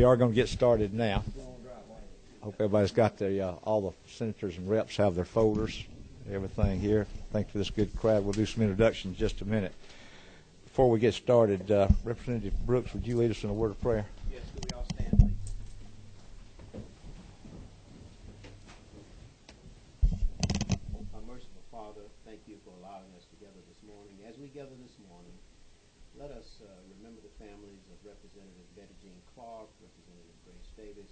We are going to get started now. I hope everybody's got all the senators and reps have their folders, everything here. Thanks for this good crowd. We'll do some introductions in just a minute. Before we get started, Representative Brooks, would you lead us in a word of prayer? Yes, could we all stand, please? Our merciful Father, thank you for allowing us together this morning. As we gather this morning, let us remember the families of Representative Betty Jean Clark, Representative Grace Davis,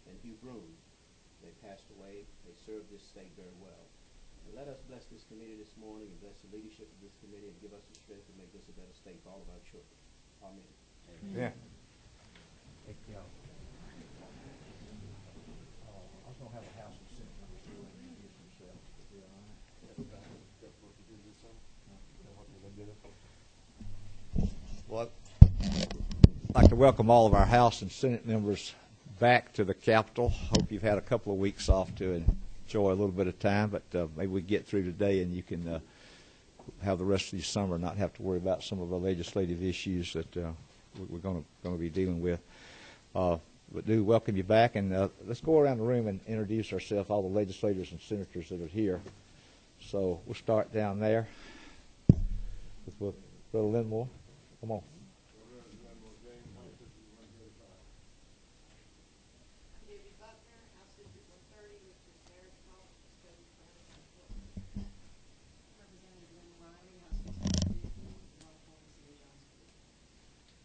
and Hugh Broom. They passed away. They served this state very well. And let us bless this committee this morning and bless the leadership of this committee and give us the strength to make this a better state for all of our children. Amen. Yeah. I was going to have a House and Senate members who will introduce themselves. Would be all right? Well, I'd like to welcome all of our House and Senate members back to the Capitol. Hope you've had a couple of weeks off to enjoy a little bit of time, but maybe we get through today and you can have the rest of the summer and not have to worry about some of the legislative issues that we're going to be dealing with. But do welcome you back, and let's go around the room and introduce ourselves, all the legislators and senators that are here. So we'll start down there with Brother Linmore. Come on.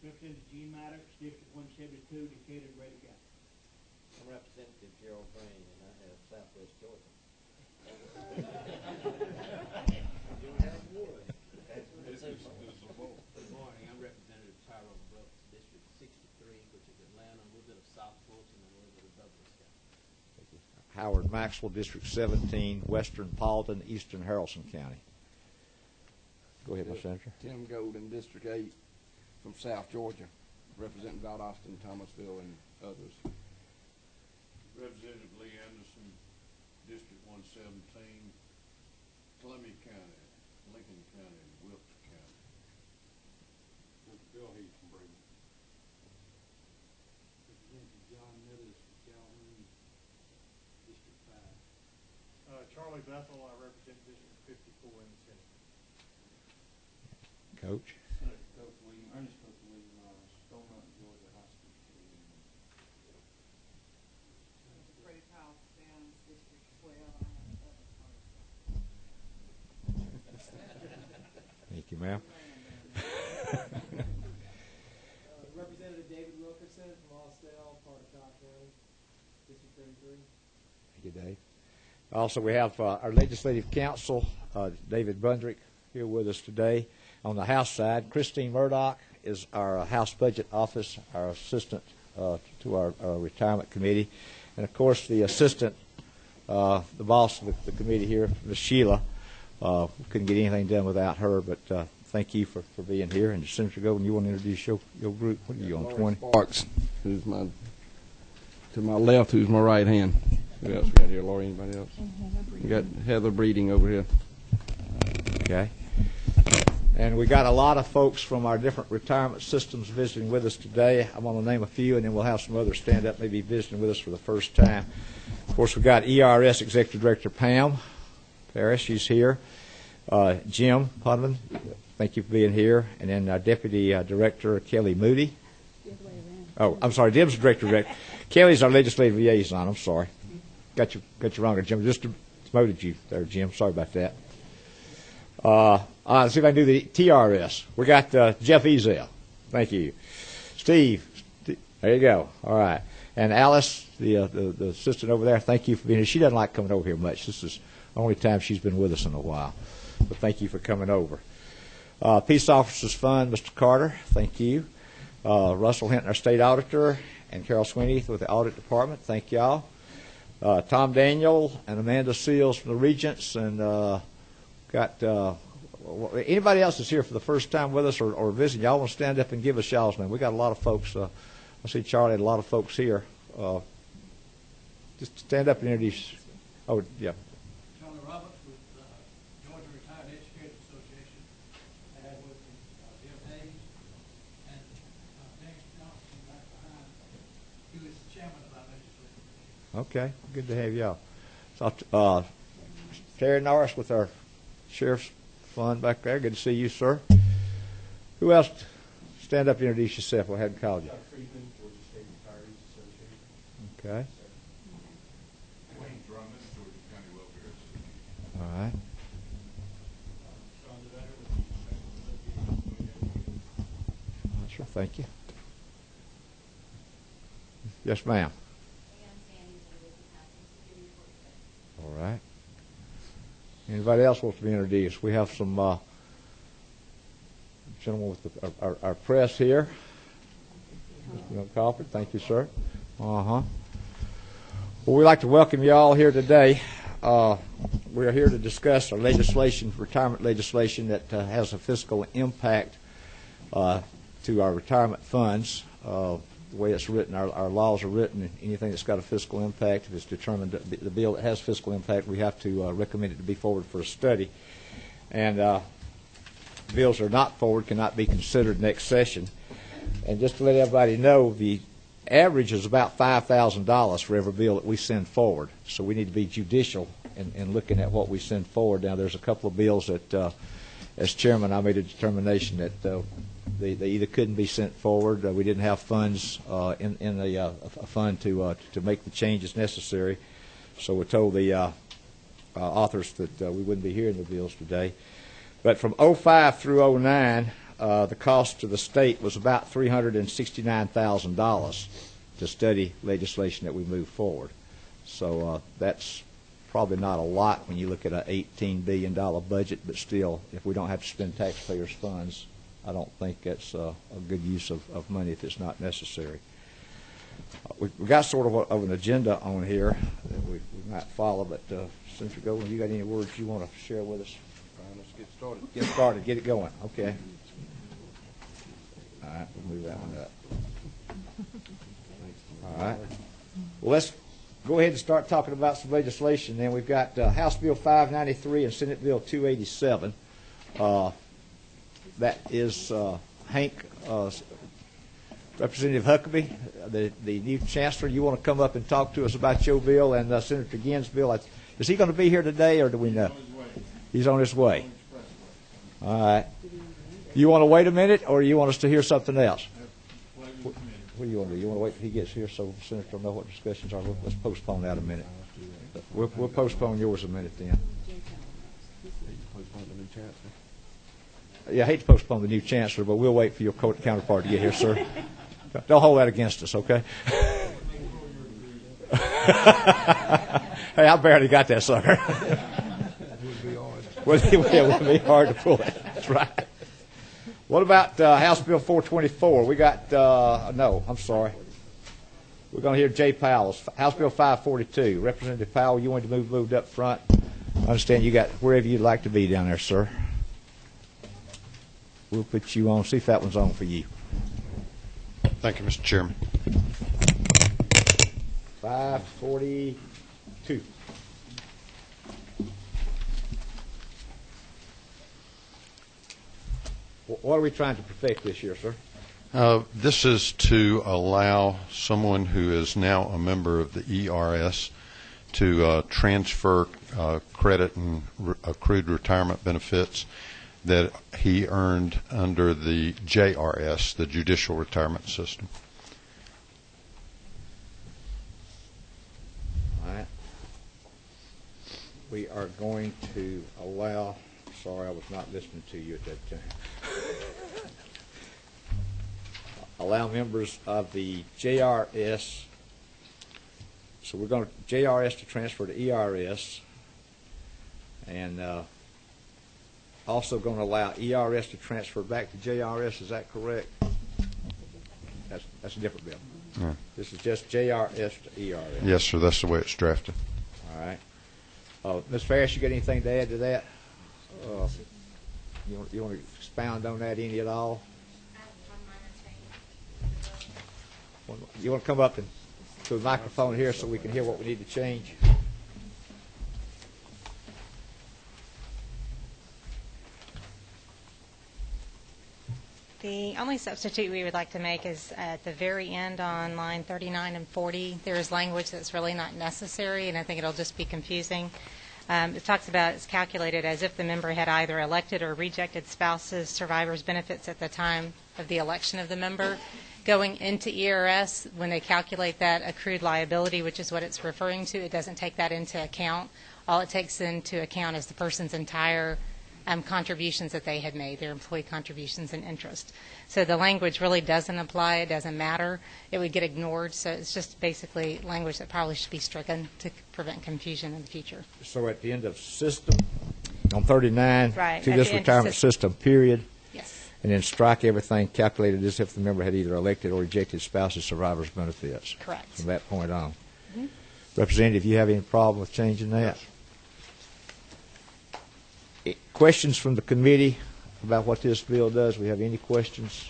Representative Gene Maddox, District 172, Decatur, Grady County. I'm Representative Gerald Brain, and I have Southwest Georgia. Good morning. I'm Representative Tyrone Brooks, District 63, which is Atlanta, a little bit of South Fulton, and a little bit of Douglas County. Howard Maxwell, District 17, Western Paulton, Eastern Haralson County. Go ahead, my senator. Tim Golden, District 8, from South Georgia, representing Valdosta, Thomasville, and others. Representative Lee Anderson, District 117, Columbia County, Lincoln County, and Wilkes County. Bill Heath from Brayton. Representative John Meadows from Calhoun, District 5. Charlie Bethel, I represent District 54 in the Senate. Coach. Ernest Coach William, Stone Georgia High School. Freddie Powell, Downs, District 12. Thank you, ma'am. Representative David Wilkerson from Austell, part of Cobb County, District 33. Thank you, Dave. Also, we have our Legislative Counsel, David Bundrick, here with us today. On the House side, Christine Murdoch is our House Budget Office, our assistant to our Retirement Committee. And, of course, the assistant, the boss of the committee here, Ms. Sheila. We couldn't get anything done without her, but thank you for being here. And, Senator Golden, you want to introduce your group? What are you on, 20? Sparks, who's to my left, who's my right hand. Who else we got here, Lori? Anybody else? We got Heather Breeding over here. Okay. And we got a lot of folks from our different retirement systems visiting with us today. I'm going to name a few, and then we'll have some others stand up, maybe visiting with us for the first time. Of course, we've got ERS Executive Director Pam Parrish. She's here. Jim Putman, thank you for being here. And then our Deputy Director Kelly Moody. Oh, I'm sorry, Deb's Director. Kelly's our Legislative Liaison. I'm sorry. Got you wrong there, Jim. Just promoted you there, Jim. Sorry about that. Let's see if I can do the TRS. We got Jeff Ezel. Thank you. Steve. There you go. All right. And Alice, the assistant over there, thank you for being here. She doesn't like coming over here much. This is the only time she's been with us in a while. But thank you for coming over. Peace Officers Fund, Mr. Carter, thank you. Russell Hinton, our State Auditor, and Carol Sweeney with the Audit Department, thank y'all. Tom Daniel and Amanda Seals from the Regents, and got anybody else that's here for the first time with us or visiting, y'all want to stand up and give us y'all's name. We got a lot of folks. I see Charlie had a lot of folks here. Just stand up and introduce. Oh, yeah. Charlie Roberts with Georgia Retired Educators Association. I have with me Jim Hayes and James Johnson back behind. Okay, good to have y'all. So, Terry Norris with our Sheriff's Fund back there. Good to see you, sir. Who else? Stand up and introduce yourself. I hadn't called you. Friedman, Georgia State Retirees Association. Okay. Wayne Drummond, Georgia County Welfare Association. All right. Sean Devetter with the Special Association. Sure, thank you. Yes, ma'am. All right. Anybody else wants to be introduced? We have some gentlemen with our press here. Mr. Crawford, thank you, sir. Well, we'd like to welcome you all here today. We are here to discuss our legislation, retirement legislation that has a fiscal impact to our retirement funds. The way it's written, our laws are written, anything that's got a fiscal impact, if it's determined that the bill that has fiscal impact, we have to recommend it to be forward for a study. And bills that are not forward cannot be considered next session. And just to let everybody know, the average is about $5,000 for every bill that we send forward. So we need to be judicial in looking at what we send forward. Now, there's a couple of bills that, as chairman, I made a determination that they either couldn't be sent forward. We didn't have funds in a fund to make the changes necessary. So we told the authors that we wouldn't be hearing the bills today. But from 05 through 09, the cost to the state was about $369,000 to study legislation that we move forward. So that's probably not a lot when you look at an $18 billion budget, but still, if we don't have to spend taxpayers' funds, I don't think that's a good use of money if it's not necessary. We've got sort of an agenda on here that we might follow, but Senator Golden, you got any words you want to share with us? Let's get started. Get started. Get it going. Okay. All right. We'll move that one up. All right. Well, let's go ahead and start talking about some legislation. Then we've got House Bill 593 and Senate Bill 287. That is Hank, Representative Huckabee, the new chancellor. You want to come up and talk to us about your bill and Senator Ginn's bill? Is he going to be here today, or do we know? He's on his way. All right. You want to wait a minute, or you want us to hear something else? What do you want to do? You want to wait till he gets here so the senator will know what discussions are? Let's postpone that a minute. We'll postpone yours a minute then. Yeah, I hate to postpone the new chancellor, but we'll wait for your counterpart to get here, sir. Don't hold that against us, okay? Hey, I barely got that sucker. Well, it would be hard to pull it. That's right. What about House Bill 424? We got, no, I'm sorry. We're going to hear Jay Powell's House Bill 542. Representative Powell, you wanted to moved up front. I understand you got wherever you'd like to be down there, sir. We'll put you on. See if that one's on for you. Thank you, Mr. Chairman. 542. What are we trying to perfect this year, sir? This is to allow someone who is now a member of the ERS to transfer credit and accrued retirement benefits that he earned under the JRS, the Judicial Retirement System. All right. We are going to allow, sorry, I was not listening to you at that time. Allow members of the JRS, so we're going to JRS to transfer to ERS, and also going to allow ERS to transfer back to JRS. Is that correct? That's a different bill. Yeah. This is just JRS to ERS. Yes, sir. That's the way it's drafted. All right. Ms. Ferris, you got anything to add to that? You want to expound on that any at all? You want to come up and to the microphone here so we can hear what we need to change? The only substitute we would like to make is at the very end on line 39 and 40. There is language that's really not necessary, and I think it'll just be confusing. It talks about it's calculated as if the member had either elected or rejected spouses, survivors' benefits at the time of the election of the member. Going into ERS, when they calculate that accrued liability, which is what it's referring to, it doesn't take that into account. All it takes into account is the person's entire contributions that they had made, their employee contributions and interest. So the language really doesn't apply. It doesn't matter. It would get ignored. So it's just basically language that probably should be stricken to prevent confusion in the future. So at the end of system, on 39, right, to this retirement system, period. Yes. And then strike everything calculated as if the member had either elected or rejected spouses, survivors' benefits. Correct. From that point on. Mm-hmm. Representative, you have any problem with changing that? Questions from the committee about what this bill does? We have any questions?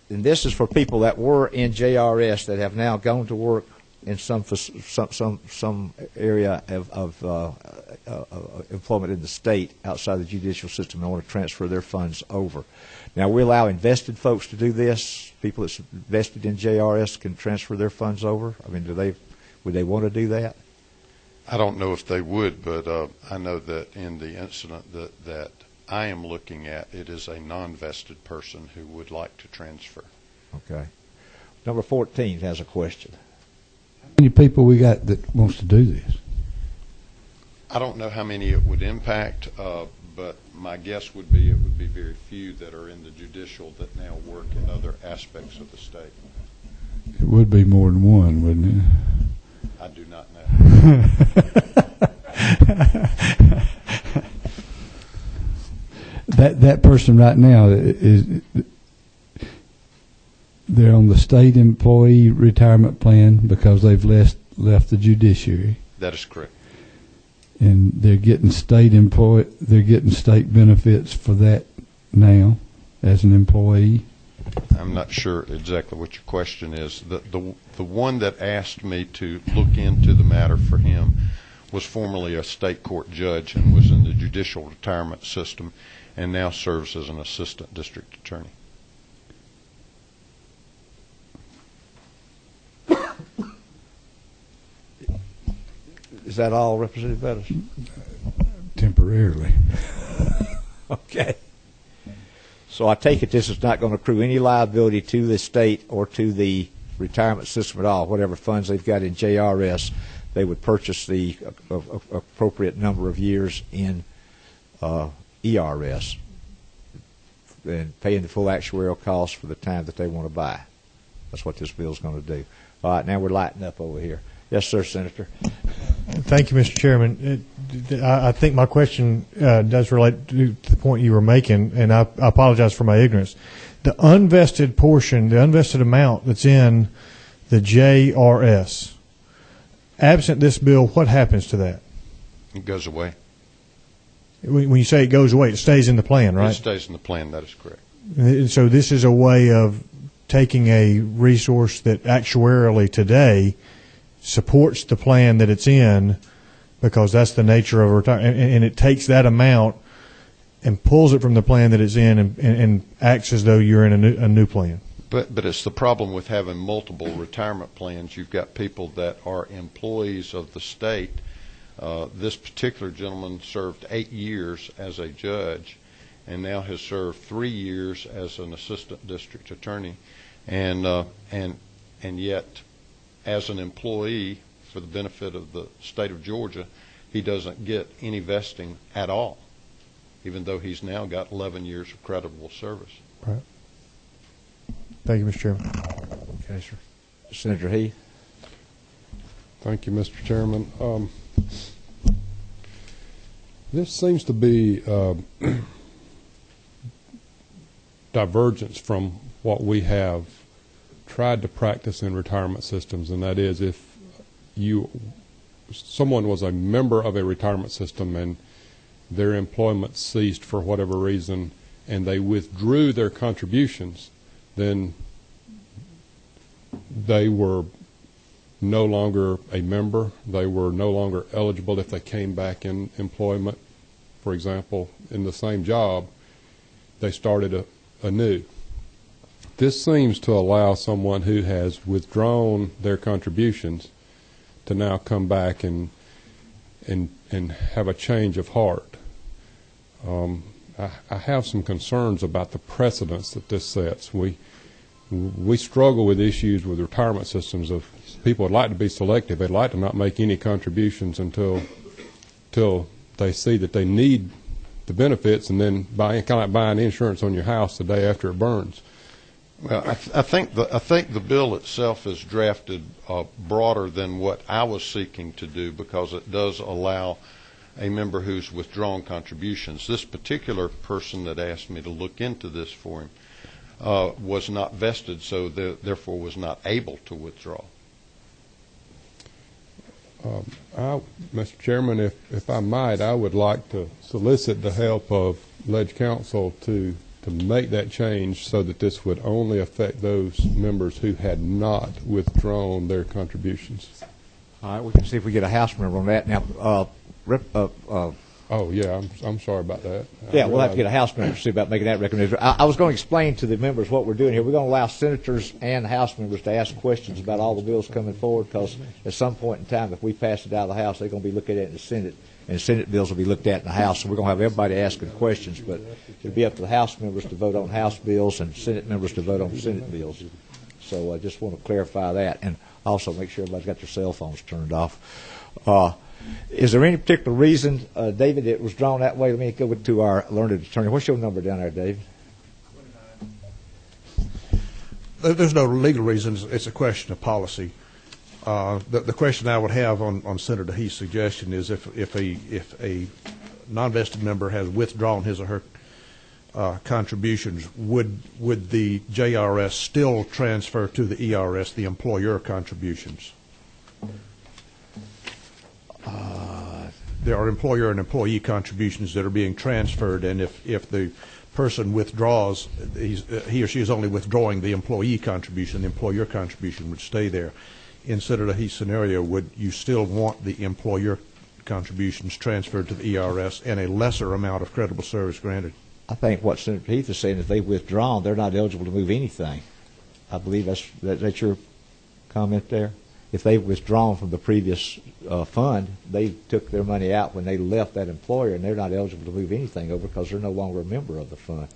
And this is for people that were in JRS that have now gone to work in some area of employment in the state outside the judicial system and want to transfer their funds over. Now, we allow invested folks to do this. People that's invested in JRS can transfer their funds over. I mean, would they want to do that? I don't know if they would, but I know that in the incident that I am looking at, it is a non-vested person who would like to transfer. Okay. Number 14 has a question. How many people we got that wants to do this? I don't know how many it would impact, but my guess would be it would be very few that are in the judicial that now work in other aspects of the state. It would be more than one, wouldn't it? I do not know. That person right now they're on the state employee retirement plan because they've left the judiciary. That is correct. And they're getting state benefits for that now as an employee. I'm not sure exactly what your question is. The one that asked me to look into the matter for him was formerly a state court judge and was in the judicial retirement system and now serves as an assistant district attorney. Is that all, Representative Bettis? Temporarily. Okay. So I take it this is not going to accrue any liability to the state or to the retirement system at all. Whatever funds they've got in JRS, they would purchase the appropriate number of years in ERS and paying the full actuarial costs for the time that they want to buy. That's what this bill is going to do. All right, now we're lighting up over here. Yes, sir, Senator. Thank you, Mr. Chairman. I think my question does relate to the point you were making, and I apologize for my ignorance. The unvested portion, the unvested amount that's in the JRS, absent this bill, what happens to that? It goes away. When you say it goes away, it stays in the plan, right? It stays in the plan. That is correct. So this is a way of taking a resource that actuarially today supports the plan that it's in, because that's the nature of retirement, and it takes that amount and pulls it from the plan that it's in and acts as though you're in a new plan. But it's the problem with having multiple retirement plans. You've got people that are employees of the state. This particular gentleman served 8 years as a judge and now has served 3 years as an assistant district attorney, and yet as an employee for the benefit of the state of Georgia, he doesn't get any vesting at all, even though he's now got 11 years of credible service. Right. Thank you, Mr. Chairman. Okay, sir. Senator Heath. Thank you, Mr. Chairman. This seems to be divergence from what we have tried to practice in retirement systems, and that is if someone was a member of a retirement system and their employment ceased for whatever reason and they withdrew their contributions, then they were no longer a member. They were no longer eligible if they came back in employment. for example, in the same job, they started anew. This seems to allow someone who has withdrawn their contributions to now come back and have a change of heart. I have some concerns about the precedence that this sets. We struggle with issues with retirement systems of people would like to be selective. They'd like to not make any contributions until they see that they need the benefits, and then kind of like buying insurance on your house the day after it burns. Well, I think the bill itself is drafted broader than what I was seeking to do, because it does allow a member who's withdrawn contributions. This particular person that asked me to look into this for him was not vested, so therefore was not able to withdraw. Mr. Chairman, if I might, I would like to solicit the help of Ledge Council to make that change so that this would only affect those members who had not withdrawn their contributions. All right, we can see if we get a House member on that. Now, oh, yeah, I'm sorry about that. Yeah, we'll have to get a House member to see about making that recommendation. I was going to explain to the members what we're doing here. We're going to allow senators and House members to ask questions about all the bills coming forward, because at some point in time, if we pass it out of the House, they're going to be looking at it in the Senate, and Senate bills will be looked at in the House. So we're going to have everybody asking questions, but it'll be up to the House members to vote on House bills and Senate members to vote on Senate bills. So I just want to clarify that, and also make sure everybody's got their cell phones turned off. Is there any particular reason, David, it was drawn that way? Let me go to our learned attorney. What's your number down there, David? There's no legal reasons. It's a question of policy. The question I would have on Senator Heath's suggestion is if a non-vested member has withdrawn his or her contributions, would the JRS still transfer to the ERS the employer contributions? There are employer and employee contributions that are being transferred, and if the person withdraws, he or she is only withdrawing the employee contribution. The employer contribution would stay there. In Senator Heath's scenario, would you still want the employer contributions transferred to the ERS and a lesser amount of credible service granted? I think what Senator Heath is saying is they've withdrawn, they're not eligible to move anything. I believe that's your comment there. If they've withdrawn from the previous fund, they took their money out when they left that employer, and they're not eligible to move anything over because they're no longer a member of the fund.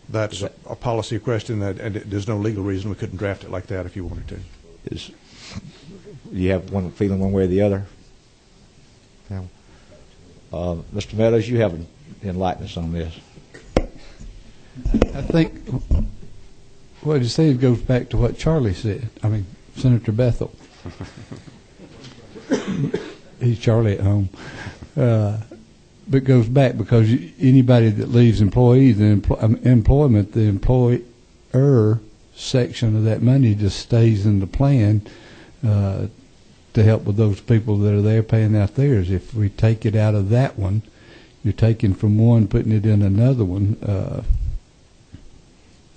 That's a policy question, and there's no legal reason we couldn't draft it like that if you wanted to. You have one feeling one way or the other? Mr. Meadows, you have enlightened us on this. I think what you said goes back to what Charlie said. I mean, Senator Bethel. He's Charlie at home. But goes back because anybody that leaves employment, the employer section of that money just stays in the plan to help with those people that are there paying out theirs. If we take it out of that one, you're taking from one, putting it in another one,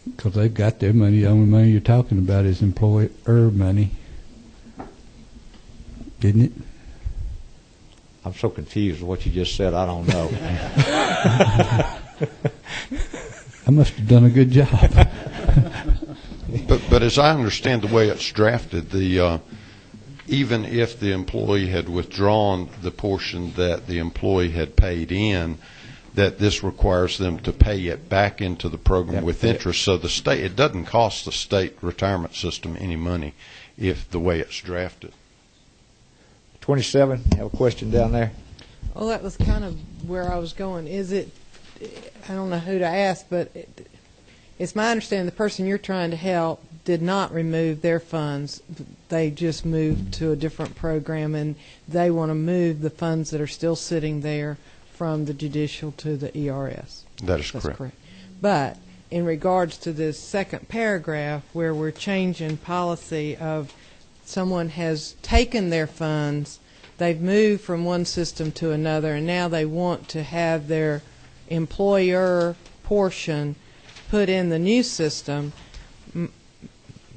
because they've got their money. The only money you're talking about is employer money. Isn't it? I'm so confused with what you just said. I don't know. I must have done a good job. But as I understand the way it's drafted, even if the employee had withdrawn the portion that the employee had paid in, that this requires them to pay it back into the program with interest. So the state, it doesn't cost the state retirement system any money if the way it's drafted. 27, have a question down there? Well, that was kind of where I was going. Is it, I don't know who to ask, but it's my understanding the person you're trying to help did not remove their funds. They just moved to a different program, and they want to move the funds that are still sitting there from the judicial to the ERS. That's correct. But in regards to this second paragraph where we're changing policy of someone has taken their funds, they've moved from one system to another, and now they want to have their employer portion put in the new system.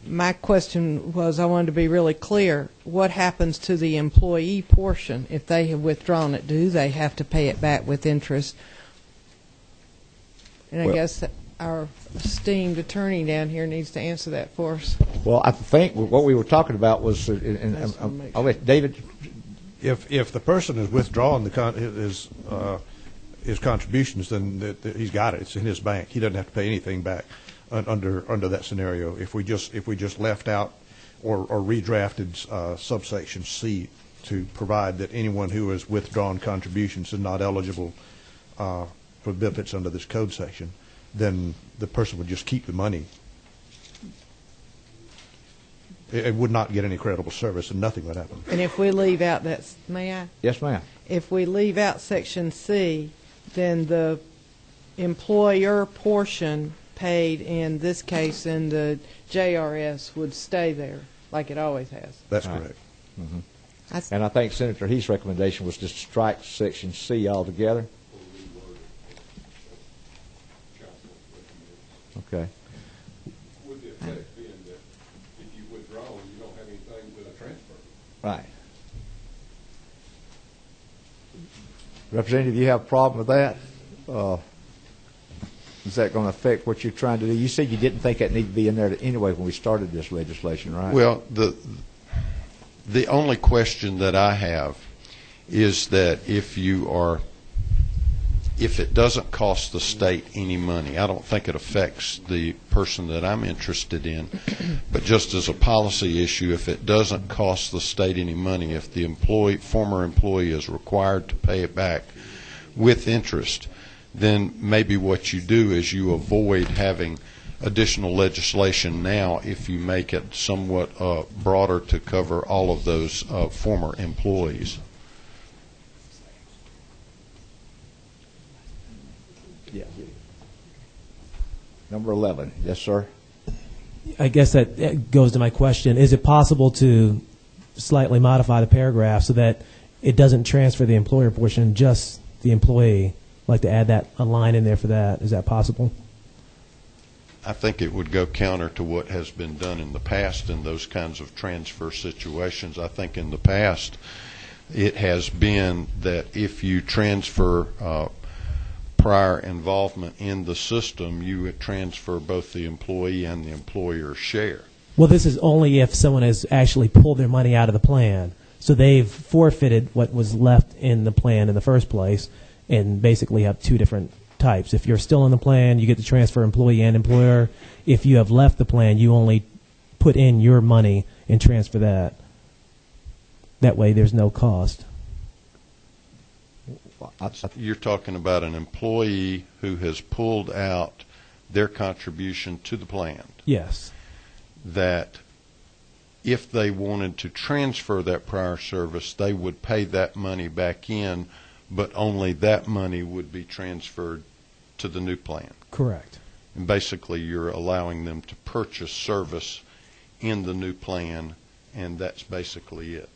My question was, I wanted to be really clear, what happens to the employee portion if they have withdrawn it? Do they have to pay it back with interest, And I guess our esteemed attorney down here needs to answer that for us. Well, I think what we were talking about was, I'll let David. If the person is withdrawing his contributions, then he's got it. It's in his bank. He doesn't have to pay anything back under that scenario. If we just left out or redrafted subsection C to provide that anyone who has withdrawn contributions is not eligible for benefits under this code section, then the person would just keep the money. It would not get any credible service, and nothing would happen. And if we leave out that, may I? Yes, ma'am. If we leave out section C, then the employer portion paid in this case in the JRS would stay there like it always has. That's correct. Mm-hmm. And I think Senator Heath's recommendation was to strike section C altogether. Okay. With the effect being that if you withdraw, you don't have anything to the transfer. Right. Representative, you have a problem with that? Is that going to affect what you're trying to do? You said you didn't think that needed to be in there anyway when we started this legislation, right? Well, the only question that I have is that if it doesn't cost the state any money, I don't think it affects the person that I'm interested in, but just as a policy issue, if it doesn't cost the state any money, if the former employee is required to pay it back with interest, then maybe what you do is you avoid having additional legislation now if you make it somewhat broader to cover all of those former employees. Yeah. Number 11. Yes, sir. I guess that goes to my question. Is it possible to slightly modify the paragraph so that it doesn't transfer the employer portion, just the employee? I'd like to add a line in there for that. Is that possible? I think it would go counter to what has been done in the past in those kinds of transfer situations. I think in the past it has been that if you transfer prior involvement in the system, you would transfer both the employee and the employer's share. Well, this is only if someone has actually pulled their money out of the plan. So they've forfeited what was left in the plan in the first place and basically have two different types. If you're still in the plan, you get to transfer employee and employer. If you have left the plan, you only put in your money and transfer that. That way there's no cost. You're talking about an employee who has pulled out their contribution to the plan. Yes. That if they wanted to transfer that prior service, they would pay that money back in, but only that money would be transferred to the new plan. Correct. And basically you're allowing them to purchase service in the new plan, and that's basically it.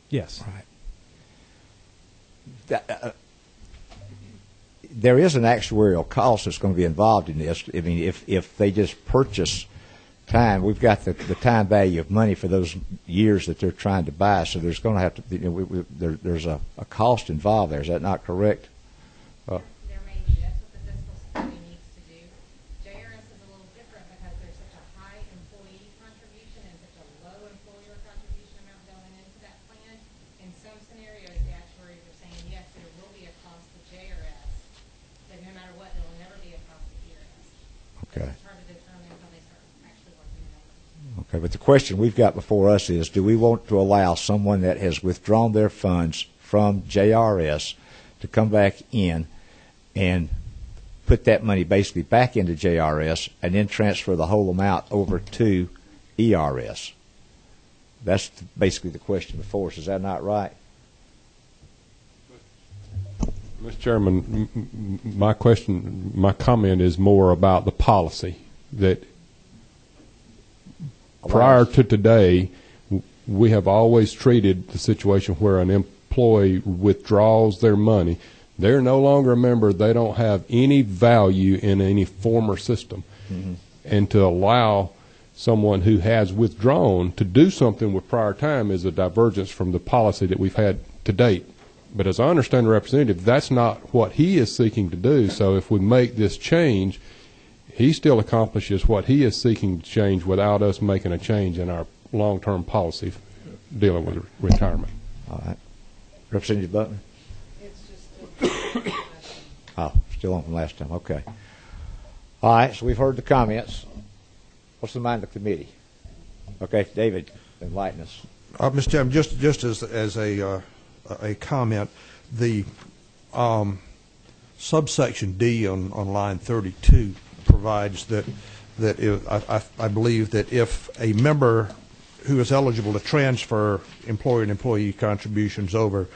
Yes. Right. There is an actuarial cost that's going to be involved in this. I mean, if they just purchase time, we've got the time value of money for those years that they're trying to buy, so there's going to have to be, there's a cost involved there. Is that not correct? There may be. That's what the fiscal study needs to do. JRS is a little different because there's such a high employee contribution and such a low employer contribution amount going into that plan. In some scenarios, the actuaries are saying, yes, there will be a cost to JRS, but no matter what, there will never be a cost to ERS. Okay. It's hard to determine until they start actually working it out. Okay, but the question we've got before us is, do we want to allow someone that has withdrawn their funds from JRS to come back in and put that money basically back into JRS and then transfer the whole amount over to ERS? That's basically the question before us. Is that not right? Mr. Chairman, my comment is more about the policy that prior to today, we have always treated the situation where an employee withdraws their money. They're no longer a member. They don't have any value in any former system. Mm-hmm. And to allow someone who has withdrawn to do something with prior time is a divergence from the policy that we've had to date. But as I understand the representative, that's not what he is seeking to do. So if we make this change, he still accomplishes what he is seeking to change without us making a change in our long-term policy dealing with retirement. All right. Representative Butler? It's just Oh, still on from last time. Okay. All right, so we've heard the comments. What's the mind of the committee? Okay, David, enlighten us. Mr. Chairman, just as a comment, the subsection D on line 32 provides that I believe that if a member who is eligible to transfer employer and employee contributions over,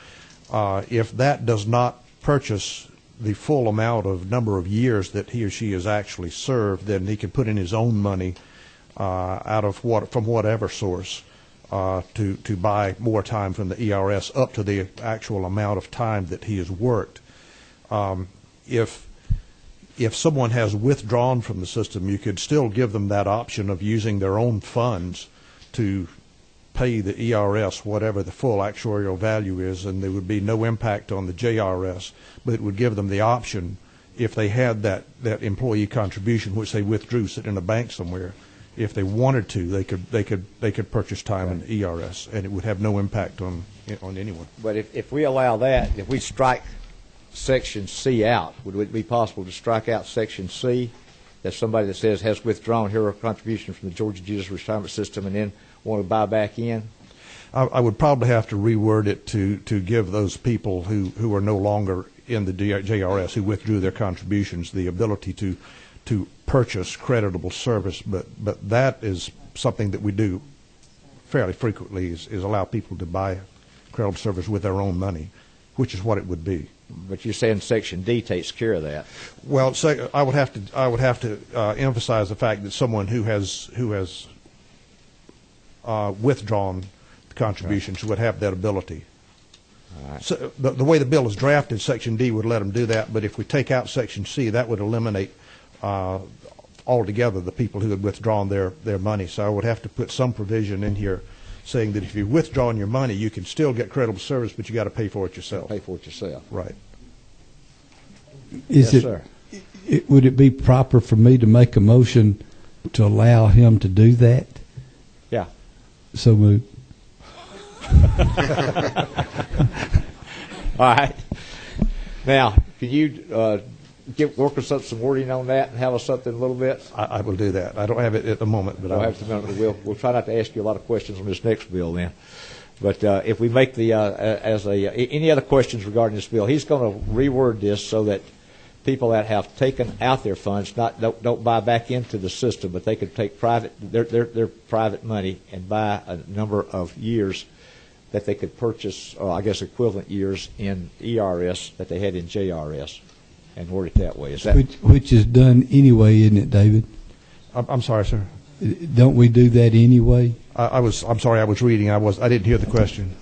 if that does not purchase the full amount of number of years that he or she has actually served, then he can put in his own money from whatever source to buy more time from the ERS up to the actual amount of time that he has worked. If someone has withdrawn from the system, you could still give them that option of using their own funds to pay the ERS whatever the full actuarial value is, and there would be no impact on the JRS, but it would give them the option, if they had that employee contribution which they withdrew sitting in a bank somewhere, if they wanted to, they could purchase time in the ERS, and it would have no impact on anyone. But if we allow that, if we strike Section C out, would it be possible to strike out Section C? That's somebody that says has withdrawn here a contribution from the Georgia Judicial Retirement System and then want to buy back in? I would probably have to reword it to give those people who are no longer in the JRS, who withdrew their contributions, the ability to purchase creditable service. But that is something that we do fairly frequently, is allow people to buy creditable service with their own money, which is what it would be. But you're saying Section D takes care of that. Well, I would have to emphasize the fact that someone who has withdrawn the contributions would have that ability. All right. So the way the bill is drafted, Section D would let them do that. But if we take out Section C, that would eliminate altogether the people who had withdrawn their money. So I would have to put some provision in here saying that if you've withdrawn your money, you can still get credible service, but you got to pay for it yourself. Pay for it yourself. Right. Yes, sir. Would it be proper for me to make a motion to allow him to do that? Yeah. So moved. All right. Now, can you work us up some wording on that and have us something a little bit? I will do that. I don't have it at the moment, but I'll have to. We'll try not to ask you a lot of questions on this next bill then. But if we make the any other questions regarding this bill, he's going to reword this so that people that have taken out their funds don't buy back into the system, but they could take their private money and buy a number of years that they could purchase, I guess equivalent years in ERS that they had in JRS, and word it that way. Is that which is done anyway, isn't it, David? I'm sorry, sir. Don't we do that anyway? I'm sorry. I was reading. I didn't hear the question.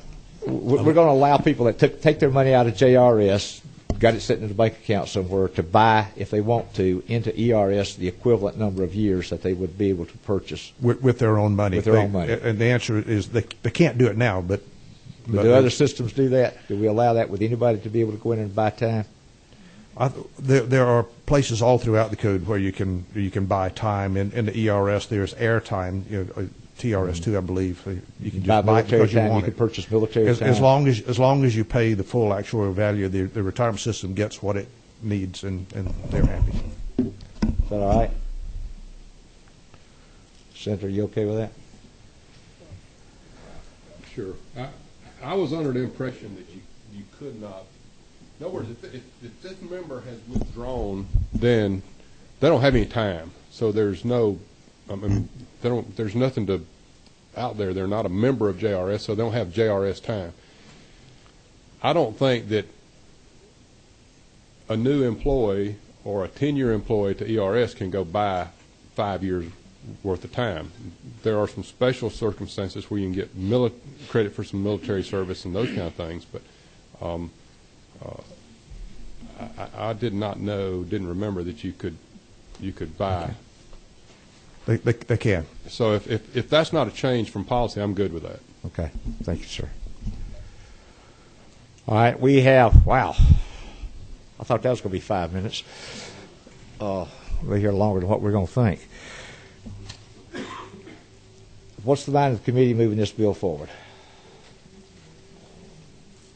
We're going to allow people that take their money out of JRS, got it sitting in a bank account somewhere, to buy, if they want to, into ERS the equivalent number of years that they would be able to purchase with their own money. With their own money. And the answer is they can't do it now, but do other systems do that? Do we allow that with anybody to be able to go in and buy time? There are places all throughout the code where you can buy time. In the ERS, there's airtime, TRS too, I believe. You can just buy it because you want it. You can purchase military time. As long as you pay the full actuarial value, the retirement system gets what it needs, and they're happy. Is that all right? Senator, you okay with that? Sure. I was under the impression that you could not. In other words, if this member has withdrawn, then they don't have any time. So there's no, there's nothing out there. They're not a member of JRS, so they don't have JRS time. I don't think that a new employee or a 10-year employee to ERS can go buy 5 years worth of time. There are some special circumstances where you can get credit for some military service and those kind of things, but I didn't remember that you could buy. They can. So if that's not a change from policy, I'm good with that. Okay. Thank you, sir. All right, we have, wow, I thought that was going to be 5 minutes. We'll be here longer than what we're going to think. What's the mind of the committee moving this bill forward?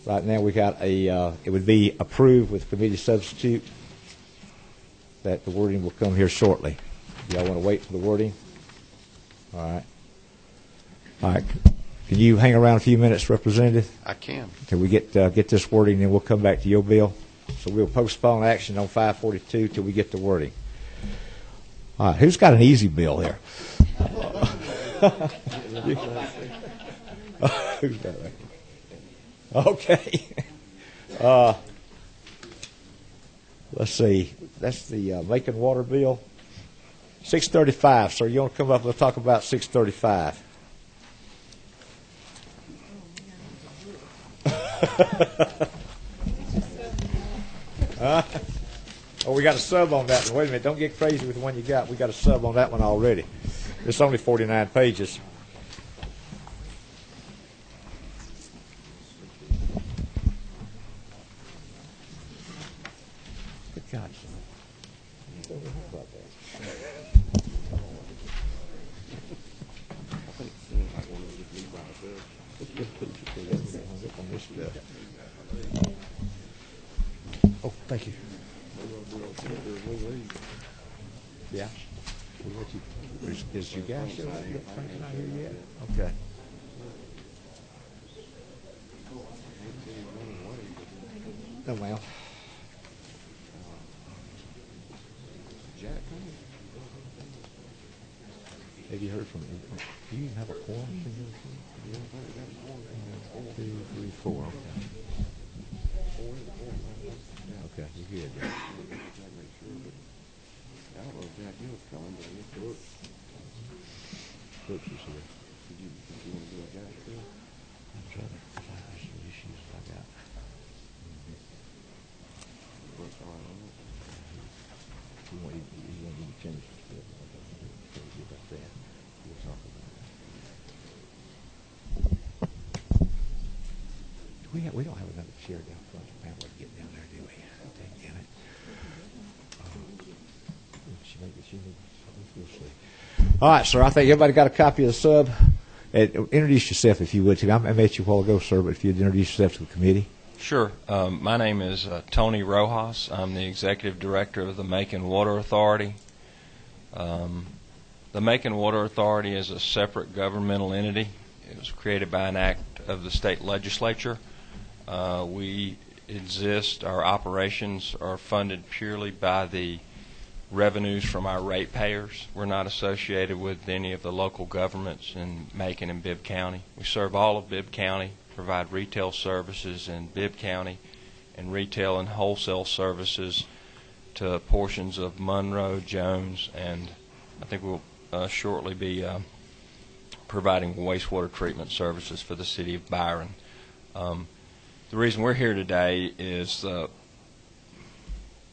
Right now we got it would be approved with committee substitute. That the wording will come here shortly. Y'all want to wait for the wording? All right. All right. Can you hang around a few minutes, Representative? I can. Till we get this wording, and then we'll come back to your bill. So we'll postpone action on 542 till we get the wording. All right. Who's got an easy bill there? Who's got that? Okay. Let's see. That's the Macon water bill. 635. Sir, you want to come up and talk about 635? Oh, we got a sub on that one. Wait a minute. Don't get crazy with the one you got. We got a sub on that one already. It's only 49 pages. Good God. Oh, thank you. Yeah. Is your guy still not here yet? Okay. Oh, well. Have you heard from him? Do you even have a quorum? 1, 2, 3, 4. Okay, you're good. I don't know if Jack Hill's coming, but it's Brooks. Brooks is here. Did you want to do a Jack Hill? I'm trying to find some issues I got. Brooks, all right, all right. You want me to finish this bill? Okay, about that. We'll talk about it. We don't have another chair down front. Man, we'll get down there, do we? Damn it. We'll see. All right, sir. I think everybody got a copy of the sub. Introduce yourself, if you would. I met you a while ago, sir, but if you'd introduce yourself to the committee. Sure. My name is Tony Rojas. I'm the executive director of the Macon Water Authority. The Macon Water Authority is a separate governmental entity. It was created by an act of the state legislature. We exist, our operations are funded purely by the revenues from our ratepayers. We're not associated with any of the local governments in Macon and Bibb County. We serve all of Bibb County, provide retail services in Bibb County, and retail and wholesale services to portions of Monroe, Jones, and I think we'll shortly be providing wastewater treatment services for the city of Byron. The reason we're here today is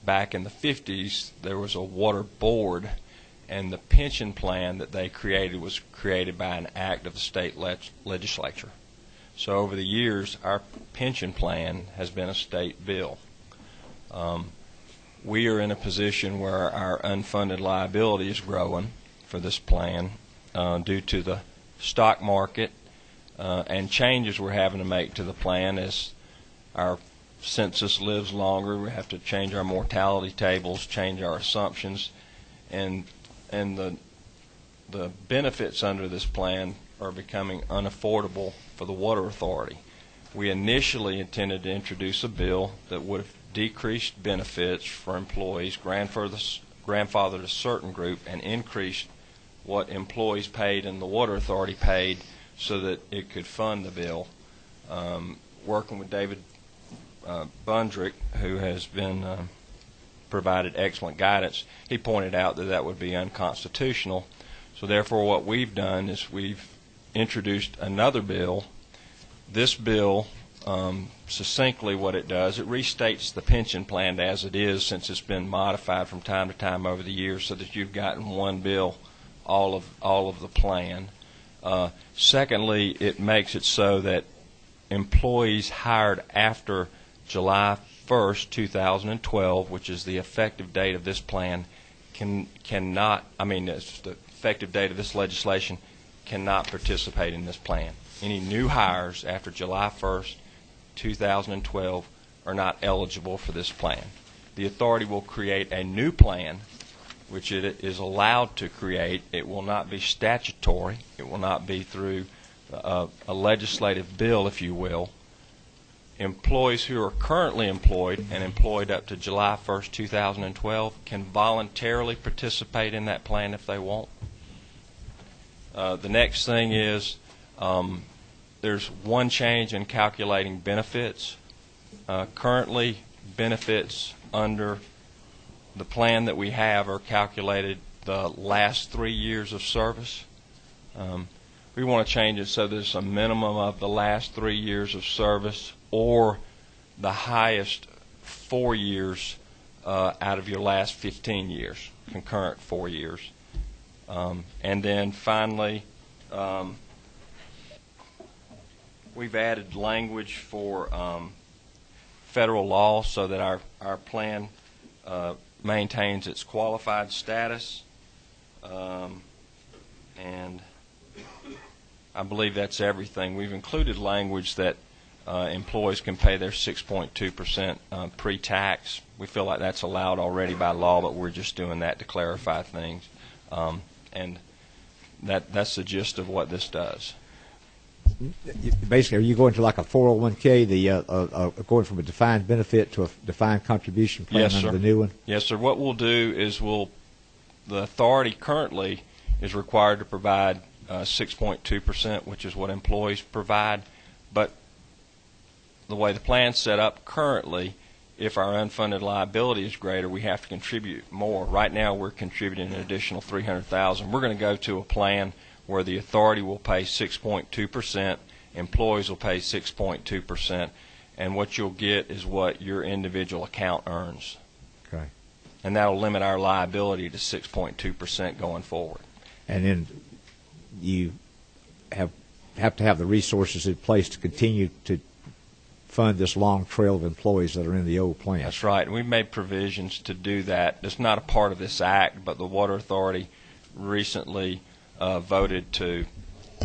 back in the 50s there was a water board, and the pension plan that they created was created by an act of the state legislature. So over the years our pension plan has been a state bill. We are in a position where our unfunded liability is growing for this plan due to the stock market and changes we're having to make to the plan as our census lives longer. We have to change our mortality tables, change our assumptions, and the benefits under this plan are becoming unaffordable for the water authority. We initially intended to introduce a bill that would have decreased benefits for employees, grandfathered a certain group, and increased what employees paid and the water authority paid so that it could fund the bill. Working with David Bundrick, who has been provided excellent guidance, he pointed out that that would be unconstitutional. So therefore what we've done is we've introduced another bill. This bill, succinctly what it does, it restates the pension plan as it is, since it's been modified from time to time over the years, so that you've gotten one bill all of the plan. Secondly, it makes it so that employees hired after July 1st, 2012, which is the effective date of this plan, it's the effective date of this legislation, cannot participate in this plan. Any new hires after July 1st, 2012 are not eligible for this plan. The authority will create a new plan, which it is allowed to create. It will not be statutory. It will not be through a legislative bill, if you will. Employees who are currently employed and employed up to July 1st, 2012 can voluntarily participate in that plan if they want. The next thing is there's one change in calculating benefits. Currently, benefits under the plan that we have are calculated the last 3 years of service. We want to change it so there's a minimum of the last 3 years of service or the highest 4 years out of your last 15 years, concurrent 4 years. And then finally, we've added language for federal law so that our plan maintains its qualified status. And I believe that's everything. We've included language that employees can pay their 6.2% pre-tax. We feel like that's allowed already by law, but we're just doing that to clarify things. And that's the gist of what this does. Basically, are you going to like a 401k, going from a defined benefit to a defined contribution plan Yes, under sir. the new one? Yes, sir. What we'll do is the authority currently is required to provide 6.2%, which is what employees provide. But the way the plan's set up currently, if our unfunded liability is greater, we have to contribute more. Right now, we're contributing an additional $300,000. We're going to go to a plan where the authority will pay 6.2%, employees will pay 6.2%, and what you'll get is what your individual account earns. Okay. And that will limit our liability to 6.2% going forward. And then you have to have the resources in place to continue to fund this long trail of employees that are in the old plan. That's right. And we've made provisions to do that. It's not a part of this act, but the Water Authority recently voted to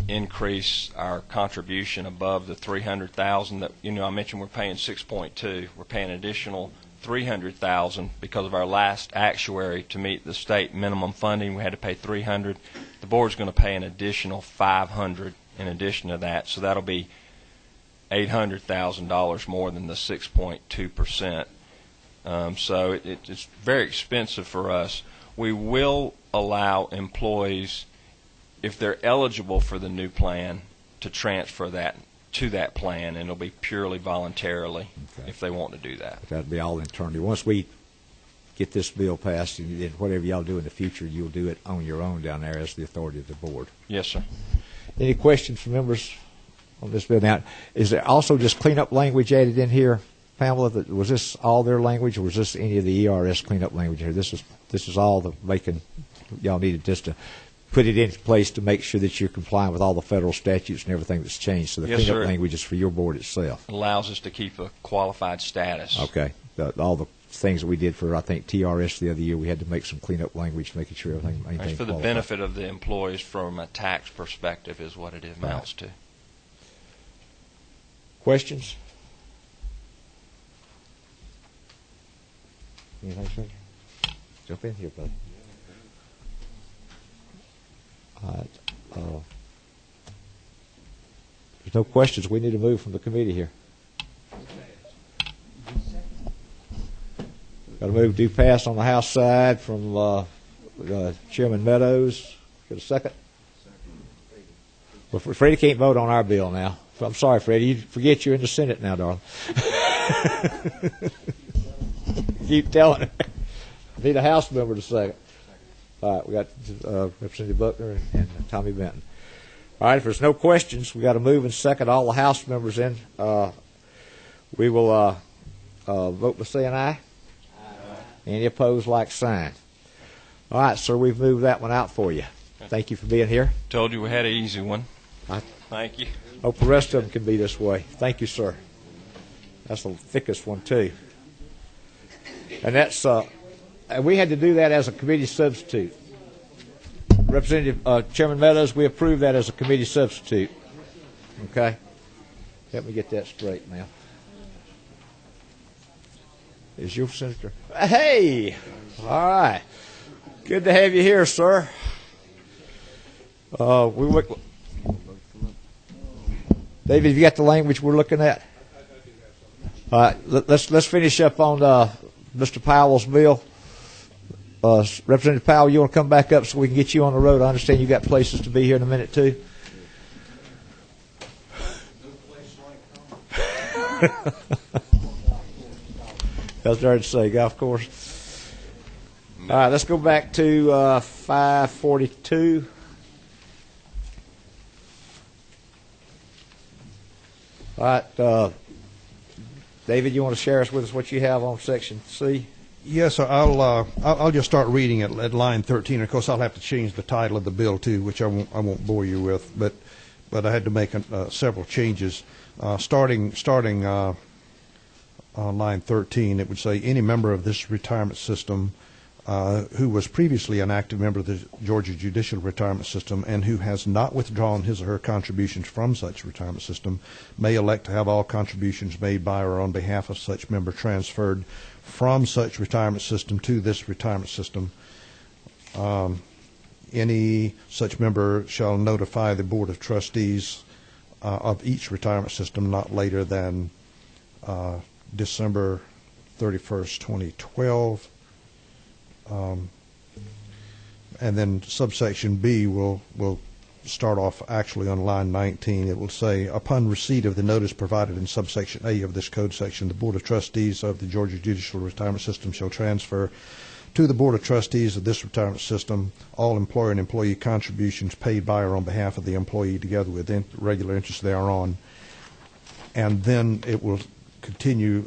increase our contribution above the $300,000 that I mentioned. We're paying 6.2. We're paying an additional $300,000 because of our last actuary to meet the state minimum funding. We had to pay $300. The board's going to pay an additional $500 in addition to that, so that'll be $800,000 more than the 6.2%. So it's very expensive for us. We will allow employees, if they're eligible for the new plan, to transfer that to that plan, and it'll be purely voluntarily if they want to do that. That'll be all internally. Once we get this bill passed, and then whatever y'all do in the future, you'll do it on your own down there as the authority of the board. Yes, sir. Any questions from members on this bill? Now, is there also just cleanup language added in here, Pamela? Was this all their language, or was this any of the ERS cleanup language here? This is all the making y'all needed just to put it in place to make sure that you're complying with all the federal statutes and everything that's changed. So the Yes, cleanup sir. language is for your board itself. It allows us to keep a qualified status. Okay. All the things that we did for, I think, TRS the other year, we had to make some cleanup language, making sure everything maintained It's for the qualified. benefit of the employees from a tax perspective is what it amounts to. Questions? Anything, sir? Jump in here, buddy. All right. There's no questions. We need to move from the committee here. Got to move due pass on the House side from Chairman Meadows. Get a second? Well, Freddie can't vote on our bill now. I'm sorry, Freddie. You forget you're in the Senate now, darling. Keep telling her. I need a House member to second. All right, we got Representative Buckner and Tommy Benton. All right, if there's no questions, we got to move and second all the House members in. We will vote by saying aye. Any opposed, like sign. All right, sir, we've moved that one out for you. Thank you for being here. Told you we had an easy one. Thank you. Hope the rest of them can be this way. Thank you, sir. That's the thickest one, too. And that's, we had to do that as a committee substitute. Representative Chairman Meadows, we approved that as a committee substitute. Okay? Help me get that straight now. Is your senator? Hey! All right. Good to have you here, sir. David, have you got the language we're looking at? All right. Let's finish up on Mr. Powell's bill. Representative Powell, you want to come back up so we can get you on the road? I understand you got places to be here in a minute, too. I was trying to say golf course. All right, let's go back to 542. All right, David, you want to share with us what you have on section C? Yes, sir. I'll just start reading at line 13. Of course, I'll have to change the title of the bill too, which I won't bore you with. But I had to make several changes. Starting on line 13, it would say any member of this retirement system who was previously an active member of the Georgia Judicial Retirement System and who has not withdrawn his or her contributions from such retirement system may elect to have all contributions made by or on behalf of such member transferred from such retirement system to this retirement system. Any such member shall notify the Board of Trustees of each retirement system not later than December 31st, 2012. And then subsection B will start off actually on line 19. It will say, upon receipt of the notice provided in subsection A of this code section, the Board of Trustees of the Georgia Judicial Retirement System shall transfer to the Board of Trustees of this retirement system all employer and employee contributions paid by or on behalf of the employee together with regular interest thereon. And then it will continue,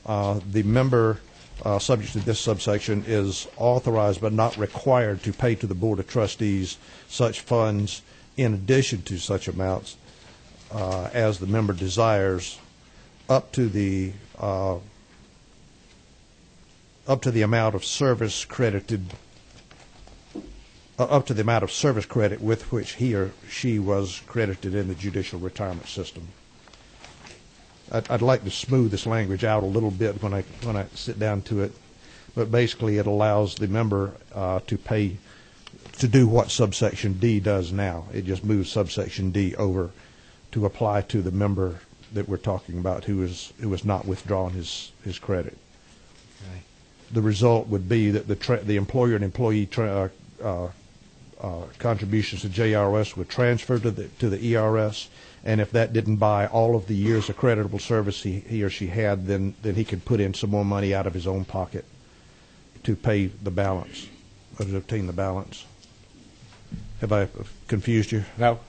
the member subject to this subsection is authorized but not required to pay to the Board of Trustees such funds in addition to such amounts as the member desires up to the amount of service credited up to the amount of service credit with which he or she was credited in the judicial retirement system. I'd like to smooth this language out a little bit when I sit down to it, but basically it allows the member to do what subsection D does now. It just moves subsection D over to apply to the member that we're talking about who has not withdrawn his credit. Okay. The result would be that the employer and employee contributions to JRS would transfer to the ERS. And if that didn't buy all of the years of creditable service he or she had, then he could put in some more money out of his own pocket to pay the balance, or to obtain the balance. Have I confused you? No.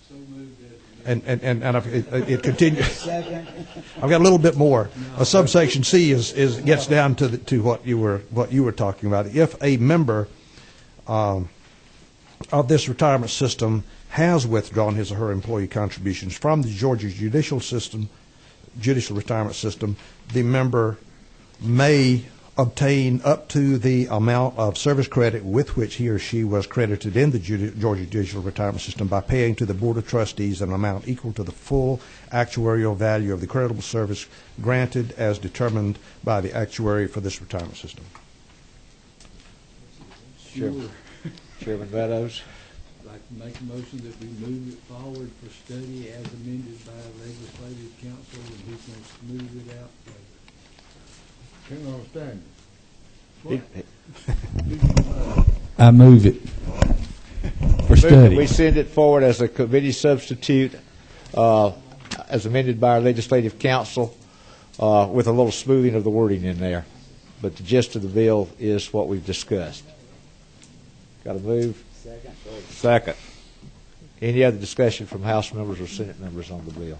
So moved. It continues. I've got a little bit more. A subsection C gets down to what you were talking about. If a member of this retirement system has withdrawn his or her employee contributions from the Georgia Judicial Retirement System, the member may obtain up to the amount of service credit with which he or she was credited in the Georgia Judicial Retirement System by paying to the Board of Trustees an amount equal to the full actuarial value of the creditable service granted as determined by the actuary for this retirement system. Sure. Chairman Meadows. I'd like to make a motion that we move it forward for study as amended by Legislative Council, and he can smooth it out later. Can't understand it. I move it for study. We send it forward as a committee substitute as amended by our Legislative Council with a little smoothing of the wording in there. But the gist of the bill is what we've discussed. Got a move? Second. Any other discussion from House members or Senate members on the bill?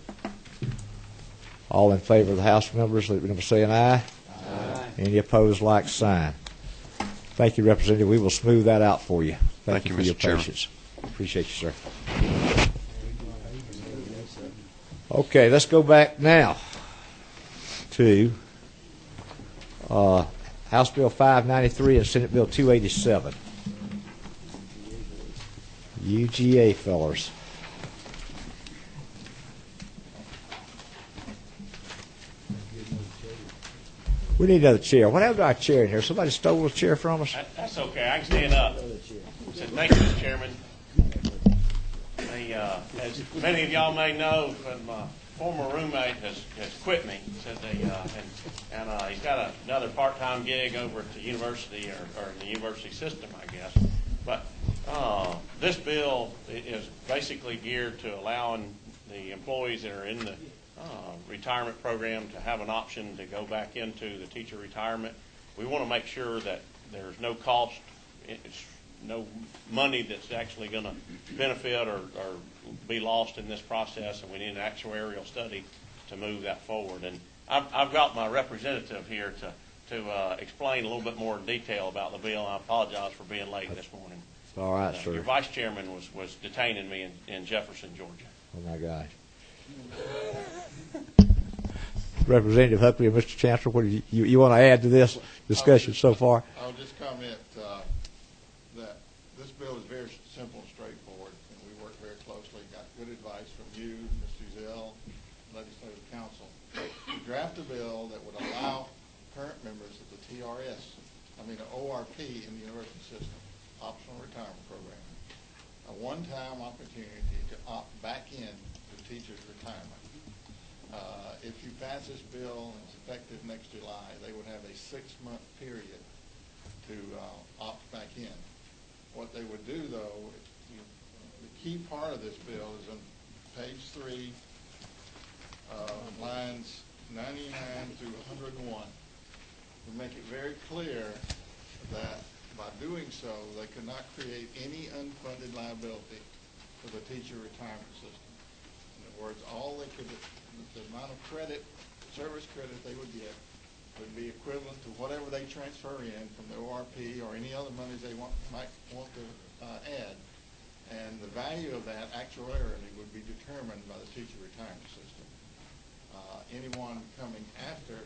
All in favor of the House members, let me know by saying aye. Aye. Any opposed, like sign. Thank you, Representative. We will smooth that out for you. Thank you for Mr. your Chairman. patience. Appreciate you, sir. Okay, let's go back now to House Bill 593 and Senate Bill 287. UGA, fellers. We need another chair. What happened to our chair in here? Somebody stole a chair from us? That's okay. I can stand up. Thank you, Mr. Chairman. As many of y'all may know, my former roommate has quit me. Said and he's got another part-time gig over at the university or in the university system, I guess. But this bill is basically geared to allowing the employees that are in the retirement program to have an option to go back into the teacher retirement. We want to make sure that there's no cost, no money that's actually going to benefit or be lost in this process, and we need an actuarial study to move that forward. And I've got my representative here to explain a little bit more detail about the bill. I apologize for being late this morning. All right, sir. Your vice chairman was detaining me in Jefferson, Georgia. Oh, my gosh. Representative Huckley and Mr. Chancellor, what do you want to add to this discussion so far? I'll just comment that this bill is very simple and straightforward, and we work very closely. Got good advice from you, Mr. Zell, Legislative Council. We draft a bill that would allow current members of the ORP in the university system, optional retirement program, a one-time opportunity to opt back in to teachers' retirement. If you pass this bill and it's effective next July, they would have a 6-month period to opt back in. What they would do, though, the key part of this bill is on page 3, lines 99 through 101. We make it very clear that by doing so, they could not create any unfunded liability for the teacher retirement system. In other words, all they could, the amount of credit, service credit they would get would be equivalent to whatever they transfer in from the ORP or any other monies they might want to add. And the value of that actuarially would be determined by the teacher retirement system. Anyone coming after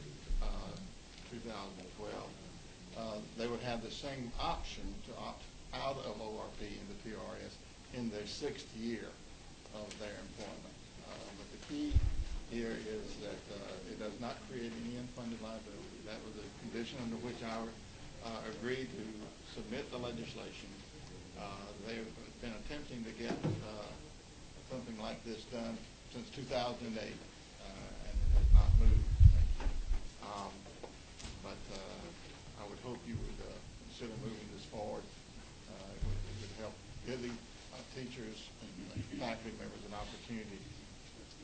2012, they would have the same option to opt out of ORP into TRS in their 6th year of their employment. But the key here is that it does not create any unfunded liability. That was a condition under which I agreed to submit the legislation. They've been attempting to get something like this done since 2008, and it has not moved. But I would hope you would consider moving this forward. It would help give the teachers and faculty members an opportunity,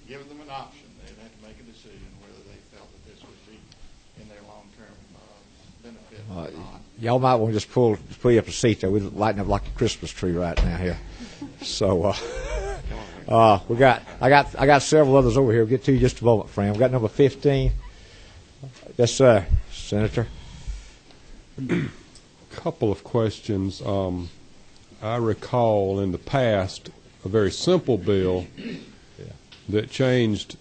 give them an option. They'd have to make a decision whether they felt that this would be in their long-term benefit or not. Y'all might want to just pull you up a seat there. We're lighting up like a Christmas tree right now here. So I got several others over here. We'll get to you in just a moment, Fran. We got number 15. Yes, sir, Senator. Couple of questions. I recall in the past a very simple bill that changed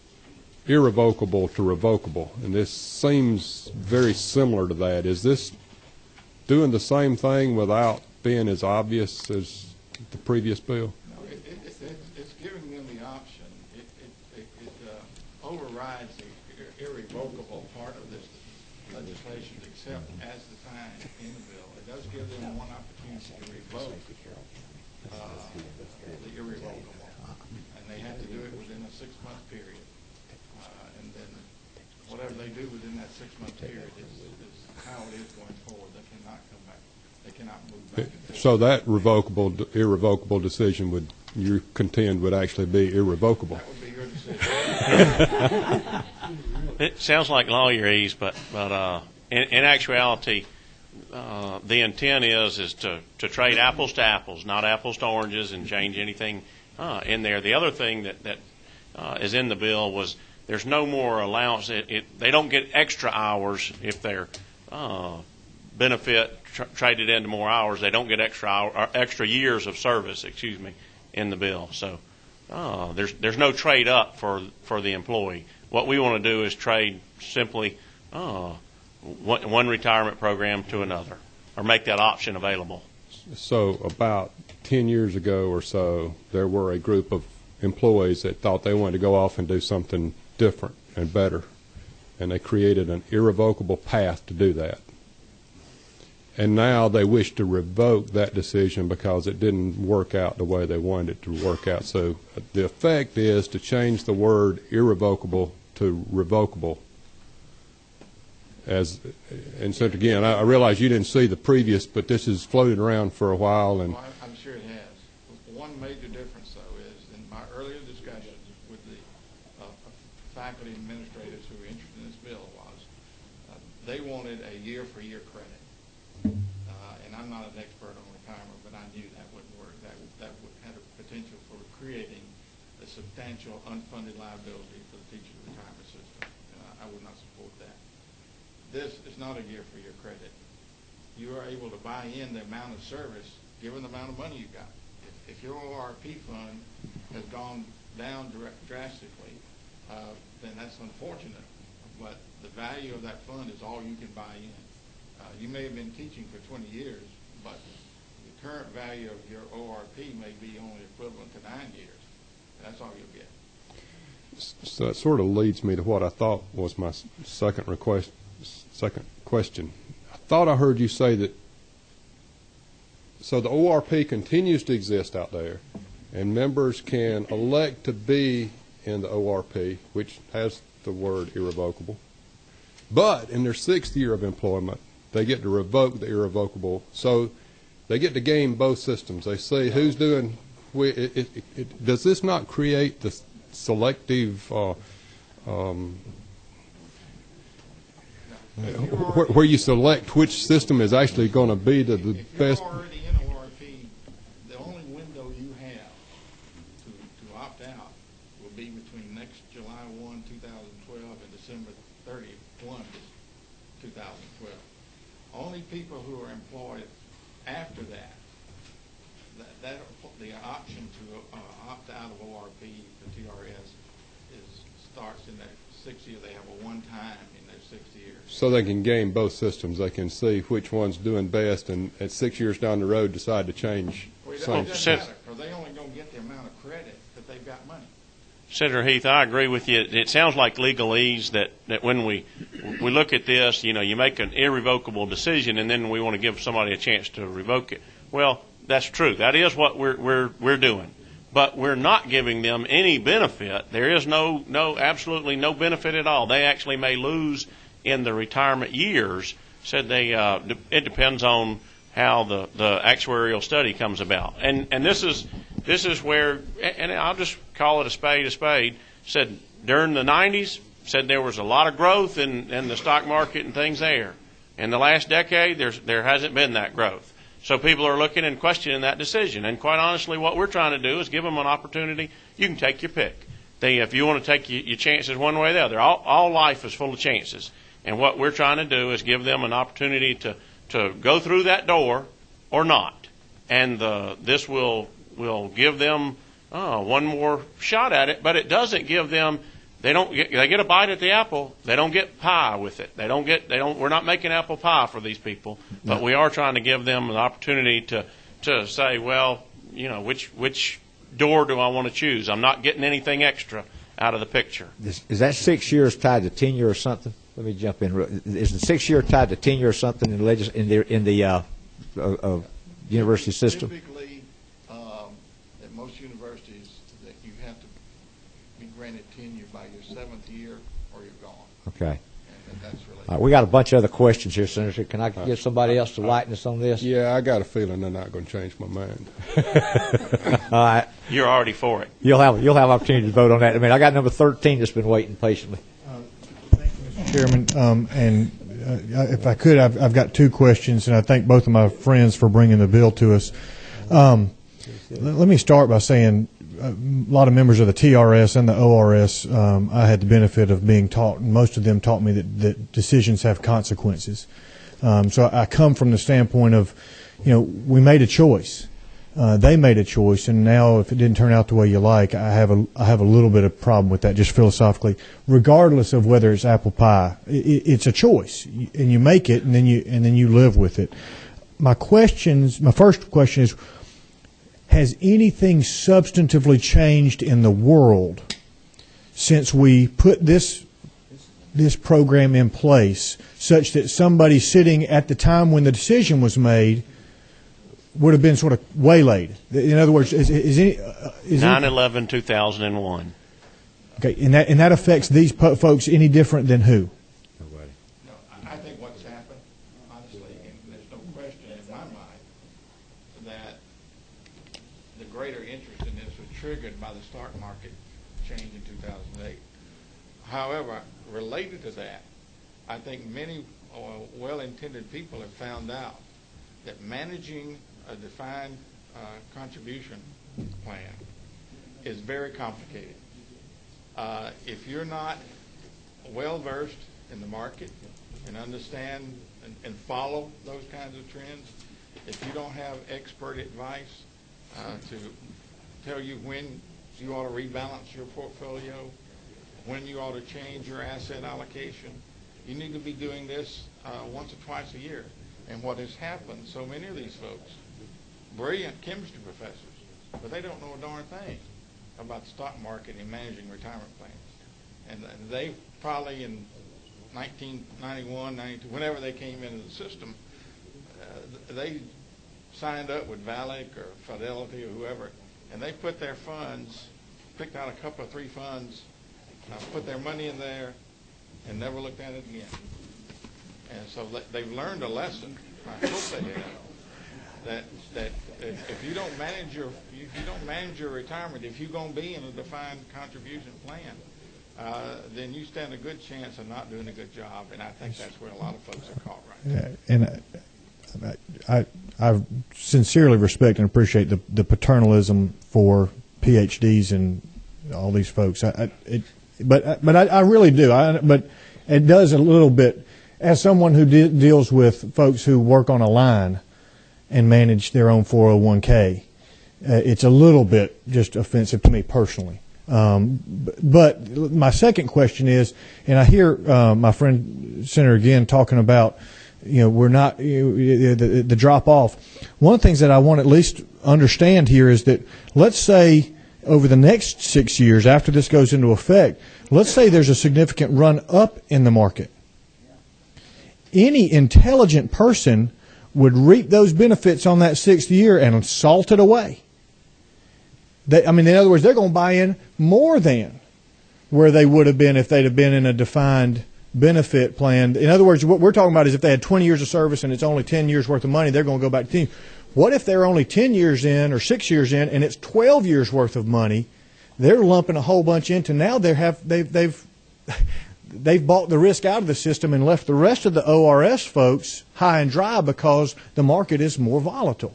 irrevocable to revocable, and this seems very similar to that. Is this doing the same thing without being as obvious as the previous bill? No, it's giving them the option. It overrides the irrevocable part of this legislation, except as defined in the bill. It does give them one opportunity to revoke the irrevocable, and they have to do it within a 6-month period. And then whatever they do within that 6-month period is how it is going forward. They cannot come back. They cannot move back. So that irrevocable decision would, you contend, would actually be irrevocable? That would be your decision. It sounds like lawyerese, but in actuality, the intent is to trade apples to apples, not apples to oranges, and change anything in there. The other thing that is in the bill was there's no more allowance. They don't get extra hours if their benefit traded into more hours. They don't get extra years of service, in the bill. So there's no trade up for the employee. What we want to do is trade simply one retirement program to another, or make that option available. So about 10 years ago or so, there were a group of employees that thought they wanted to go off and do something different and better, and they created an irrevocable path to do that. And now they wish to revoke that decision because it didn't work out the way they wanted it to work out. So the effect is to change the word irrevocable to revocable. And so again, I realize you didn't see the previous, but this is floated around for a while. And well, I'm sure it has. One major difference, though, is in my earlier discussions with the faculty administrators who were interested in this bill was they wanted a year-for-year credit. And I'm not an expert on retirement, but I knew that wouldn't work. That would have a potential for creating a substantial unfunded liability for the teacher retirement system. I would not support that. This is not a year-for-year credit. You are able to buy in the amount of service given the amount of money you got. If your ORP fund has gone down drastically, then that's unfortunate. But the value of that fund is all you can buy in. You may have been teaching for 20 years, but the current value of your ORP may be only equivalent to 9 years. That's all you'll get. So that sort of leads me to what I thought was my second question. I thought I heard you say that, so the ORP continues to exist out there, and members can elect to be in the ORP, which has the word irrevocable, but in their 6th year of employment, they get to revoke the irrevocable. So they get to game both systems. They see who's doing. Does this not create the selective where you select which system is actually going to be the best? If you're already in ORP, the only window you have to opt out will be between next July 1, 2012 and December 31, 2012. Only people who are employed after that the option to opt out of ORP for TRS starts in that 6th year. They have a one-time in their 6th year. So they can game both systems. They can see which one's doing best, and at 6 years down the road decide to change. Well, it doesn't matter, because they only going to get the amount of credit that they've got money. Senator Heath, I agree with you. It sounds like legalese that when we look at this, you make an irrevocable decision, and then we want to give somebody a chance to revoke it. Well, that's true. That is what we're doing. But we're not giving them any benefit. There is absolutely no benefit at all. They actually may lose in the retirement years. Said it depends on how the actuarial study comes about. And this is where, and I'll just call it a spade. Said during the 90s, said there was a lot of growth in the stock market and things there. In the last decade, there hasn't been that growth. So people are looking and questioning that decision. And quite honestly, what we're trying to do is give them an opportunity. You can take your pick. If you want to take your chances one way or the other, all life is full of chances. And what we're trying to do is give them an opportunity to go through that door or not. And this will give them one more shot at it, but it doesn't give them. They get a bite at the apple. They don't get pie with it. We're not making apple pie for these people, but we are trying to give them an opportunity to say, well, which door do I want to choose? I'm not getting anything extra out of the picture. Is that 6 years tied to tenure or something? Let me jump in. Is the 6 year tied to tenure or something in the university system? Typically, at most universities, that you have to be granted tenure by your 7th year or you're gone. Okay. And that's really. We got a bunch of other questions here, Senator. Can I get somebody else to lighten us on this? Yeah, I got a feeling they're not going to change my mind. All right. You're already for it. You'll have opportunity to vote on that. I got number 13 that's been waiting patiently. Thank you, Mr. Chairman. And if I could, I've got two questions, and I thank both of my friends for bringing the bill to us. Let me start by saying a lot of members of the TRS and the ORS, I had the benefit of being taught, and most of them taught me that decisions have consequences. So I come from the standpoint of, we made a choice. They made a choice, and now if it didn't turn out the way you like, I have a little bit of problem with that, just philosophically. Regardless of whether it's apple pie, it's a choice, and you make it, and then you live with it. My first question is: has anything substantively changed in the world since we put this program in place, such that somebody sitting at the time when the decision was made would have been sort of waylaid? In other words, is 9/11/2001. Okay, and that affects these folks any different than who? Nobody. No, I think what's happened, honestly, and there's no question in my mind that the greater interest in this was triggered by the stock market change in 2008. However, related to that, I think many well-intended people have found out that managing a defined contribution plan is very complicated. If you're not well-versed in the market and understand and follow those kinds of trends, if you don't have expert advice to tell you when you ought to rebalance your portfolio, when you ought to change your asset allocation, you need to be doing this once or twice a year. And what has happened, so many of these folks, brilliant chemistry professors, but they don't know a darn thing about the stock market and managing retirement plans. And they probably in 1991, 92, whenever they came into the system, they signed up with Valak or Fidelity or whoever, and they put their funds, picked out a couple of 3 funds, put their money in there, and never looked at it again. And so they've learned a lesson. I hope they have. That if you don't manage your retirement, if you're going to be in a defined contribution plan, then you stand a good chance of not doing a good job. And I think that's where a lot of folks are caught right now. And I sincerely respect and appreciate the paternalism for PhDs and all these folks. But I really do. But it does a little bit. As someone who deals with folks who work on a line and manage their own 401k, it's a little bit just offensive to me personally. But my second question is, and I hear my friend Senator again talking about, we're not the drop off. One of the things that I want to at least understand here is that, let's say over the next 6 years after this goes into effect, let's say there's a significant run up in the market. Any intelligent person would reap those benefits on that 6th year and salt it away. In other words, they're going to buy in more than where they would have been if they'd have been in a defined benefit plan. In other words, what we're talking about is if they had 20 years of service and it's only 10 years worth of money, they're going to go back to 10. What if they're only 10 years in or 6 years in and it's 12 years worth of money? They're lumping a whole bunch into. Now they've bought the risk out of the system and left the rest of the ORS folks high and dry because the market is more volatile.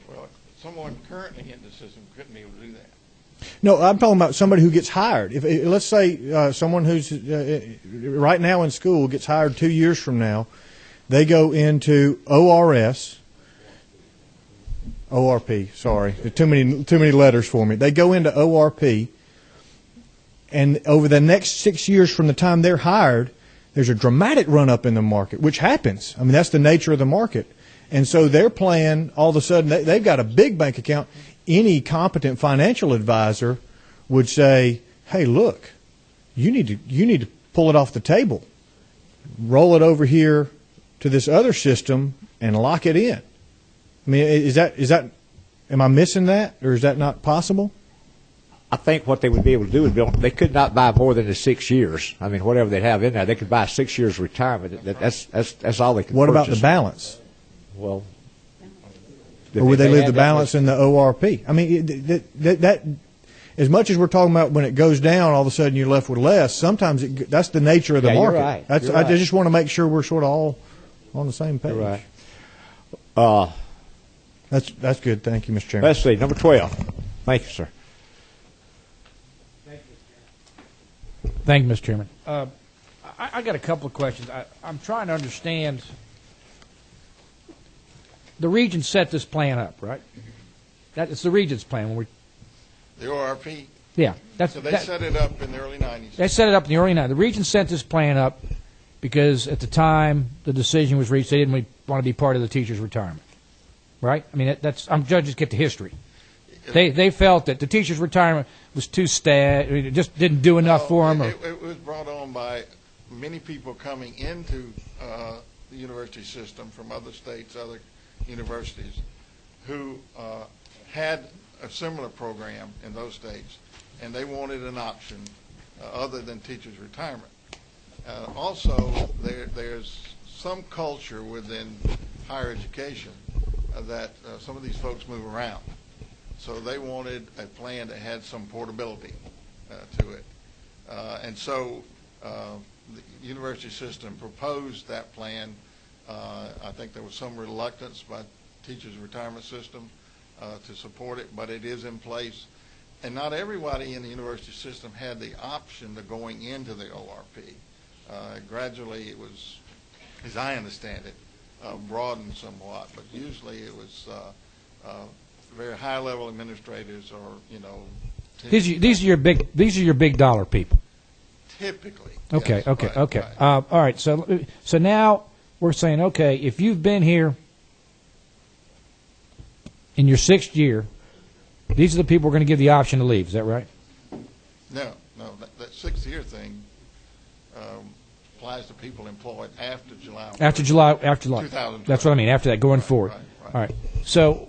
Well, someone currently in the system couldn't be able to do that. No, I'm talking about somebody who gets hired. Let's say someone who's right now in school gets hired 2 years from now. They go into ORP, sorry. Too many letters for me. They go into ORP, and over the next 6 years from the time they're hired, there's a dramatic run-up in the market, which happens. That's the nature of the market. And so their plan, all of a sudden, they've got a big bank account. Any competent financial advisor would say, hey, look, you need to pull it off the table. Roll it over here to this other system and lock it in. Is that am I missing that, or is that not possible? I think what they would be able to do is they could not buy more than the 6 years. Whatever they have in there, they could buy 6 years retirement. That's all they could. What purchase. About the balance? Well, or would they leave the balance in the ORP? That as much as we're talking about when it goes down, all of a sudden you're left with less. Sometimes that's the nature of the market. You're right. I just want to make sure we're sort of all on the same page. You're right. That's good. Thank you, Mr. Chairman. Let's see, number 12. Thank you, sir. Thank you, Mr. Chairman. I got a couple of questions. I'm trying to understand. The region set this plan up, right? It's the Regents plan. When we The ORP? Yeah. So they set it up in the early 90s. They set it up in the early 90s. The Regents sent this plan up because at the time the decision was reached, they didn't want to be part of the teachers' retirement. Right? I mean, I'm judges get the history. They felt that the teachers' retirement was too it just didn't do enough for them. It was brought on by many people coming into the university system from other states, other universities, who had a similar program in those states, and they wanted an option other than teachers' retirement. Also, there's some culture within higher education that some of these folks move around. So they wanted a plan that had some portability to it. And so the university system proposed that plan. I think there was some reluctance by teachers' retirement system to support it, but it is in place. And not everybody in the university system had the option of going into the ORP. Gradually it was, as I understand it, broadened somewhat, but usually it was very high-level administrators or, These are your big dollar people. Typically. Okay, yes, okay, right, okay. Right. All right. So now we're saying, okay, if you've been here in your 6th year, these are the people we're going to give the option to leave. Is that right? No. That 6th year thing applies to people employed after July. After July. 2012. That's what I mean. After that, going forward. Right. All right. So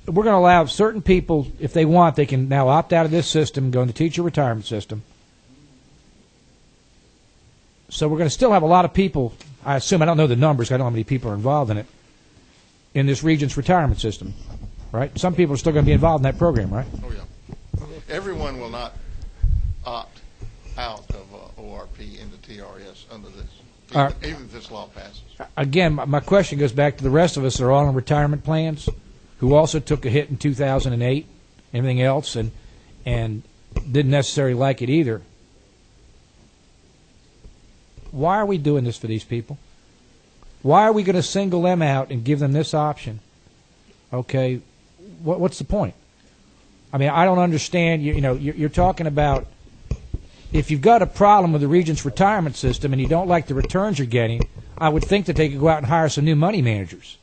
we're going to allow certain people, if they want, they can now opt out of this system and go in the teacher retirement system. So we're going to still have a lot of people, I assume, I don't know the numbers, I don't know how many people are involved in it, in this Regents retirement system, right? Some people are still going to be involved in that program, right? Oh, yeah. Everyone will not opt out of ORP into TRS under this, even if this law passes. Again, my question goes back to the rest of us that are all on retirement plans, who also took a hit in 2008, everything else, and didn't necessarily like it either. Why are we doing this for these people? Why are we going to single them out and give them this option? Okay, what's the point? I mean, I don't understand. You're talking about if you've got a problem with the Regents retirement system and you don't like the returns you're getting, I would think that they could go out and hire some new money managers.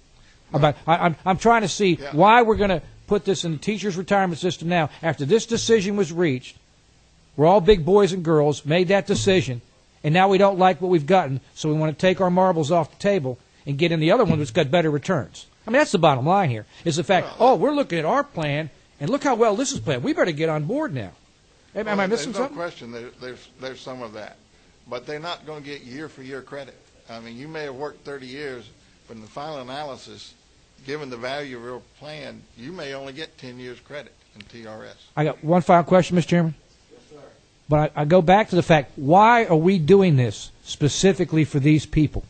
I'm trying to see why we're going to put this in the teachers' retirement system now after this decision was reached. We're all big boys and girls, made that decision, and now we don't like what we've gotten, so we want to take our marbles off the table and get in the other one that's got better returns. I mean, that's the bottom line here, is the fact, we're looking at our plan, and look how well this is planned. We better get on board now. Am I missing something? There's no question there's some of that. But they're not going to get year-for-year credit. I mean, you may have worked 30 years, but in the final analysis, given the value of your plan, you may only get 10 years credit in TRS. I got one final question, Mr. Chairman. Yes, sir. But I go back to the fact, why are we doing this specifically for these people?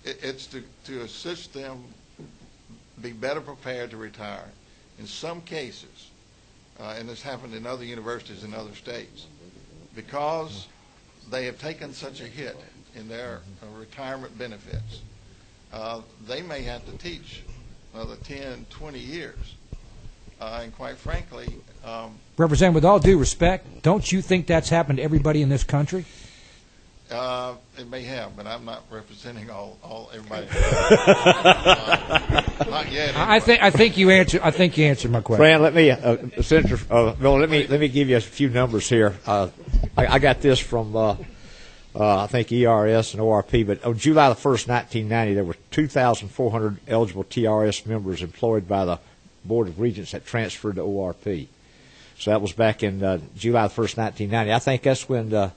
It's to assist them be better prepared to retire. In some cases, and this happened in other universities in other states, because they have taken such a hit in their retirement benefits, they may have to teach another 10, 20 years. And quite frankly... Representative, with all due respect, don't you think that's happened to everybody in this country? It may have, but I'm not representing everybody. Not yet. Anyway. I think you answered my question. Fran, let me Bill, let me give you a few numbers here. I got this from I think ERS and ORP, but on July the 1st, 1990, there were 2,400 eligible TRS members employed by the Board of Regents that transferred to ORP. So that was back in July the 1st, 1990. I think that's when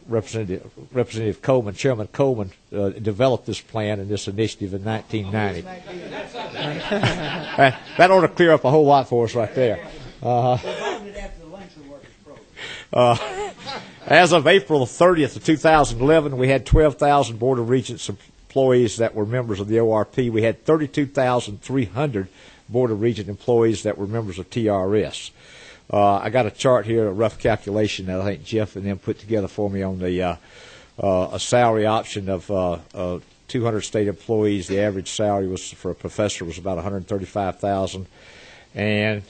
Representative Coleman, Chairman Coleman, developed this plan and this initiative in 1990. That ought to clear up a whole lot for us right there. As of April 30th of 2011, we had 12,000 Board of Regents employees that were members of the ORP. We had 32,300 Board of Regents employees that were members of TRS. I got a chart here, a rough calculation that I think Jeff and them put together for me on the a salary option of 200 state employees. The average salary was for a professor was about $135,000, And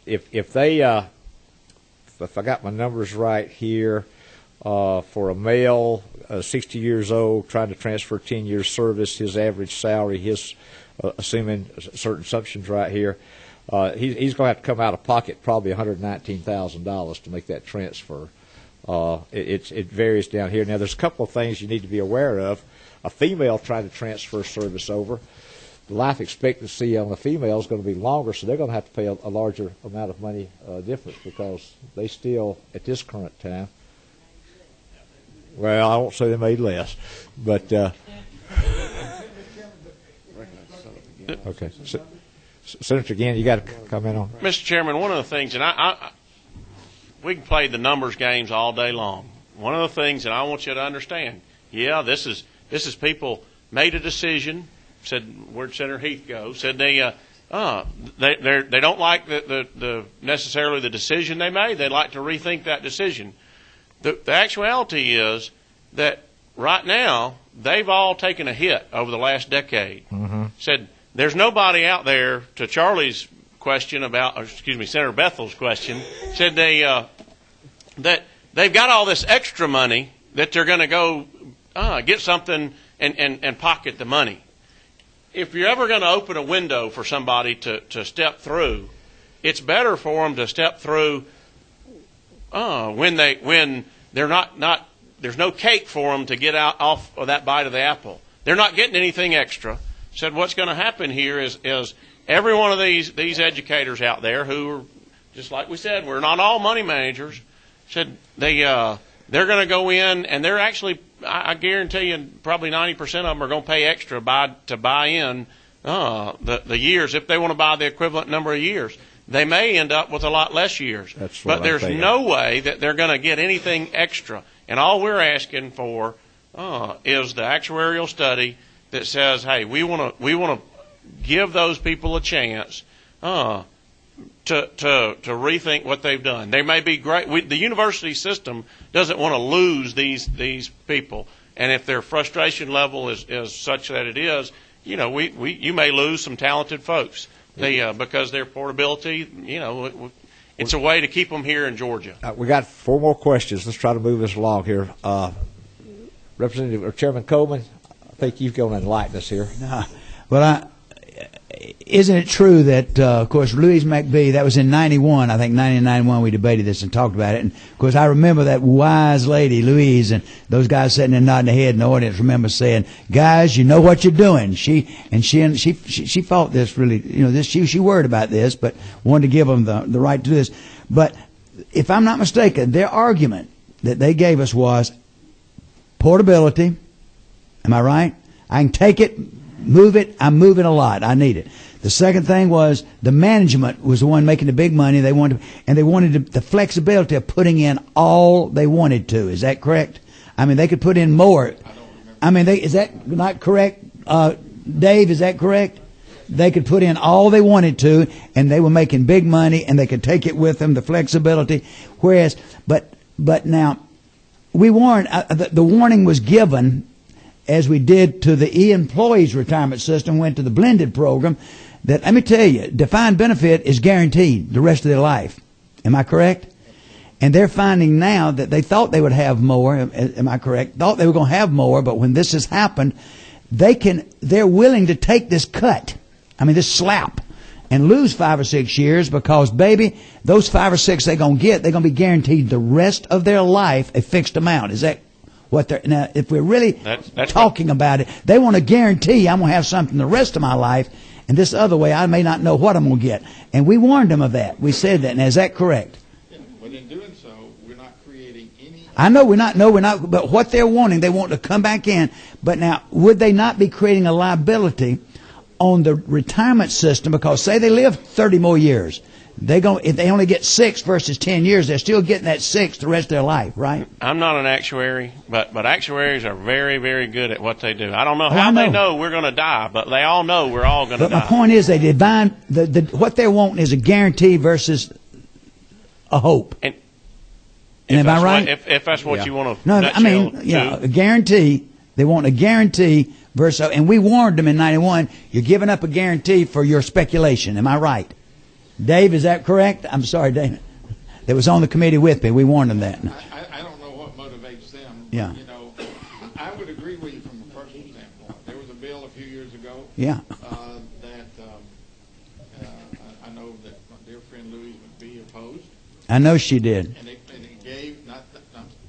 if they, if I got my numbers right here, for a male, 60 years old, trying to transfer 10 years service, his average salary, assuming certain assumptions right here, he's going to have to come out of pocket probably $119,000 to make that transfer. It varies down here. Now, there's a couple of things you need to be aware of. A female trying to transfer service over, the life expectancy on the female is going to be longer, so they're going to have to pay a larger amount of money difference, because they still, at this current time, well, I won't say they made less, but okay. Senator, again, you got to comment on. Mr. Chairman, one of the things, and we can play the numbers games all day long. One of the things that I want you to understand, this is people made a decision. Said, where'd Senator Heath go? Said they don't like the necessarily the decision they made. They'd like to rethink that decision. The actuality is that right now they've all taken a hit over the last decade. Mm-hmm. Said there's nobody out there, to Charlie's question Senator Bethel's question, said that they've got all this extra money that they're going to go get something and pocket the money. If you're ever going to open a window for somebody to step through, it's better for them to step through when they're not there's no cake for them to get out off of that bite of the apple. They're not getting anything extra. Said what's going to happen here is every one of these educators out there who are, just like we said, we're not all money managers. Said they're going to go in, and they're actually, I guarantee you, probably 90% of them are going to pay extra to buy in the years. If they want to buy the equivalent number of years, they may end up with a lot less years. But there's no way that they're going to get anything extra. And all we're asking for is the actuarial study that says, hey, we want to give those people a chance to rethink what they've done. They may be great. The university system doesn't want to lose these people, and if their frustration level is such that it is, you may lose some talented folks. Because their portability, it's a way to keep them here in Georgia. We got 4 more questions. Let's try to move this along here. Representative or Chairman Coleman, I think you've got to enlighten us here. Well, isn't it true that, of course, Louise McBee, that was in 91, I think 90 and 91 we debated this and talked about it. And, of course, I remember that wise lady, Louise, and those guys sitting there nodding their head in the audience remember saying, guys, you know what you're doing. She fought this really, she worried about this, but wanted to give them the right to do this. But if I'm not mistaken, their argument that they gave us was portability. Am I right? I can take it, move it. I'm moving a lot. I need it. The second thing was the management was the one making the big money. They wanted the flexibility of putting in all they wanted to. Is that correct? I mean, they could put in more. I mean, is that not correct? Dave, is that correct? They could put in all they wanted to, and they were making big money, and they could take it with them, the flexibility. Whereas, but now, we warned, the warning was given, as we did to the e-employees retirement system, went to the blended program, that, let me tell you, defined benefit is guaranteed the rest of their life. Am I correct? And they're finding now that they thought they would have more, am I correct? Thought they were going to have more, but when this has happened, they're willing to take this cut, this slap, and lose 5 or 6 years because, baby, those 5 or 6 they're going to be guaranteed the rest of their life a fixed amount. Is that what they're, now, if we're really that's talking about it, they want to guarantee I'm going to have something the rest of my life, and this other way I may not know what I'm going to get. And we warned them of that. We said that. Now, is that correct? Yeah, but in doing so, we're not creating any... I know we're not, but what they're wanting, they want to come back in. But now, would they not be creating a liability on the retirement system? Because say they live 30 more years, if they only get 6 versus 10 years, they're still getting that 6 the rest of their life, right? I'm not an actuary, but actuaries are very, very good at what they do. I don't know how they know we're going to die, but they all know we're all going to die. But my point is, they divine what they're wanting is a guarantee versus a hope. And am I right? If that's what you want to... No, a guarantee. They want a guarantee versus... And we warned them in 91, you're giving up a guarantee for your speculation. Am I right? Dave, is that correct? I'm sorry, Dave. That was on the committee with me. We warned them that. I don't know what motivates them. Yeah. But, you know, I would agree with you from a personal standpoint. There was a bill a few years ago. Yeah. I know that my dear friend Louise McBee opposed. I know she did. And it gave, not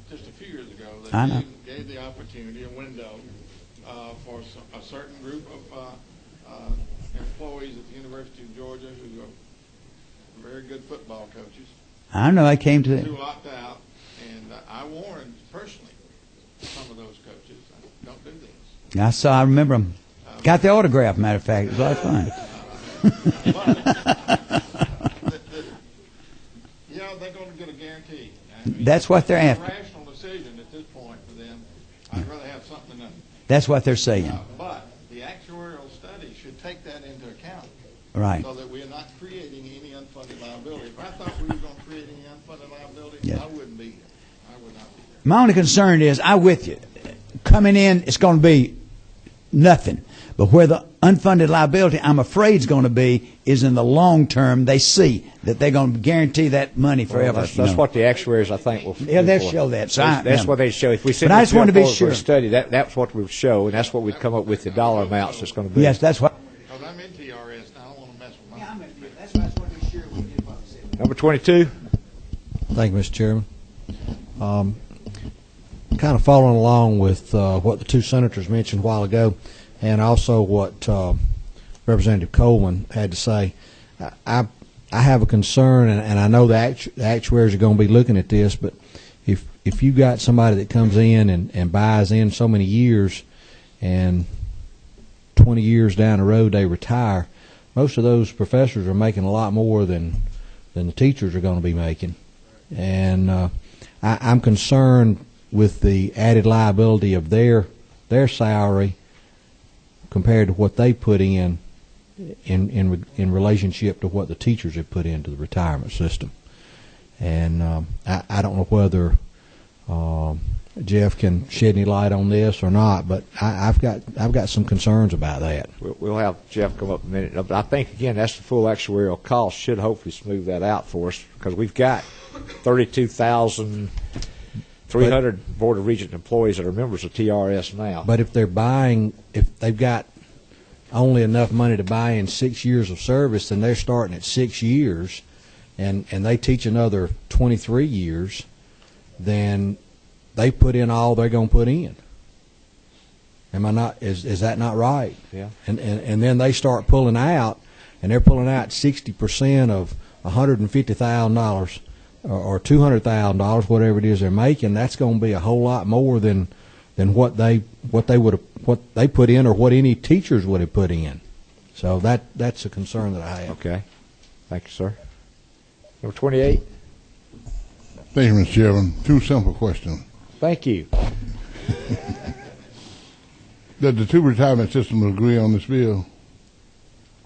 just a few years ago, I know. gave the opportunity, a window, for a certain group of employees at the University of Georgia who are very good football coaches. I know. I came to Who locked out, and I warned personally some of those coaches, don't do this. I remember them. Got the autograph, matter of fact. It was a lot of fun. You know, they're going to get a guarantee. I mean, That's what they're it's after. a rational decision at this point for them. I'd rather have something than nothing. That's what they're saying. But the actuarial study should take that into account. Right. So that we are not creating any unfunded liability. If I thought we were going to create any unfunded liability, Yeah. I wouldn't be here. I would not be here. My only concern is, I'm with you. Coming in, it's going to be nothing. But where the unfunded liability, I'm afraid, is going to be, is in the long term. They see that they're going to guarantee that money forever. Well, that's what the actuaries, I think, will. Yeah, they'll show that. So that's what they show. If we send but I just want to be sure. For a study, that's what we would show, and that's what we'd come up with the dollar amounts that's going to be. Yes, that's what. Because I'm in TRS, and I don't want to mess with my. Yeah, that's why I just want to be sure we did what we said. Number 22. Thank you, Mr. Chairman. Kind of following along with what the two senators mentioned a while ago, and also what Representative Coleman had to say. I have a concern, and I know the actuaries are going to be looking at this, but if you got somebody that comes in and buys in so many years, and 20 years down the road they retire, most of those professors are making a lot more than the teachers are going to be making. And I'm concerned with the added liability of their salary compared to what they put in relationship to what the teachers have put into the retirement system. And I don't know whether Jeff can shed any light on this or not, but I've got some concerns about that. We'll have Jeff come up in a minute. But I think, again, that's the full actuarial cost. Should hopefully smooth that out for us, because we've got 32,300 Board of Regents employees that are members of TRS now. But if they've got only enough money to buy in 6 years of service, then they're starting at 6 years, and they teach another 23 years, then they put in all they're going to put in. Am I not? Is that not right? Yeah. And then they start pulling out, and they're pulling out 60% of $150,000 or $200,000, whatever it is they're making. That's going to be a whole lot more than what they put in, or what any teachers would have put in. So that's a concern that I have. Okay. Thank you, sir. Number 28. Thank you, Mr. Chairman. Two simple questions. Thank you. Did the two retirement systems agree on this bill?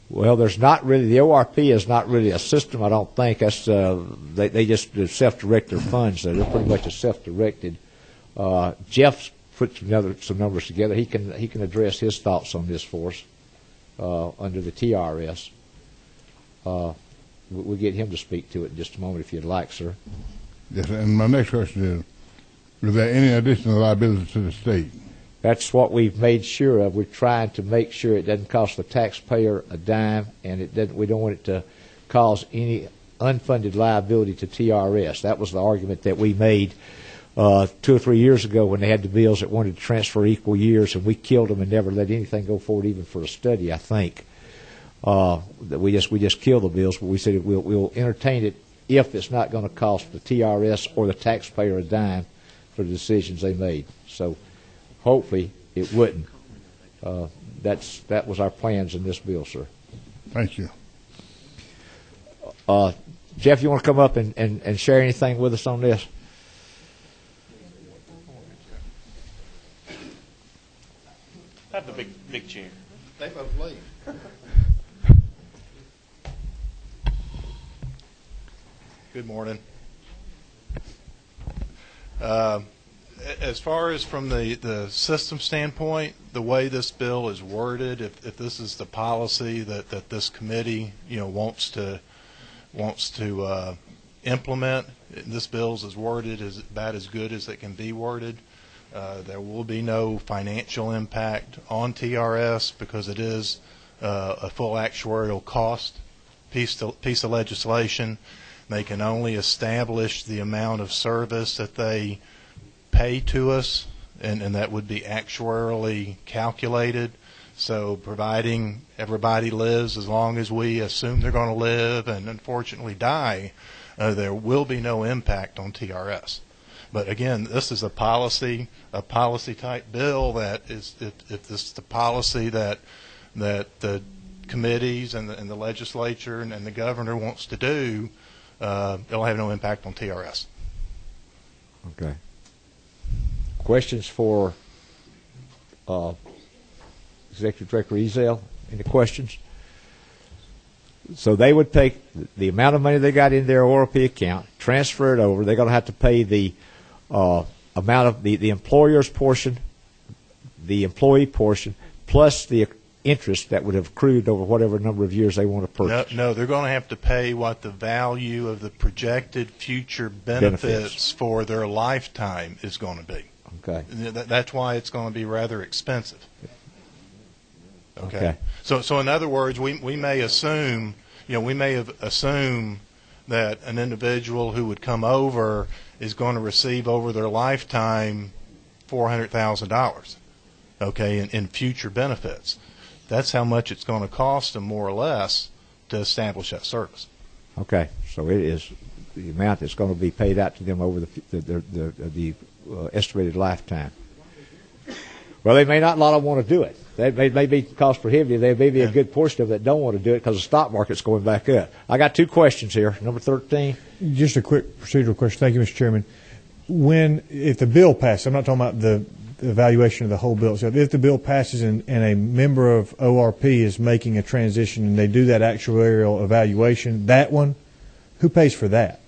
Well, there's not really, the ORP is not really a system, I don't think. That's they just self-direct their funds. They're pretty much a self-directed. Jeff's put some numbers together. He can address his thoughts on this for us under the TRS. We'll get him to speak to it in just a moment if you'd like, sir. Yes, and my next question is there any additional liability to the state? That's what we've made sure of. We're trying to make sure it doesn't cost the taxpayer a dime, and we don't want it to cause any unfunded liability to TRS. That was the argument that we made 2 or 3 years ago when they had the bills that wanted to transfer equal years, and we killed them and never let anything go forward, even for a study, I think. That we just killed the bills, but we said we'll entertain it if it's not going to cost the TRS or the taxpayer a dime for the decisions they made. So hopefully it wouldn't. That was our plans in this bill, sir. Thank you. Jeff, you want to come up and share anything with us on this? Have the big chair. They both leave. Good morning. As far as from the system standpoint, the way this bill is worded, if this is the policy that this committee wants to wants to implement. This bill is worded as about as good as it can be worded. There will be no financial impact on TRS because it is a full actuarial cost piece of legislation. They can only establish the amount of service that they pay to us, and that would be actuarially calculated. So providing everybody lives as long as we assume they're going to live and unfortunately die, there will be no impact on TRS. But again, this is a policy type bill that is, if this is the policy that the committees and the legislature and the governor wants to do, it'll have no impact on TRS. Okay. Questions for Executive Director Ezell? Any questions? So they would take the amount of money they got in their ORP account, transfer it over. They're going to have to pay the amount of the employer's portion, the employee portion, plus the interest that would have accrued over whatever number of years they want to purchase. No, they're going to have to pay what the value of the projected future benefits for their lifetime is going to be. Okay. That's why it's going to be rather expensive. Okay. So in other words, we may assume, we may have assumed that an individual who would come over is going to receive over their lifetime $400,000, okay, in future benefits. That's how much it's going to cost them, more or less, to establish that service. Okay. So it is the amount that's going to be paid out to them over the estimated lifetime. Well, they may not a lot of them want to do it. They may be cost prohibitive. There may be a good portion of them that don't want to do it because the stock market's going back up. I got two questions here. Number 13. Just a quick procedural question. Thank you, Mr. Chairman. If the bill passes, I'm not talking about the evaluation of the whole bill. So if the bill passes and a member of ORP is making a transition and they do that actuarial evaluation, that one, who pays for that?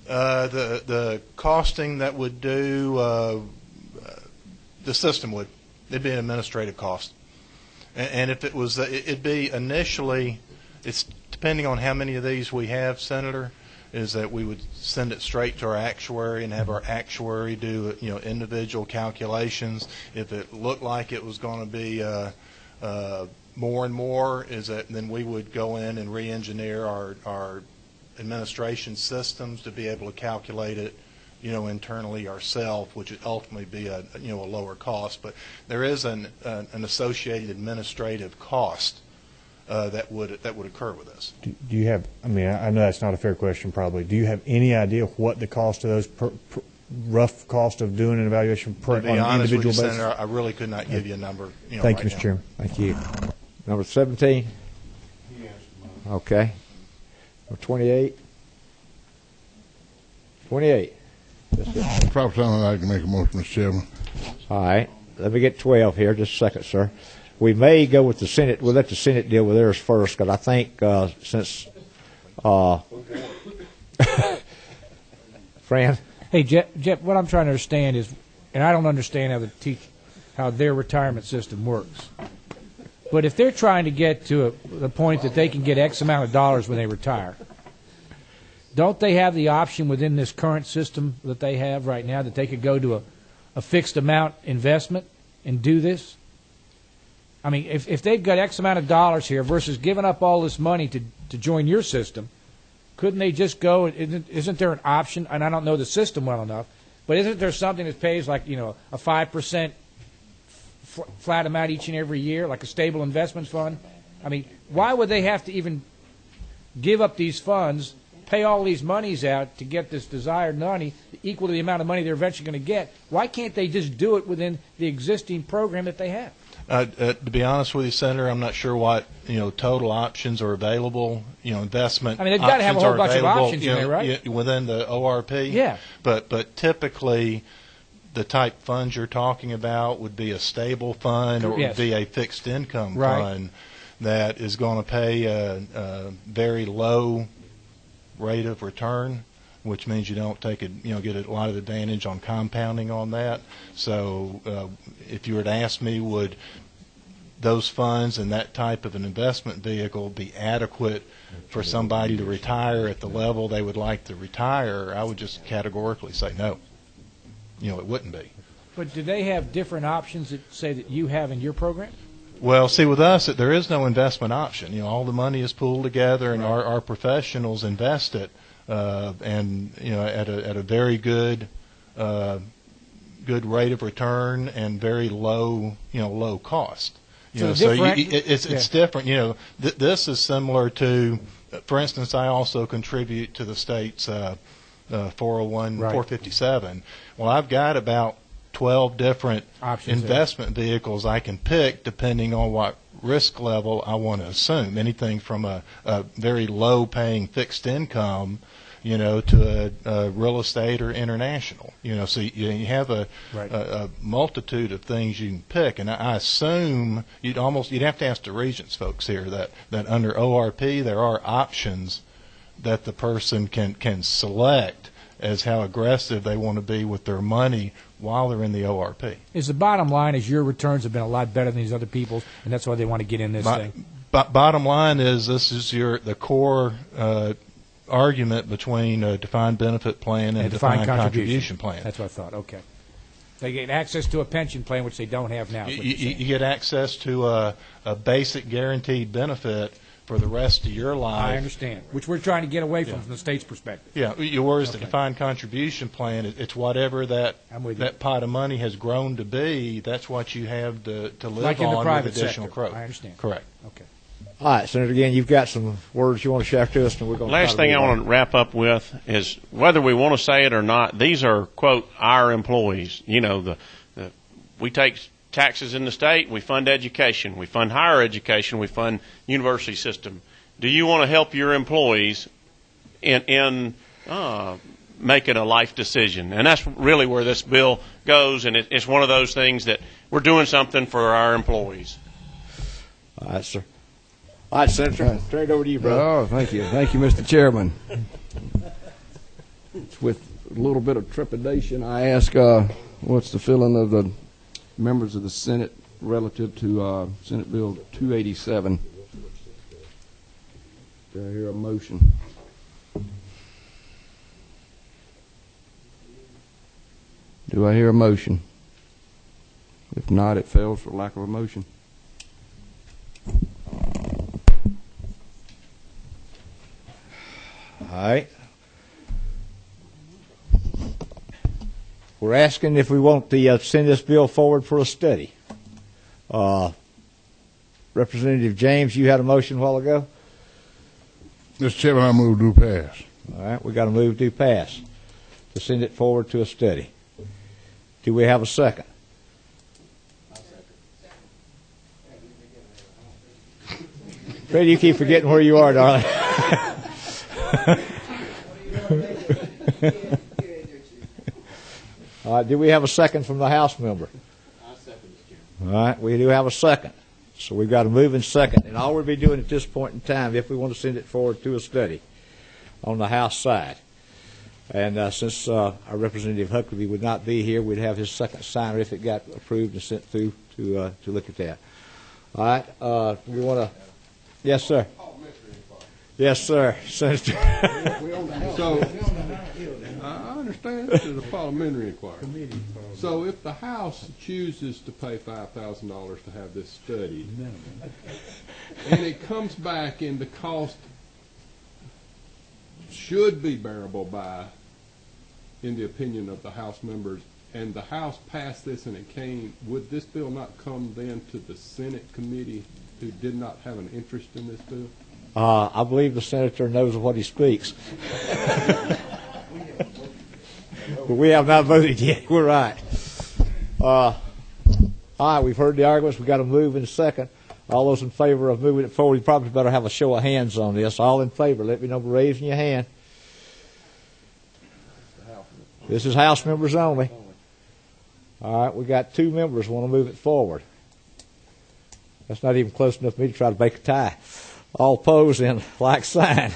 The costing that would do, the system would. It'd be an administrative cost. And if it was, it'd be initially, it's depending on how many of these we have, Senator, is that we would send it straight to our actuary and have our actuary do individual calculations. If it looked like it was going to be more and more, then we would go in and re-engineer our administration systems to be able to calculate it internally ourselves, which would ultimately be a lower cost. But there is an associated administrative cost that would occur with this. Do you have? I mean, I know that's not a fair question, probably. Do you have any idea what the cost of those rough cost of doing an evaluation on an individual basis? Senator, I really could not give you a number. Thank you, Mr. Chairman. Thank you. Number 17. Okay. Number 28. 28. Proper time I'd like to make a motion, Mr. Chairman. All right. Let me get 12 here. Just a second, sir. We may go with the Senate. We'll let the Senate deal with theirs first, because I think since Fran? Hey, Jeff, what I'm trying to understand is, and I don't understand how their retirement system works, but if they're trying to get to the point that they can get X amount of dollars when they retire, don't they have the option within this current system that they have right now that they could go to a fixed amount investment and do this? I mean, if they've got X amount of dollars here versus giving up all this money to join your system, couldn't they just go? Isn't there an option? And I don't know the system well enough, but isn't there something that pays like a 5% flat amount each and every year, like a stable investment fund? I mean, why would they have to even give up these funds, pay all these monies out to get this desired money equal to the amount of money they're eventually going to get? Why can't they just do it within the existing program that they have? To be honest with you, Senator, I'm not sure what total options are available. Investment. I mean, they've got to have a whole bunch of options in there, right? Within the ORP. Yeah. But typically, the type funds you're talking about would be a stable fund or would be a fixed income fund that is going to pay a very low rate of return, which means you don't get a lot of advantage on compounding on that. So if you were to ask me, would those funds and that type of an investment vehicle be adequate for somebody to retire at the level they would like to retire, I would just categorically say no. It wouldn't be. But do they have different options that say that you have in your program? Well, see, with us, there is no investment option. All the money is pooled together, and our professionals invest it, and at a very good rate of return and very low cost. It's different. This is similar to, for instance, I also contribute to the state's 457. Well, I've got about 12 different investment vehicles I can pick depending on what risk level I want to assume. Anything from a very low-paying fixed income, to a real estate or international. So you have a multitude of things you can pick, and I assume you'd have to ask the Regents folks here that under ORP there are options that the person can select as how aggressive they want to be with their money while they're in the ORP. Is the bottom line is your returns have been a lot better than these other people's, and that's why they want to get in this thing? Bottom line is this is the core argument between a defined benefit plan and a defined contribution plan. That's what I thought. Okay. They get access to a pension plan, which they don't have now. You get access to a basic guaranteed benefit for the rest of your life. I understand, which we're trying to get away from the state's perspective. Yeah, whereas the defined contribution plan, it's whatever that pot of money has grown to be, that's what you have to live like in the on private with additional sector. growth. I understand. Correct. Okay. All right, Senator, again, you've got some words you want to share to us, and we're going to Last thing I want to wrap up with is whether we want to say it or not, these are, quote, our employees. We take taxes in the state, we fund education, we fund higher education, we fund university system. Do you want to help your employees in making a life decision? And that's really where this bill goes, and it's one of those things that we're doing something for our employees. All right, sir. All right, Senator, turn it over to you, brother. Oh, thank you. Thank you, Mr. Chairman. With a little bit of trepidation, I ask what's the feeling of the members of the Senate relative to Senate Bill 287. Do I hear a motion? Do I hear a motion? If not, it fails for lack of a motion. All right. We're asking if we want to send this bill forward for a study. Representative James, you had a motion a while ago? Mr. Chairman, I move to pass. All right, we got to move to pass to send it forward to a study. Do we have a second? Freddie, you keep forgetting where you are, darling. All right, do we have a second from the House member? I second, Mr. All Chairman. right, we do have a second. So we've got a move and second. And all we'll be doing at this point in time, if we want to send it forward to a study on the House side. And since our Representative Huckabee would not be here, we'd have his second signer if it got approved and sent through to look at that. All right, we want to... Yes, sir. Yes, sir, Senator. So, I understand this is a parliamentary inquiry. So if the House chooses to pay $5,000 to have this studied, and it comes back and the cost should be bearable by, in the opinion of the House members, and the House passed this and it came, would this bill not come then to the Senate committee who did not have an interest in this bill? I believe the senator knows of what he speaks. But we have not voted yet. We're right. All right, we've heard the arguments. We've got to move in a second. All those in favor of moving it forward, you probably better have a show of hands on this. All in favor, let me know by raising your hand. This is House members only. All right, we got 2 members who want to move it forward. That's not even close enough for me to try to bake a tie. All opposed and like sign.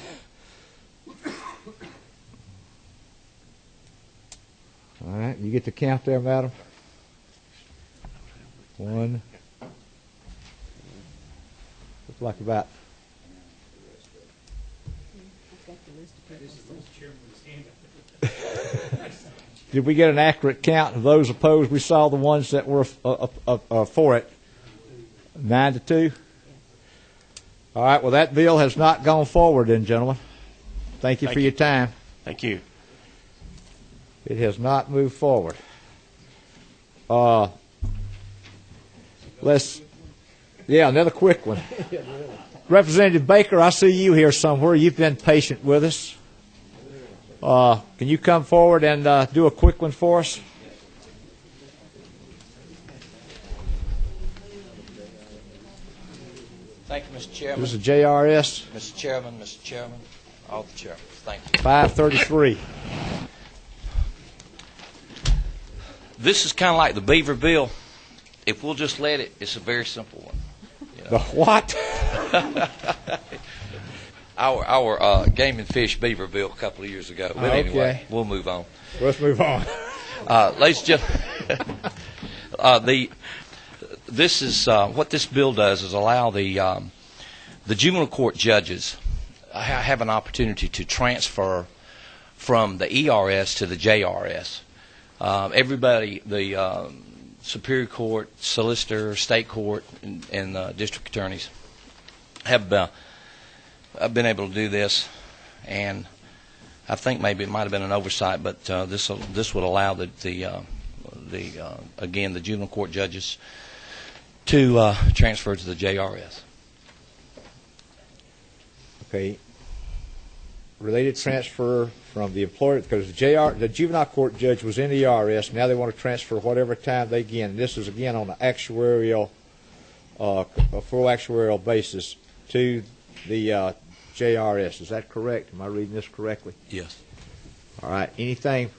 All right, you get the count there, madam? 1, Looks like about. Did we get an accurate count of those opposed? We saw the ones that were for it. 9-2. All right. Well, that bill has not gone forward, then, gentlemen. Thank you for your time. Thank you. It has not moved forward. Another quick one. Representative Baker, I see you here somewhere. You've been patient with us. Can you come forward and do a quick one for us? Thank you, Mr. Chairman. This is JRS. Mr. Chairman, all the chairmen. Thank you. 533. This is kind of like the Beaver bill. If we'll just let it, it's a very simple one. You know? The what? Our game and fish beaver bill a couple of years ago. But anyway, we'll move on. Let's move on. Ladies and gentlemen, this is what this bill does is allow the juvenile court judges have an opportunity to transfer from the ERS to the JRS. Everybody, the Superior Court, Solicitor, State Court, and district attorneys have been able to do this, and I think maybe it might have been an oversight, but this would allow the juvenile court judges to transfer to the JRS. Okay. Related transfer from the employer, because the juvenile court judge was in the ERS. Now they want to transfer whatever time they get. And this is again on an actuarial, a full actuarial basis to the JRS. Is that correct? Am I reading this correctly? Yes. All right. Anything,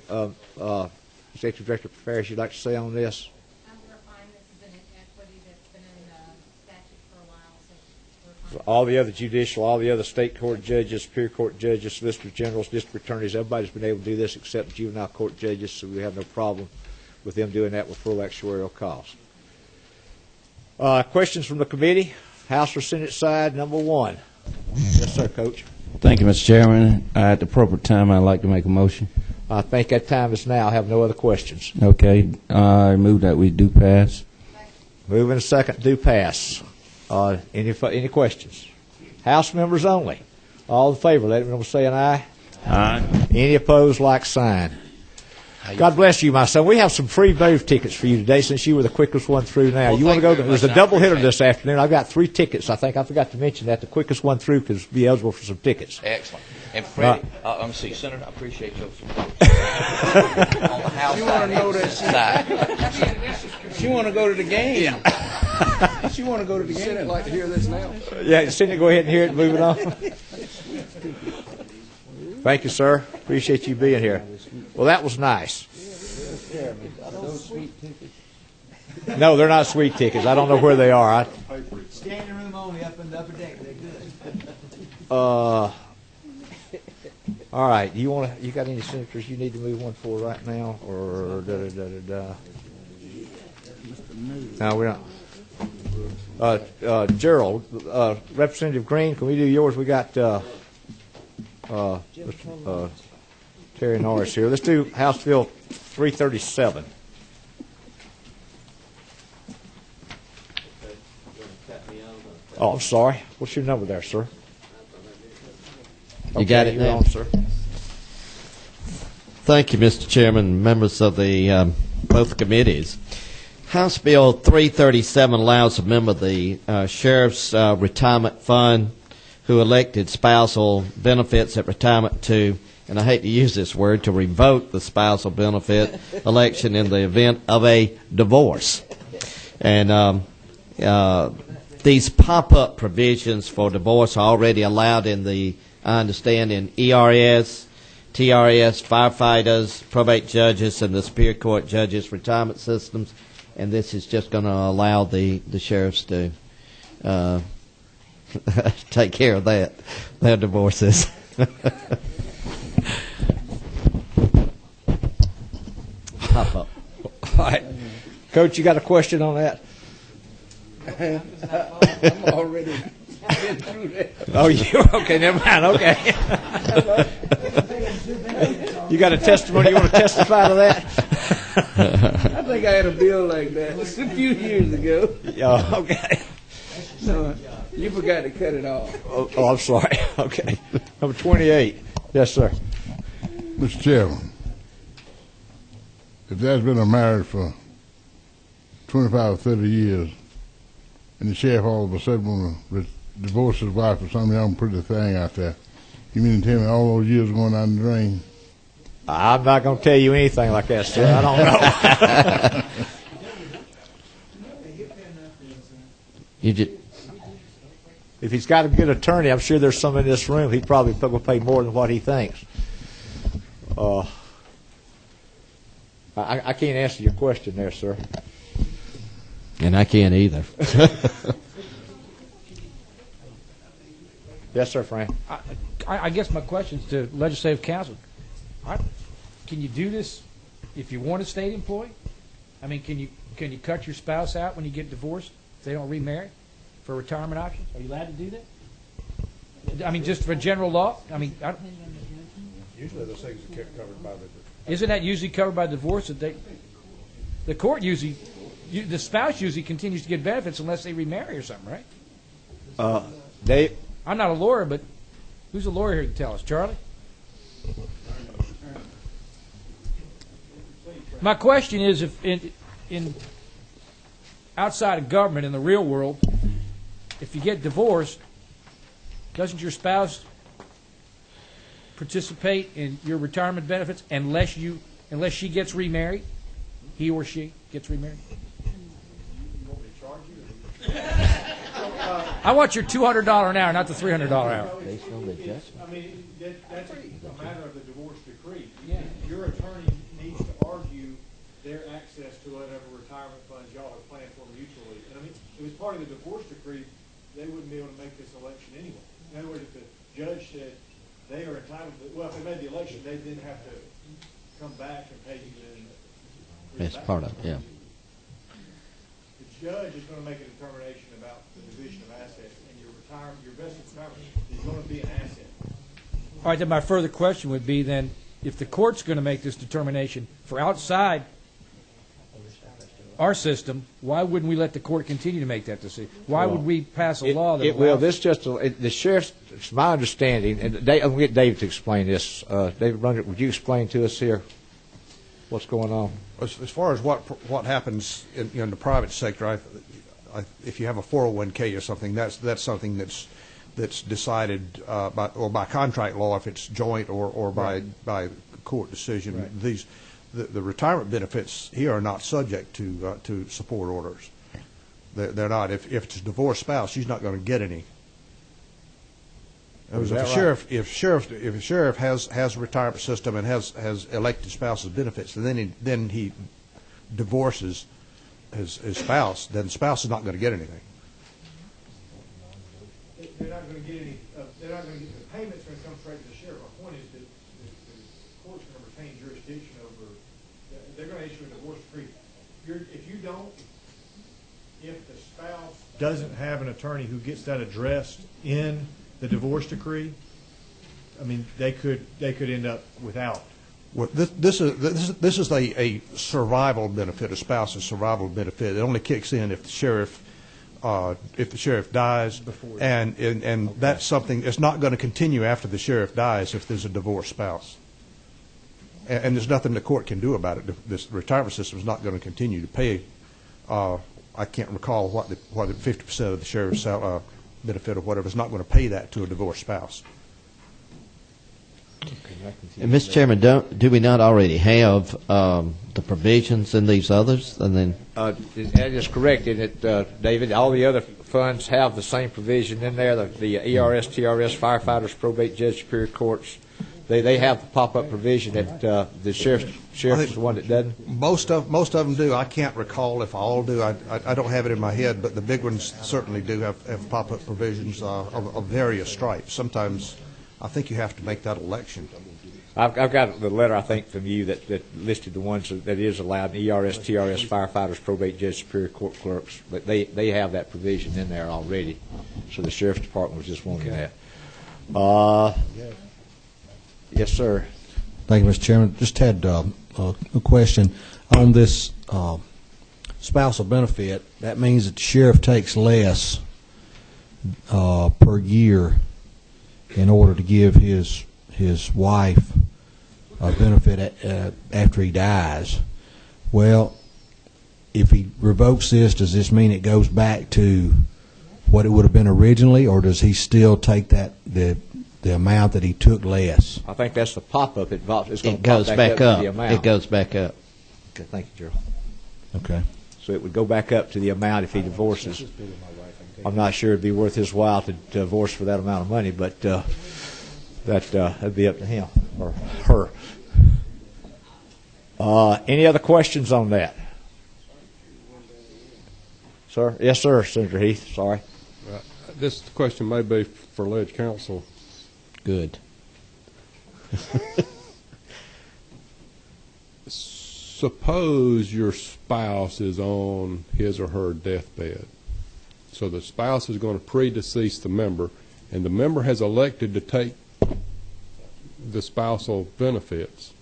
Executive Director Ferris, you'd like to say on this? All the other judicial, all the other state court judges, superior court judges, solicitors generals, district attorneys, everybody's been able to do this except juvenile court judges, so we have no problem with them doing that with full actuarial costs. Questions from the committee? House or Senate side, number one. Yes, sir, Coach. Thank you, Mr. Chairman. At the appropriate time, I'd like to make a motion. I think that time is now. I have no other questions. Okay. I move that we do pass. Move in a second, do pass. Any questions? House members only. All in favor, let me know by saying aye. Aye. Any opposed, like sign. God bless you, my son. We have some free move tickets for you today since you were the quickest one through now. Well, you want to go? There's a double hitter this afternoon. I've got 3 tickets. I think I forgot to mention that. The quickest one through could be eligible for some tickets. Excellent. And Freddie, let me see, Senator, I appreciate your support. On the House want to know that she want to go to the game. Yeah. She want to go to the game. Senate like to hear this now. Yeah, Senate, go ahead and hear it and move it on. Thank you, sir. Appreciate you being here. Well, that was nice. No, they're not sweet tickets. I don't know where they are. Standing room only up in the upper deck. They're good. All right. You got any senators you need to move one for right now, or No, we don't. Gerald, Representative Green, can we do yours? We got Terry Norris here. Let's do House Bill 337. Oh, I'm sorry. What's your number there, sir? You got it now? On, sir. Thank you, Mr. Chairman, members of the both committees. House Bill 337 allows a member of the Sheriff's Retirement Fund who elected spousal benefits at retirement to, and I hate to use this word, to revoke the spousal benefit election in the event of a divorce. And these pop-up provisions for divorce are already allowed in the, I understand, in ERS, TRS, firefighters, probate judges, and the Superior Court judges' retirement systems. And this is just going to allow the sheriffs to take care of that, their divorces. Pop up. All right. Coach, you got a question on that? I'm already. been through that. Oh, you okay? Never mind. Okay. You got a testimony? You want to testify to that? I think I had a bill like that a few years ago. Oh, okay. No, you forgot to cut it off. Oh, I'm sorry. Okay. Number 28. Yes, sir. Mr. Chairman, if there's been a marriage for 25 or 30 years, and the sheriff all of a sudden want to divorce his wife for some young pretty thing out there, you mean to tell me all those years going down the drain? I'm not going to tell you anything like that, sir. I don't know. If he's got a good attorney, I'm sure there's some in this room. He'd probably will pay more than what he thinks. I can't answer your question there, sir. And I can't either. Yes, sir, Frank. I guess my question is to legislative council. Can you do this if you want a state employee? I mean, can you cut your spouse out when you get divorced if they don't remarry for retirement options? Are you allowed to do that? I mean, just for general law? I mean, Usually those things are covered by the... Isn't that usually covered by divorce? The court usually, the spouse usually continues to get benefits unless they remarry or something, right? I'm not a lawyer, but who's a lawyer here to tell us? Charlie? My question is, if in outside of government, in the real world, if you get divorced, doesn't your spouse participate in your retirement benefits unless she gets remarried? He or she gets remarried? I want your $200 an hour, not the $300 an hour. I mean, that's a matter of the divorce decree. Yeah. Your attorney needs to argue their access to whatever retirement funds y'all have planned for mutually. And I mean, if it was part of the divorce decree, they wouldn't be able to make this election anyway. In other words, if the judge said they are entitled to, well, if they made the election, they then have to come back and pay you then. That's part of it, yeah. The judge is going to make a determination about the division of assets, and your vested retirement is going to be an asset. All right, then my further question would be then, if the court's going to make this determination for outside our system, why wouldn't we let the court continue to make that decision? Why would we pass a law that the sheriff's, it's my understanding, and I'm going to get David to explain this. David Brunder, would you explain to us here what's going on? As far as what happens in the private sector, if you have a 401k or something, that's something that's decided by contract law, if it's joint or by court decision. Right. The retirement benefits here are not subject to support orders. They're not. If it's a divorced spouse, she's not going to get any. If a sheriff has a retirement system and has elected spouses benefits, and then he divorces his spouse, then the spouse is not going to get anything. They're not going to get any. They're not going to get the payments. Going to come straight to the sheriff. My point is that the court's going to retain jurisdiction over. They're going to issue a divorce decree. If the spouse doesn't have an attorney who gets that addressed in the divorce decree, I mean, they could end up without. Well, this is a survival benefit, a spouse's survival benefit. It only kicks in if the sheriff dies, and that's something. It's not going to continue after the sheriff dies if there's a divorced spouse. And there's nothing the court can do about it. This retirement system is not going to continue to pay. I can't recall what the 50% of the sheriff's benefit or whatever is not going to pay that to a divorced spouse. And Mr. Chairman, do we not already have the provisions in these others? And then that is correct, isn't it, David? All the other funds have the same provision in there. The ERS, TRS, firefighters, probate, judge, superior courts. They have the pop-up provision that the sheriff is the one that doesn't. Most of them do. I can't recall if all do. I don't have it in my head, but the big ones certainly do have pop-up provisions of various stripes. Sometimes I think you have to make that election. I've got the letter, I think, from you that listed the ones that is allowed, ERS, TRS, firefighters, probate judge, superior court clerks. But they have that provision in there already. So the sheriff's department was just wanting that. Yes, sir. Thank you, Mr. Chairman. Just had a question on this spousal benefit. That means that the sheriff takes less per year in order to give his wife a benefit after he dies. Well, if he revokes this, does this mean it goes back to what it would have been originally, or does he still take that the amount that he took less? I think that's the pop-up. It goes back up. To the amount. It goes back up. Okay, thank you, Gerald. Okay. So it would go back up to the amount if he divorces. I'm not sure it'd be worth his while to divorce for that amount of money, but that'd be up to him or her. Any other questions on that? Sir? Yes, sir, Senator Heath. Sorry. This question may be for alleged counsel. Good. Suppose your spouse is on his or her deathbed. So the spouse is going to predecease the member, and the member has elected to take the spousal benefits.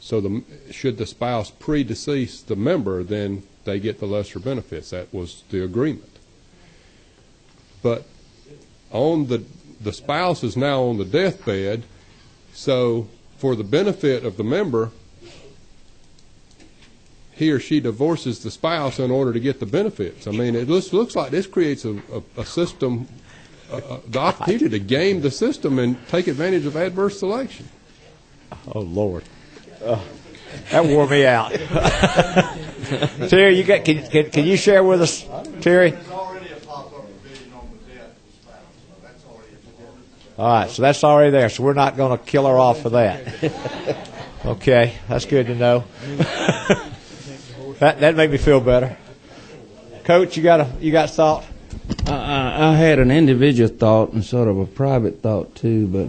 So should the spouse predecease the member, then they get the lesser benefits. That was the agreement. But on the spouse is now on the deathbed, so for the benefit of the member, he or she divorces the spouse in order to get the benefits. I mean, it looks like this creates a system, the opportunity to game the system and take advantage of adverse selection. Oh, Lord. That wore me out. Terry, can you share with us, Terry? All right, so that's already there, so we're not going to kill her off for that. Okay, that's good to know. That made me feel better. Coach, you got thought? I had an individual thought and sort of a private thought too, but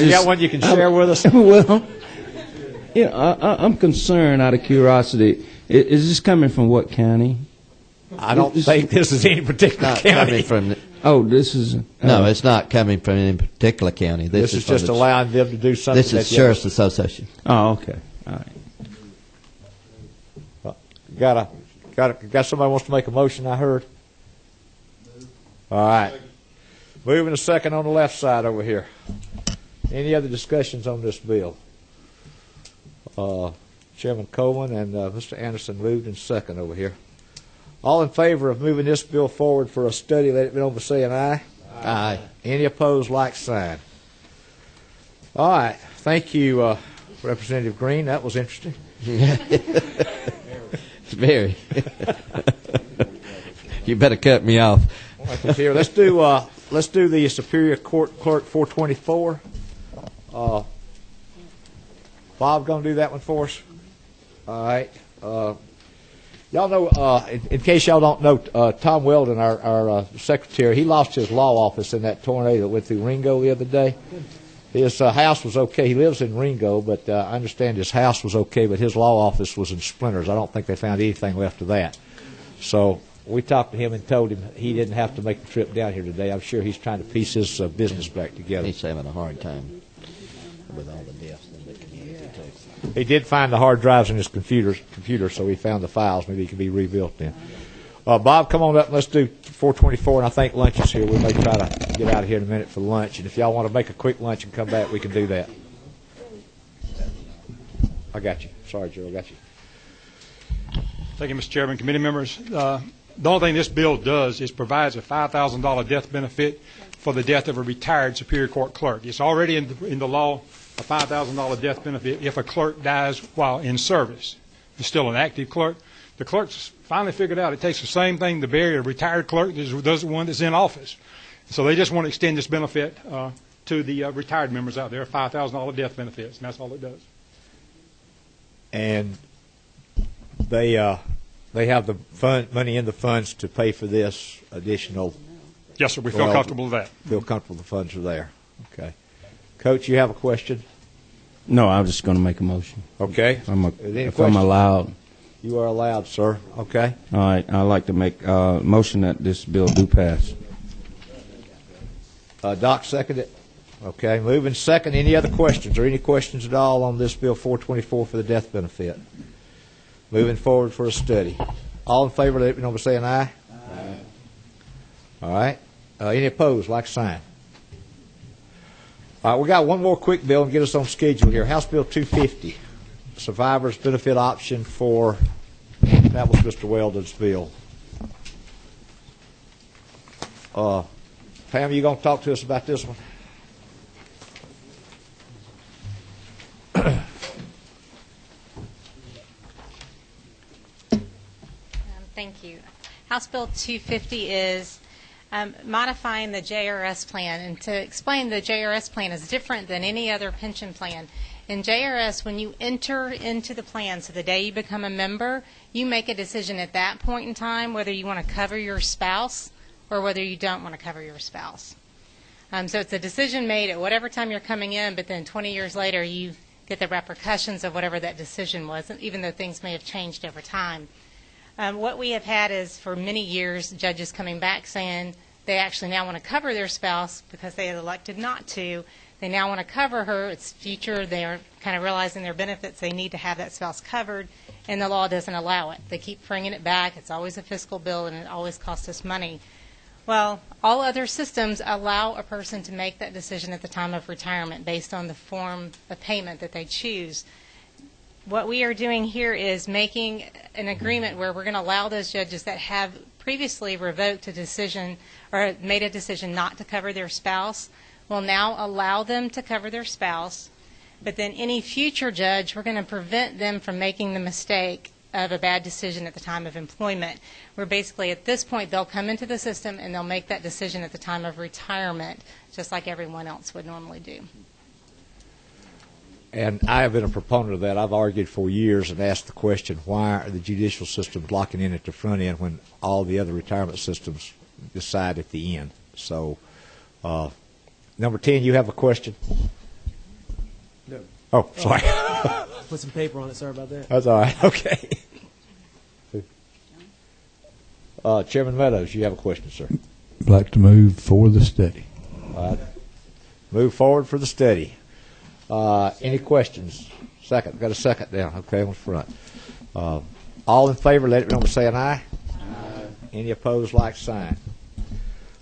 you got one you can share with us? Well, I'm concerned out of curiosity. Is this coming from what county? I don't think this is any particular county. This is... No, it's not coming from any particular county. This is just allowing them to do something. This is Sheriff's Association. Oh, okay. All right. Got somebody wants to make a motion, I heard? All right. Moving a second on the left side over here. Any other discussions on this bill? Chairman Coleman and Mr. Anderson moved in second over here. All in favor of moving this bill forward for a study, let it be known by saying aye. Aye. Any opposed, like sign. All right. Thank you, Representative Green. That was interesting. It's very. You better cut me off. Here, let's do the Superior Court Clerk 424. Bob going to do that one for us. All right. Y'all know, in case y'all don't know, Tom Weldon, our secretary, he lost his law office in that tornado that went through Ringo the other day. His house was okay. He lives in Ringo, but I understand his house was okay, but his law office was in splinters. I don't think they found anything left of that. So we talked to him and told him he didn't have to make the trip down here today. I'm sure he's trying to piece his business back together. He's having a hard time with all the deaths in the community, too. He did find the hard drives in his computer, so he found the files. Maybe he can be rebuilt then. Bob, come on up and let's do 424, and I think lunch is here. We may try to get out of here in a minute for lunch, and if y'all want to make a quick lunch and come back, we can do that. I got you. Sorry, Joe, I got you. Thank you, Mr. Chairman, committee members. The only thing this bill does is provides a $5,000 death benefit for the death of a retired Superior Court clerk. It's already in the law, a $5,000 death benefit if a clerk dies while in service. He's still an active clerk. The clerks finally figured out it takes the same thing to bury a retired clerk as does the one that's in office. So they just want to extend this benefit to the retired members out there, $5,000 death benefits, and that's all it does. And they have the money in the funds to pay for this additional. Yes, sir. We feel comfortable with that. Feel comfortable the funds are there. Okay. Coach, you have a question? No, I'm just going to make a motion. Okay. If questions? I'm allowed. You are allowed, sir. Okay. All right. I'd like to make a motion that this bill do pass. Doc, second it. Okay. Moving second. Any other questions or any questions at all on this bill 424 for the death benefit? Moving forward for a study. All in favor, let me know by saying aye. Aye. All right. Any opposed, like sign. All right, we got one more quick bill and get us on schedule here. House Bill 250, survivors benefit option for, that was Mr. Weldon's bill. Pam, you going to talk to us about this one? Thank you. House Bill 250 is modifying the JRS plan. And to explain, the JRS plan is different than any other pension plan. In JRS, when you enter into the plan, so the day you become a member, you make a decision at that point in time whether you want to cover your spouse or whether you don't want to cover your spouse. So it's a decision made at whatever time you're coming in, but then 20 years later you get the repercussions of whatever that decision was, even though things may have changed over time. What we have had is for many years judges coming back saying they actually now want to cover their spouse because they had elected not to. They now want to cover her. It's future. They're kind of realizing their benefits. They need to have that spouse covered, and the law doesn't allow it. They keep bringing it back. It's always a fiscal bill, and it always costs us money. Well, all other systems allow a person to make that decision at the time of retirement based on the form of payment that they choose. What we are doing here is making an agreement where we're going to allow those judges that have previously revoked a decision or made a decision not to cover their spouse will now allow them to cover their spouse, but then any future judge, we're going to prevent them from making the mistake of a bad decision at the time of employment. Where basically at this point they'll come into the system and they'll make that decision at the time of retirement, just like everyone else would normally do. And I have been a proponent of that. I've argued for years and asked the question, why are the judicial systems locking in at the front end when all the other retirement systems decide at the end? So, number 10, you have a question? No. Oh, sorry. Put some paper on it. Sorry about that. That's all right. Okay. Chairman Meadows, you have a question, sir. I'd like to move for the study. Move forward for the study. Any questions? Second. Got a second down. Okay, on the front. All in favor, let it know by saying aye. Aye. Any opposed, like sign.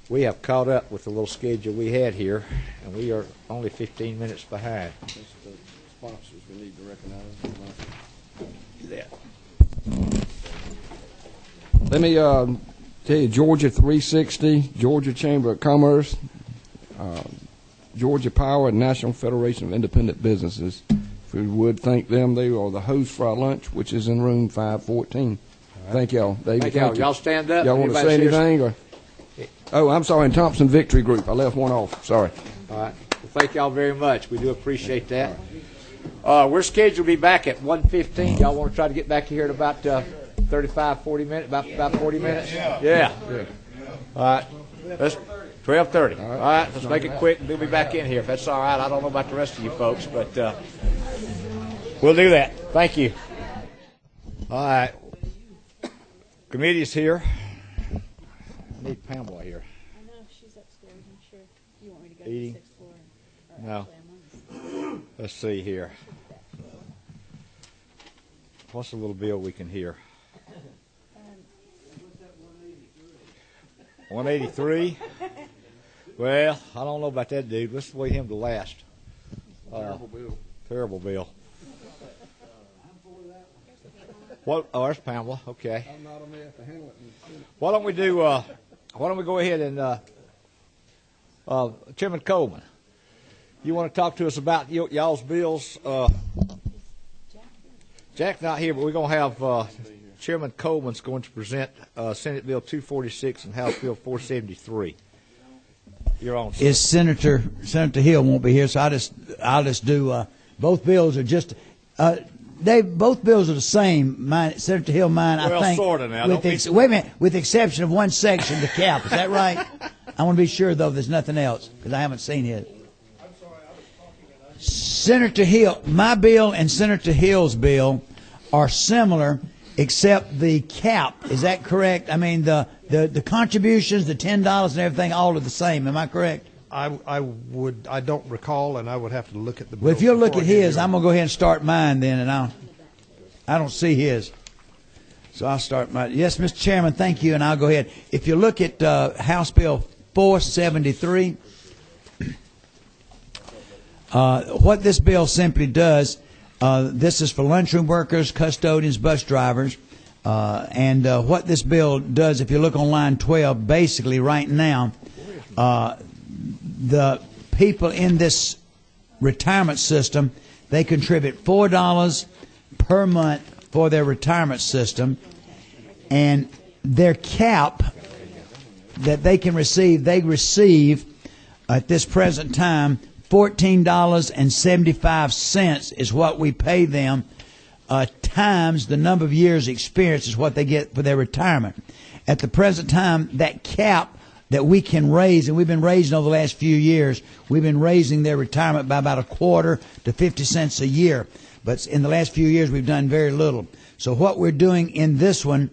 We have caught up with the little schedule we had here, and we are only 15 minutes behind. That's the sponsors we need to recognize. Do that. Let me tell you, Georgia 360, Georgia Chamber of Commerce, Georgia Power, and National Federation of Independent Businesses. If we would thank them, they are the hosts for our lunch, which is in room 514. Right. Thank y'all. David, thank y'all. Y'all stand up. Y'all want to say anything? Or? Oh, I'm sorry, in Thompson Victory Group. I left one off. Sorry. All right. Well, thank y'all very much. We do appreciate that. We're scheduled to be back at 1:15. Y'all want to try to get back here in about 35, 40 minutes? About 40 minutes? Yeah. All right. Let's 12:30. All right. Let's make it quick and we'll be back in here if that's all right. I don't know about the rest of you folks, but we'll do that. Thank you. All right. Committee's here. I need Pamela here. I know she's upstairs. I'm sure you want me to go Eating? to the 6th floor. No. Let's see here. What's the little bill we can hear? 183. Well, I don't know about that dude. Let's wait him to last. Terrible bill. Terrible bill. What? Oh, there's Pamela. Okay. I'm not on there to handle it. Why don't we do? Why don't we go ahead and Chairman Coleman, you want to talk to us about y'all's bills? Jack's not here, but we're going to have Chairman Coleman's going to present Senate Bill 246 and House Bill 473. You're on. Is Senator Hill won't be here, so I'll just do both bills are just. Both bills are the same. Senator Hill, mine, well, I think. Well, sort of now. Wait a minute. With the exception of one section, the cap. Is that right? I want to be sure, though, there's nothing else, because I haven't seen it. Senator Hill, my bill and Senator Hill's bill are similar, except the cap. Is that correct? I mean, the contributions, the $10 and everything, all are the same. Am I correct? I don't recall, and I would have to look at the bill. Well, if you'll look before at I give his, you a- I'm going to go ahead and start mine then, and I don't see his. So I'll start my. Yes, Mr. Chairman, thank you, and I'll go ahead. If you look at House Bill 473, what this bill simply does, this is for lunchroom workers, custodians, bus drivers, and what this bill does, if you look on line 12, basically right now, the people in this retirement system, they contribute $4 per month for their retirement system, and their cap that they can receive, they receive at this present time $14.75 is what we pay them, times the number of years experience is what they get for their retirement. At the present time, that cap that we can raise, and we've been raising over the last few years, we've been raising their retirement by about a quarter to 50 cents a year. But in the last few years, we've done very little. So what we're doing in this one,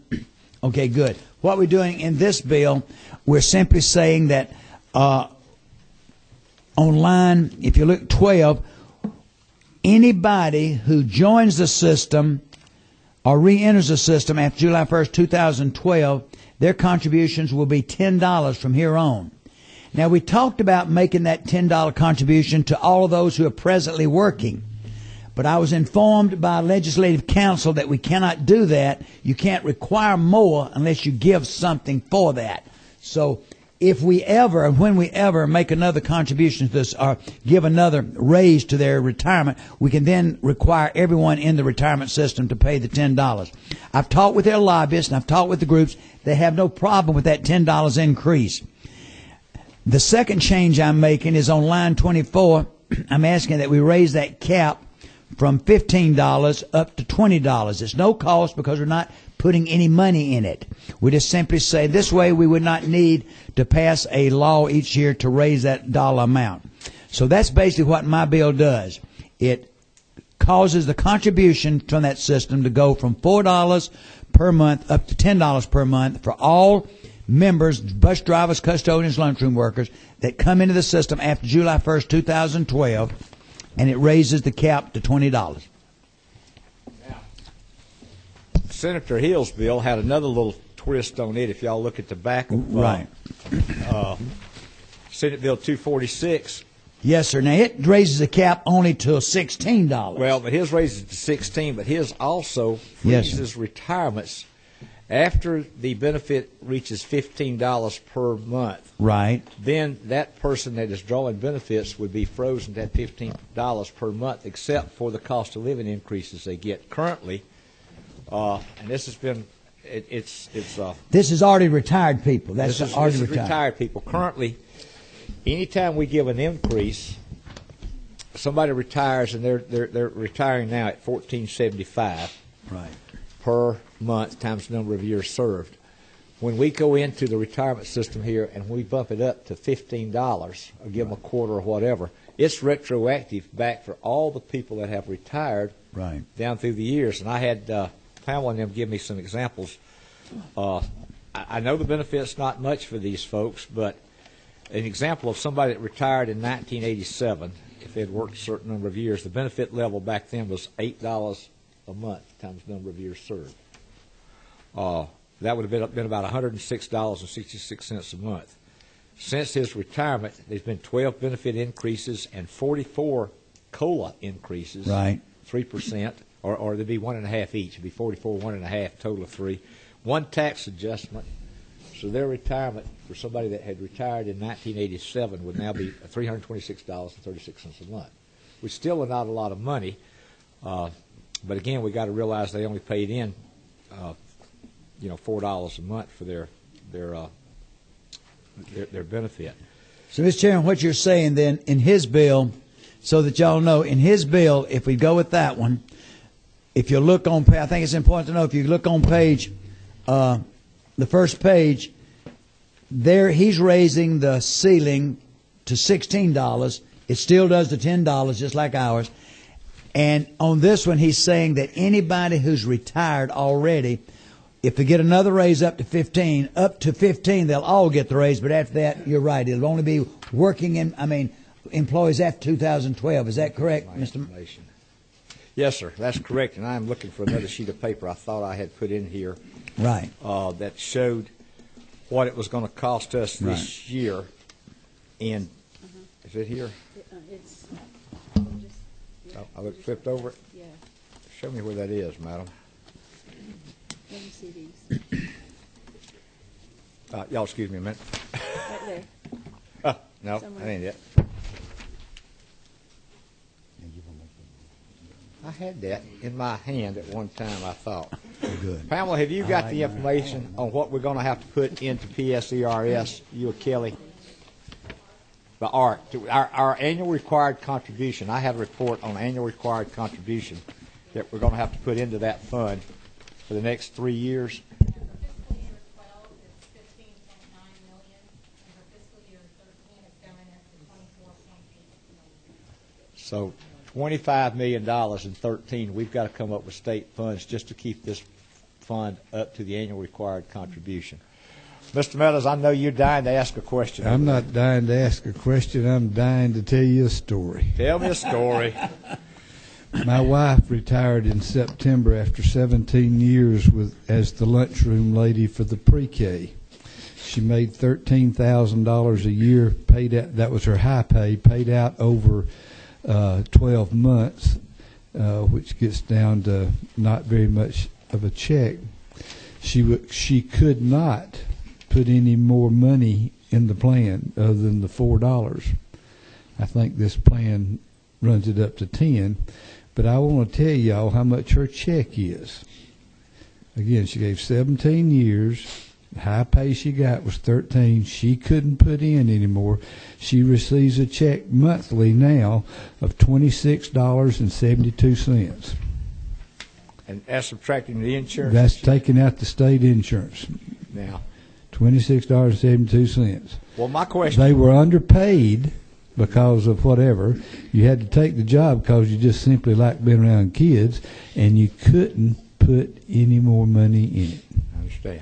okay, good. What we're doing in this bill, we're simply saying that on line, if you look 12, anybody who joins the system or re-enters the system after July 1st, 2012, their contributions will be $10 from here on. Now, we talked about making that $10 contribution to all of those who are presently working. But I was informed by legislative counsel that we cannot do that. You can't require more unless you give something for that. So if we ever, and when we ever make another contribution to this or give another raise to their retirement, we can then require everyone in the retirement system to pay the $10. I've talked with their lobbyists and I've talked with the groups. They have no problem with that $10 increase. The second change I'm making is on line 24. I'm asking that we raise that cap from $15 up to $20. It's no cost because we're not putting any money in it. We just simply say this way we would not need to pass a law each year to raise that dollar amount. So that's basically what my bill does. It causes the contribution from that system to go from $4 per month up to $10 per month for all members, bus drivers, custodians, lunchroom workers that come into the system after July 1st, 2012, and it raises the cap to $20. Now, Senator Hill's bill had another little twist on it. If y'all look at the back of right. Senate Bill 246. Yes, sir. Now, it raises the cap only to $16. Well, but his raises to 16, but his also freezes retirements after the benefit reaches $15 per month. Right. Then that person that is drawing benefits would be frozen at $15 per month, except for the cost of living increases they get currently. And this has been, it's. This is already retired people. That's already this is retired people. Currently, anytime we give an increase, somebody retires and they're retiring now at $14.75. Right. Per month times the number of years served. When we go into the retirement system here and we bump it up to $15 or give them a quarter or whatever, it's retroactive back for all the people that have retired down through the years. And I had Pamela and them give me some examples. I know the benefit's not much for these folks, but an example of somebody that retired in 1987, if they had worked a certain number of years, the benefit level back then was $8 a month times the number of years served. That would have been about $106.66 a month. Since his retirement, there's been 12 benefit increases and 44 COLA increases. Right. 3%, or there'd be 1.5 each. It'd be 44, 1.5, total of 3. One tax adjustment. So their retirement for somebody that had retired in 1987 would now be $326.36 a month, which still is not a lot of money. But again, we got to realize they only paid in, $4 a month for their benefit. So, Mr. Chairman, what you're saying then in his bill, so that y'all know, in his bill, if we go with that one, if you look on, I think it's important to know, if you look on page, the first page, there he's raising the ceiling to $16. It still does the $10, just like ours. And on this one, he's saying that anybody who's retired already, if they get another raise up to 15, they'll all get the raise. But after that, you're right. It'll only be employees after 2012. Is that correct, Mr. Yes, sir. That's correct. And I'm looking for another sheet of paper I thought I had put in here. Right. That showed what it was going to cost us this year. And is it here? It's I looked, flipped over it. Yeah. Show me where that is, madam. Let me see these. Y'all excuse me a minute. Right there. No, Somewhere. that ain't it. I had that in my hand at one time, I thought. Good. Pamela, have you got the information on what we're going to have to put into PSERS, you or Kelly? Our annual required contribution. I had a report on annual required contribution that we're going to have to put into that fund for the next 3 years. So $25 million in 13, we've got to come up with state funds just to keep this fund up to the annual required contribution. Mr. Meadows, I know you're dying to ask a question. I'm not dying to ask a question. I'm dying to tell you a story. Tell me a story. My wife retired in September after 17 years as the lunchroom lady for the pre-K. She made $13,000 a year, paid out. That was her high pay, paid out over 12 months, which gets down to not very much of a check. She could not put any more money in the plan other than the $4. I think this plan runs it up to 10, but I want to tell y'all how much her check is. Again, she gave 17 years. The high pay she got was 13. She couldn't put in anymore. She receives a check monthly now of $26.72. And that's subtracting the insurance? That's taking out the state insurance. Now. $26.72. Well, my question... They were underpaid because of whatever. You had to take the job because you just simply liked being around kids, and you couldn't put any more money in it. I understand.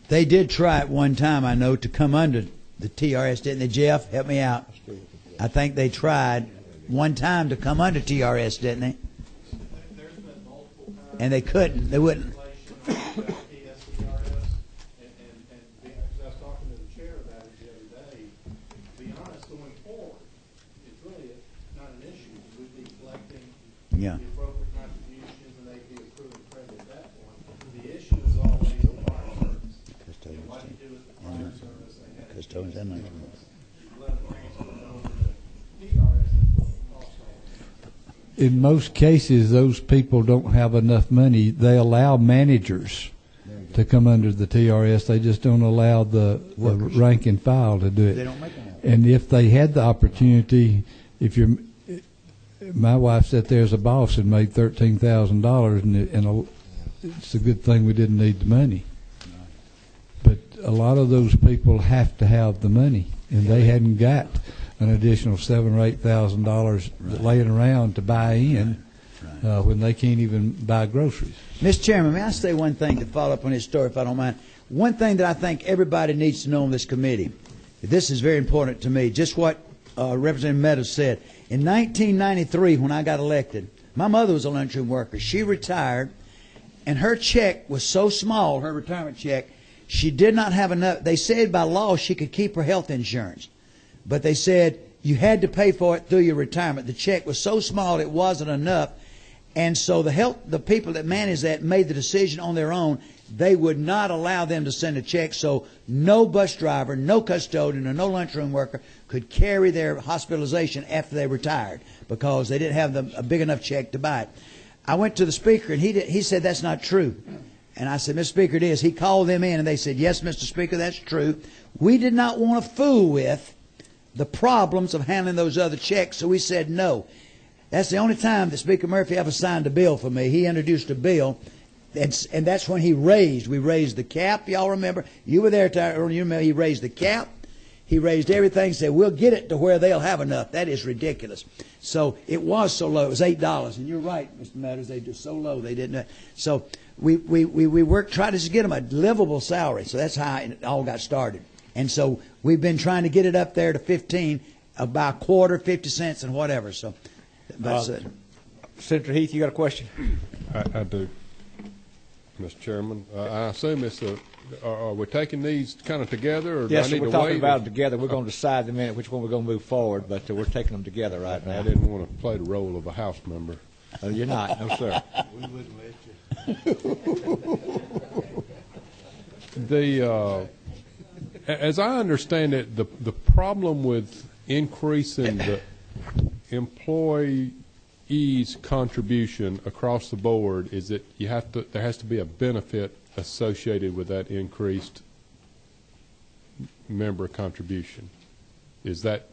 They did try at one time, I know, to come under the TRS, didn't they, Jeff? Help me out. I think they tried one time to come under TRS, didn't they? And they couldn't. They wouldn't. Yeah. The appropriate contributions, and they'd be approving credit at that point. The issue is always the fire service. And what you do with the fire service, they had custodians and in most cases, those people don't have enough money. They allow managers to come under the TRS. They just don't allow the rank and file to do it. They don't make them. And if they had the opportunity, my wife sat there as a boss and made $13,000, and it's a good thing we didn't need the money. But a lot of those people have to have the money, and they hadn't got an additional $7,000 or $8,000 laying around to buy in when they can't even buy groceries. Mr. Chairman, may I say one thing to follow up on his story, if I don't mind? One thing that I think everybody needs to know on this committee, this is very important to me, just what Representative Meadows said. In 1993, when I got elected, my mother was a lunchroom worker. She retired, and her check was so small, her retirement check, she did not have enough. They said by law she could keep her health insurance, but they said you had to pay for it through your retirement. The check was so small it wasn't enough, and so the people that managed that made the decision on their own. They would not allow them to send a check, so no bus driver, no custodian, or no lunchroom worker could carry their hospitalization after they retired because they didn't have a big enough check to buy it. I went to the Speaker, and he said that's not true. And I said, Mr. Speaker, it is. He called them in, and they said, yes, Mr. Speaker, that's true. We did not want to fool with the problems of handling those other checks, so we said no. That's the only time that Speaker Murphy ever signed a bill for me. He introduced a bill. And that's when we raised the cap. Y'all remember? You were there, Tyrone. You remember he raised the cap. he raised everything, said, we'll get it to where they'll have enough. That is ridiculous. So it was so low. It was $8. And you're right, Mr. Matters, they just so low they didn't. So we worked, tried to get them a livable salary. So that's how it all got started. And so we've been trying to get it up there to 15, about a quarter, 50 cents and whatever. So that's it. Senator Heath, you got a question? I do, Mr. Chairman. I assume it's are we taking these kind of together, or yes, do I need we're to talking wait? about them together. We're going to decide in a minute which one we're going to move forward, but we're taking them together right now. I didn't want to play the role of a House member. You're not, no, sir. We wouldn't let you. As I understand it, the problem with increasing the employee's contribution across the board is that there has to be a benefit associated with that increased member contribution. Is that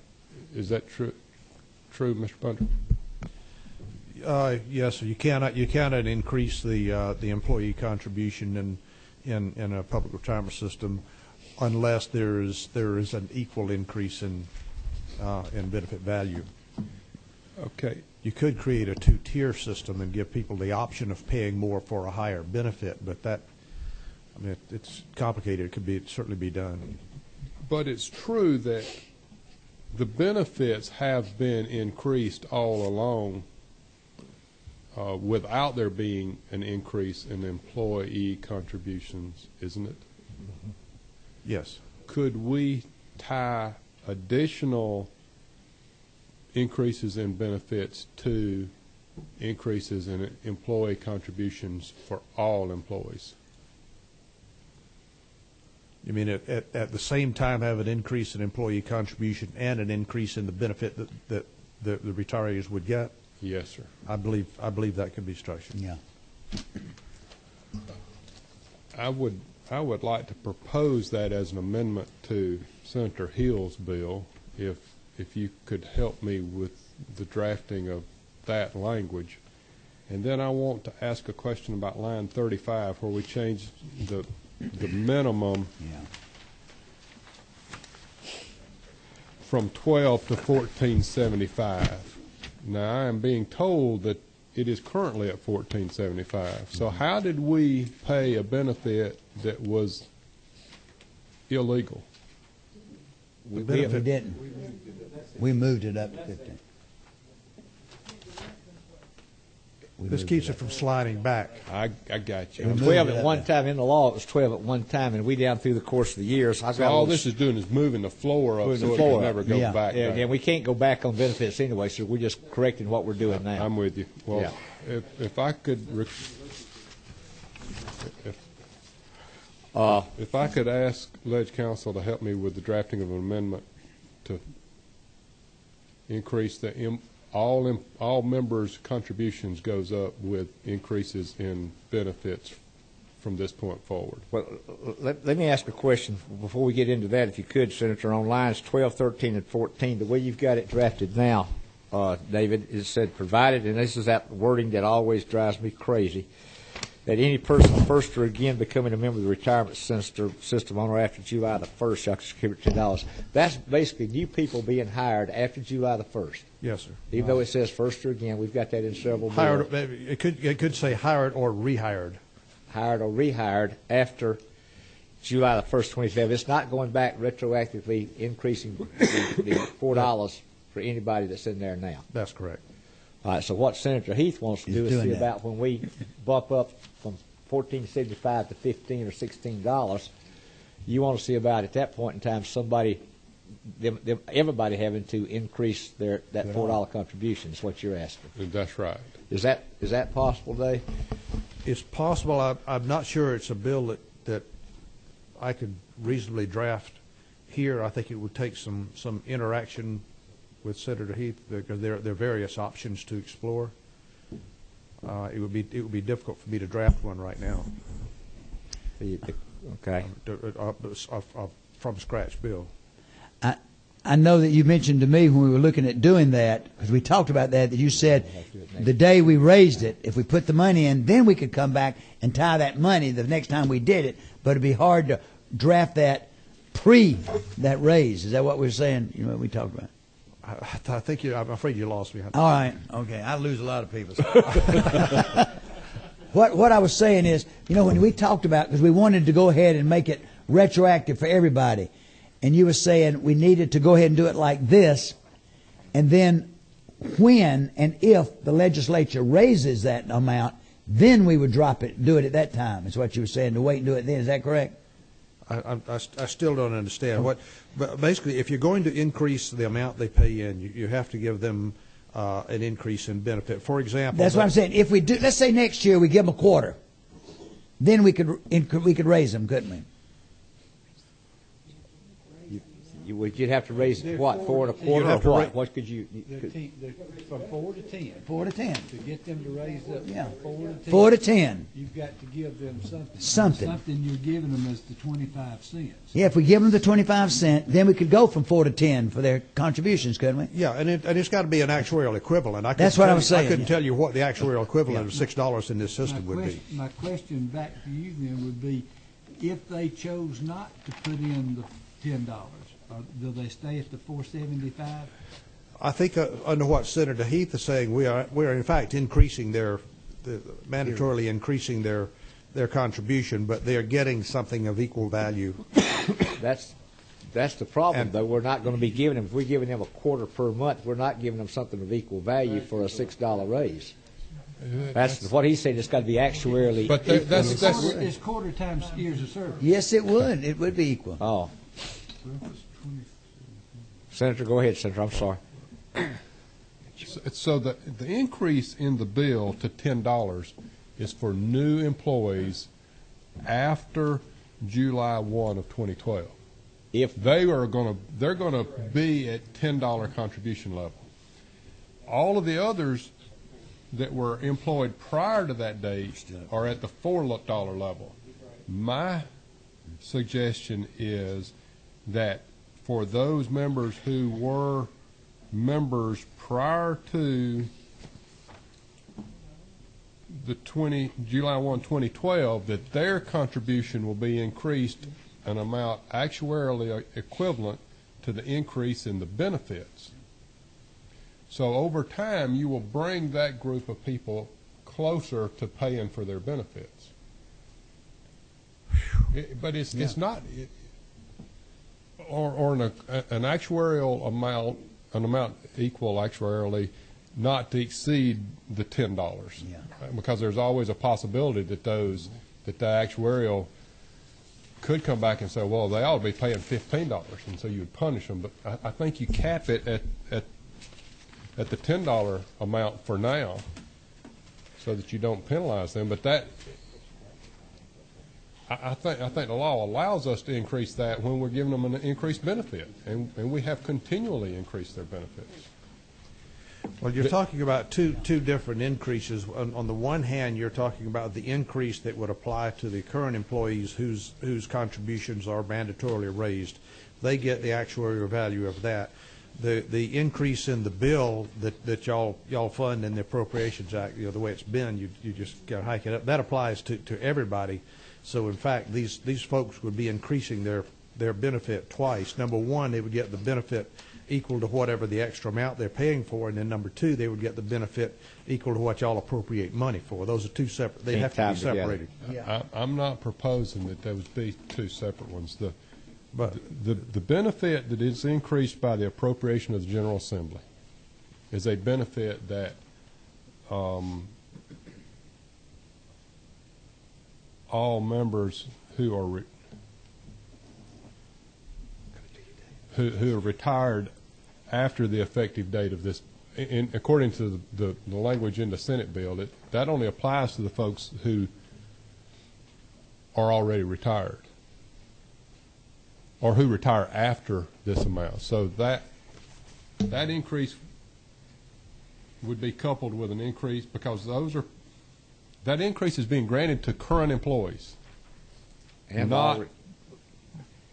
true, Mr. Bunter? Yes, you cannot increase the employee contribution in a public retirement system unless there is an equal increase in benefit value. Okay. You could create a two-tier system and give people the option of paying more for a higher benefit, but it's complicated. It could certainly be done. But it's true that the benefits have been increased all along without there being an increase in employee contributions, isn't it? Mm-hmm. Yes. Could we tie additional increases in benefits to increases in employee contributions for all employees? You mean at the same time have an increase in employee contribution and an increase in the benefit that the retirees would get? Yes, sir. I believe that can be structured. Yeah. I would like to propose that as an amendment to Senator Hill's bill, if you could help me with the drafting of that language. And then I want to ask a question about line 35, where we change the minimum from 12 to 1475. Now, I am being told that it is currently at 1475. So how did we pay a benefit that was illegal? We didn't. We moved it up to 15. This keeps it from sliding back. I got you. 12 at one time. In the law, it was 12 at one time, and we down through the course of the years. So all this is doing is moving the floor up, so it can never go back. Yeah, and we can't go back on benefits anyway, so we're just correcting what we're doing now. I'm with you. Well, if I could, if I could ask Ledge Council to help me with the drafting of an amendment to increase the all members' contributions goes up with increases in benefits from this point forward. Well, let me ask a question before we get into that, if you could, Senator. On lines 12, 13, and 14, the way you've got it drafted now, David, it said provided, and this is that wording that always drives me crazy, that any person first or again becoming a member of the retirement system on or after July the 1st shall contribute $10. That's basically new people being hired after July the 1st. Yes, sir. Even though it says first or again, we've got that in several hired. bills. It could say hired or rehired. Hired or rehired after July the 1st, 2012. It's not going back retroactively increasing the $4 for anybody that's in there now. That's correct. All right, so what Senator Heath wants to do is see about when we bump up from $14.75 to $15 or $16, you want to see about at that point in time everybody having to increase that $4 contribution is what you're asking. That's right. Is that possible, Dave? It's possible. I'm not sure it's a bill that I could reasonably draft here. I think it would take some interaction with Senator Heath, because there are various options to explore. It would be difficult for me to draft one right now. Okay. From scratch bill. I know that you mentioned to me when we were looking at doing that, because we talked about that you said the day we raised it, if we put the money in, then we could come back and tie that money the next time we did it. But it'd be hard to draft that pre that raise. Is that what we're saying? You know what we talked about? I think I'm afraid you lost me. All right. Okay. I lose a lot of people. What I was saying is, you know, when we talked about, because we wanted to go ahead and make it retroactive for everybody, and you were saying we needed to go ahead and do it like this, and then when and if the legislature raises that amount, then we would drop it, do it at that time, is what you were saying, to wait and do it then. Is that correct? I still don't understand. But basically, if you're going to increase the amount they pay in, you have to give them an increase in benefit. For example, that's what I'm saying. If we do, let's say next year we give them a quarter, then we could raise them, couldn't we? You'd have to raise what, 4 1/4 or what? What could you? From 4 to 10. 4 to 10. To get them to raise up Yeah. from 4 to 10. 4 to 10. You've got to give them something. Something. Something you're giving them is the 25 cents. Yeah, if we give them the 25 cent, then we could go from 4 to 10 for their contributions, couldn't we? Yeah, and it's got to be an actuarial equivalent. That's what I was saying. I couldn't tell you what the actuarial equivalent of $6 in this system would be. My question back to you then would be, if they chose not to put in the $10, do they stay at the $4.75? I think under what Senator Heath is saying, we are in fact increasing mandatorily increasing their contribution, but they are getting something of equal value. That's the problem, though. We're not going to be giving them. If we're giving them a quarter per month, we're not giving them something of equal value for a $6 raise. That's what he's saying. It's got to be actuarially. But it's quarter times years of service. Yes, it would. It would be equal. Oh. Senator, go ahead, Senator. I'm sorry. So the increase in the bill to $10 is for new employees after July 1 of 2012. If they're going to be at $10 contribution level. All of the others that were employed prior to that date are at the $4 level. My suggestion is that for those members who were members prior to the July 1, 2012, that their contribution will be increased an amount actuarially equivalent to the increase in the benefits. So over time, you will bring that group of people closer to paying for their benefits. But it's not... Or an actuarial amount, an amount equal actuarially, not to exceed the $10. Yeah. Because there's always a possibility that the actuarial could come back and say, well, they ought to be paying $15, and so you would punish them. But I think you cap it at the $10 amount for now, so that you don't penalize them. But that. I think the law allows us to increase that when we're giving them an increased benefit, and we have continually increased their benefits. Well, you're talking about two different increases. On the one hand, you're talking about the increase that would apply to the current employees whose contributions are mandatorily raised. They get the actuarial value of that. The increase in the bill that y'all fund in the Appropriations Act, the way it's been, you just got to hike it up. That applies to everybody. So in fact, these folks would be increasing their benefit twice. Number one, they would get the benefit equal to whatever the extra amount they're paying for, and then number two, they would get the benefit equal to what y'all appropriate money for. Those are two separate. They have to be separated. Yeah. I'm not proposing that there would be two separate ones. The benefit that is increased by the appropriation of the General Assembly is a benefit that all members who are who are retired after the effective date of this, according to the language in the Senate bill, that only applies to the folks who are already retired or who retire after this amount. So that increase would be coupled with an increase, because that increase is being granted to current employees and not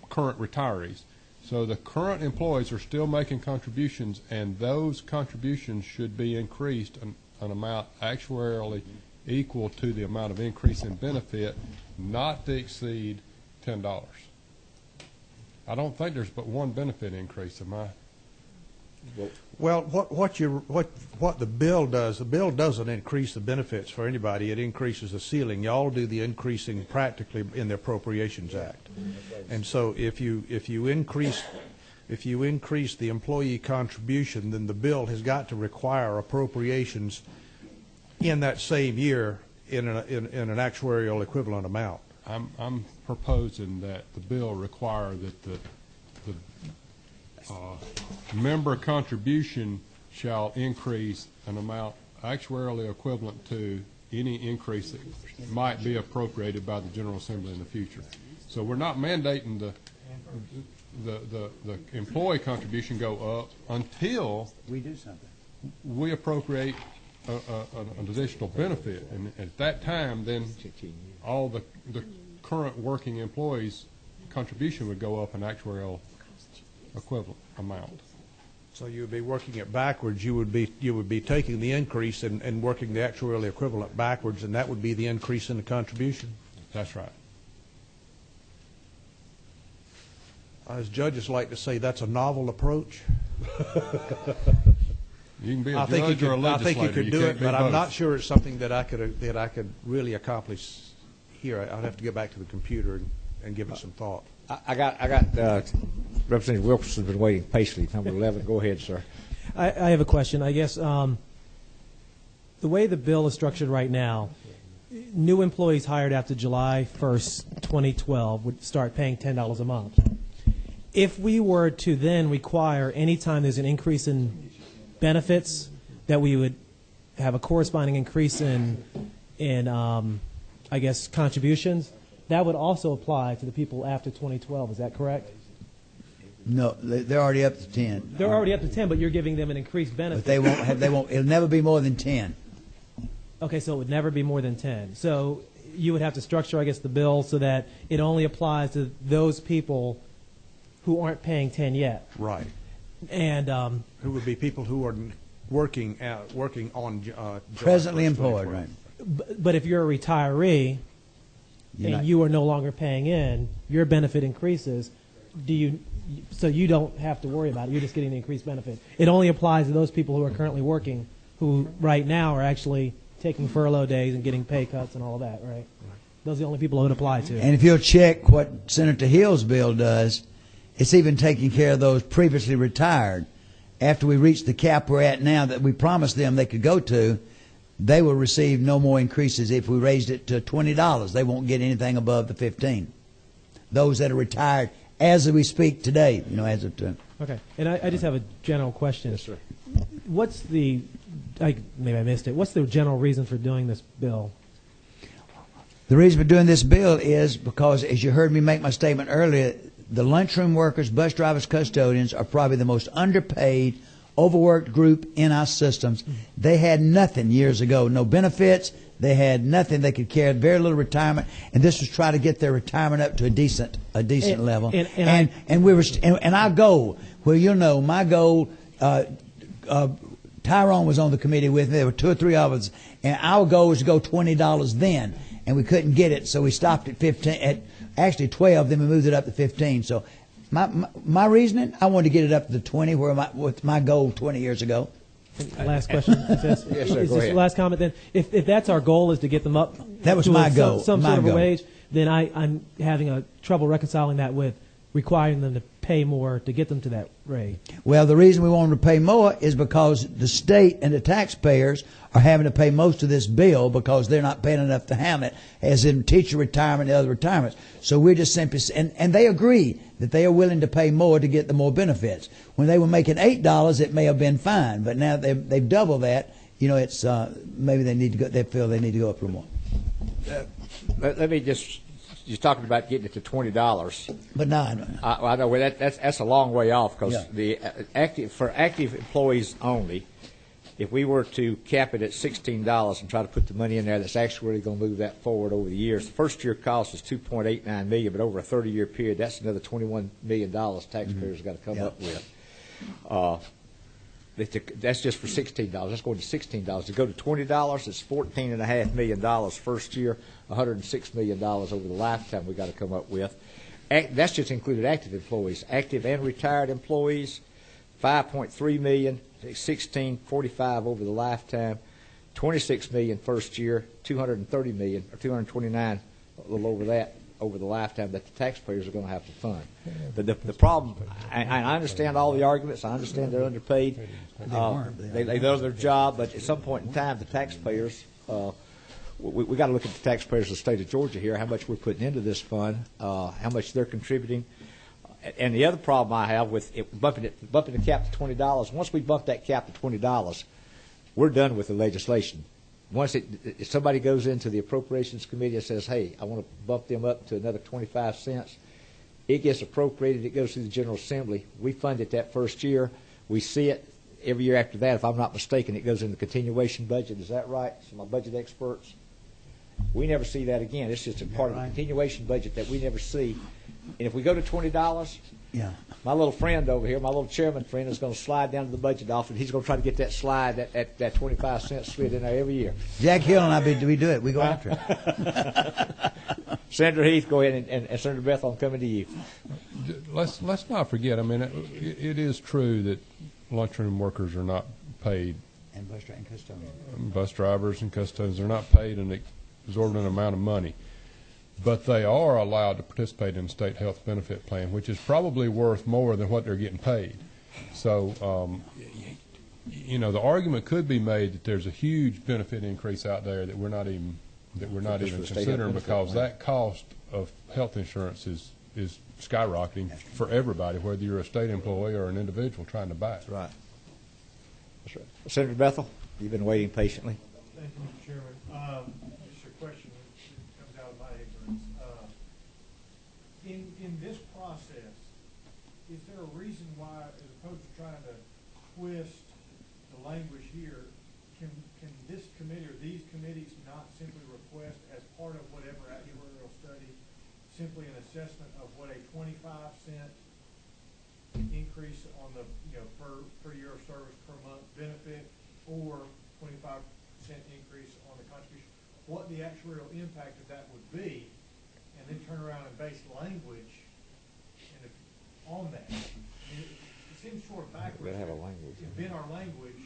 current retirees. So the current employees are still making contributions, and those contributions should be increased an amount actuarially equal to the amount of increase in benefit, not to exceed $10. I don't think there's but one benefit increase. Am I? Well, what the bill does, the bill doesn't increase the benefits for anybody. It increases the ceiling. Y'all do the increasing practically in the Appropriations Act. And so if you increase the employee contribution, then the bill has got to require appropriations in that same year in an actuarial equivalent amount. I'm proposing that the bill require that the member contribution shall increase an amount actuarially equivalent to any increase that might be appropriated by the General Assembly in the future. So we're not mandating the employee contribution go up until we do something. We appropriate an additional benefit, and at that time, then all the current working employees' contribution would go up an actuarial equivalent amount. So you would be working it backwards. You would be taking the increase and working the actuarially equivalent backwards, and that would be the increase in the contribution. That's right. As judges like to say, that's a novel approach. You can be a judge or a legislator. I think you could do it, but I'm not sure it's something that I could really accomplish here. I'd have to get back to the computer and give it some thought. I got Representative Wilkerson's been waiting patiently. Number 11, go ahead, sir. I have a question. I guess the way the bill is structured right now, new employees hired after July 1st, 2012 would start paying $10 a month. If we were to then require any time there's an increase in benefits that we would have a corresponding increase in I guess, contributions, that would also apply to the people after 2012. Is that correct? No, they're already up to 10. They're already up to 10, but you're giving them an increased benefit. But they won't. It'll never be more than 10. Okay, so it would never be more than 10. So you would have to structure, I guess, the bill so that it only applies to those people who aren't paying 10 yet. Right. And who would be people who are working on presently employed, right? But if you're a retiree and you are no longer paying in, your benefit increases. So you don't have to worry about it. You're just getting the increased benefit. It only applies to those people who are currently working, who right now are actually taking furlough days and getting pay cuts and all of that, right? Those are the only people it would apply to. And if you'll check what Senator Hill's bill does, it's even taking care of those previously retired. After we reach the cap we're at now that we promised them they could go to, they will receive no more increases if we raised it to $20. They won't get anything above the 15. Those that are retired as we speak today, as of today. Okay. And I just have a general question. Yes, sir. What's maybe I missed it. What's the general reason for doing this bill? The reason for doing this bill is because, as you heard me make my statement earlier, the lunchroom workers, bus drivers, custodians are probably the most underpaid, overworked group in our systems. They had nothing years ago, no benefits. They had nothing. They could carry very little retirement, and this was try to get their retirement up to a decent level. And our goal, my goal. Tyrone was on the committee with me. There were 2 or 3 of us, and our goal was to go $20 then, and we couldn't get it, so we stopped at 15. Actually 12, then we moved it up to 15. So my reasoning, I wanted to get it up to the 20, with my goal 20 years ago. Last question. Yes, sir, is go this ahead. Last comment then? If that's our goal, is to get them up that was to my goal. Some sort of a wage, then I'm having a trouble reconciling that with requiring them to pay more to get them to that rate. Well, the reason we want them to pay more is because the state and the taxpayers are having to pay most of this bill because they're not paying enough to handle it, as in teacher retirement and other retirements. So we're just simply, and they agree that they are willing to pay more to get the more benefits. When they were making $8, it may have been fine, but now they've doubled that. It's maybe they need to go. They feel they need to go up a little more. Let me just. You're talking about getting it to $20, but no, I know that's a long way off because Yeah. For active employees only, if we were to cap it at $16 and try to put the money in there, that's actually going to move that forward over the years. The first year cost is $2.89 million, but over a 30-year period, that's another $21 million taxpayers have got to come up with. That's just for $16. That's going to $16. To go to $20, it's $14.5 million first year, $106 million over the lifetime we got to come up with. That's just included active employees. Active and retired employees, $5.3 million, $16.45 over the lifetime, $26 million first year, $230 million or $229, a little over that over the lifetime that the taxpayers are going to have to fund. The problem, I understand all the arguments. I understand they're underpaid. They know their job, but at some point in time, the taxpayers. We got to look at the taxpayers of the state of Georgia here, how much we're putting into this fund, how much they're contributing. And the other problem I have with bumping the cap to $20, once we bump that cap to $20, we're done with the legislation. Once if somebody goes into the Appropriations Committee and says, hey, I want to bump them up to another 25 cents, it gets appropriated, it goes through the General Assembly. We fund it that first year. We see it every year after that. If I'm not mistaken, it goes in the continuation budget. Is that right? So my budget experts? We never see that again. It's just a part of the continuation budget that we never see. And if we go to $20, my little friend over here, my little chairman friend, is going to slide down to the budget office. He's going to try to get that slide, that 25 cents slid in there every year. Jack Hill and I, we do it. We go after it. Senator Heath, go ahead, and Senator Bethel, I'm coming to you. Let's not forget. I mean, it is true that lunchroom workers are not paid. And bus drivers and custodians. Bus drivers and custodians are not paid an exorbitant amount of money. But they are allowed to participate in the state health benefit plan, which is probably worth more than what they're getting paid. So, the argument could be made that there's a huge benefit increase out there that we're not even considering, because that cost of health insurance is skyrocketing for everybody, whether you're a state employee or an individual trying to buy it. That's right. That's right. Senator Bethel, you've been waiting patiently. Thank you, Mr. Chairman. Just a question that comes out of my ignorance. In this process, is there a reason why, as opposed to trying to twist the language here, can this committee or these committees not simply request, as part of whatever actuarial study, simply an assessment of what a 25-cent increase on the per year of service per month benefit, or 25-cent increase on the contribution, what the actuarial impact of that would be, and then turn around and base language on that? It seems sort of backwards. We'll have a language. In our language,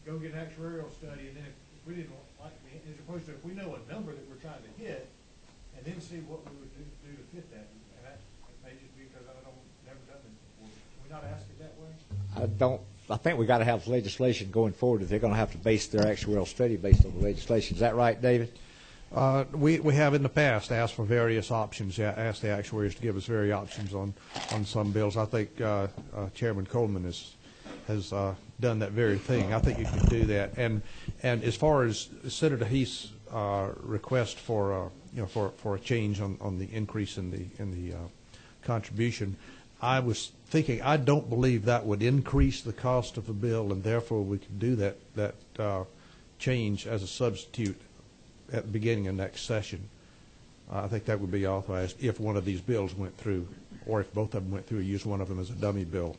go get an actuarial study, and then if we didn't like it, as opposed to if we know a number that we're trying to hit, and then see what we would do to fit that. And that may just be because never done this before. Can we not ask it that way? I think we got to have legislation going forward that they're going to have to base their actuarial study based on the legislation. Is that right, David? We have in the past asked for various options, asked the actuaries to give us various options on some bills. I think Chairman Coleman has done that very thing. I think you can do that. And as far as Senator Heath's request for a change on the increase in the contribution, I was thinking I don't believe that would increase the cost of the bill, and therefore we could do that change as a substitute at the beginning of next session. I think that would be authorized if one of these bills went through, or if both of them went through, use one of them as a dummy bill.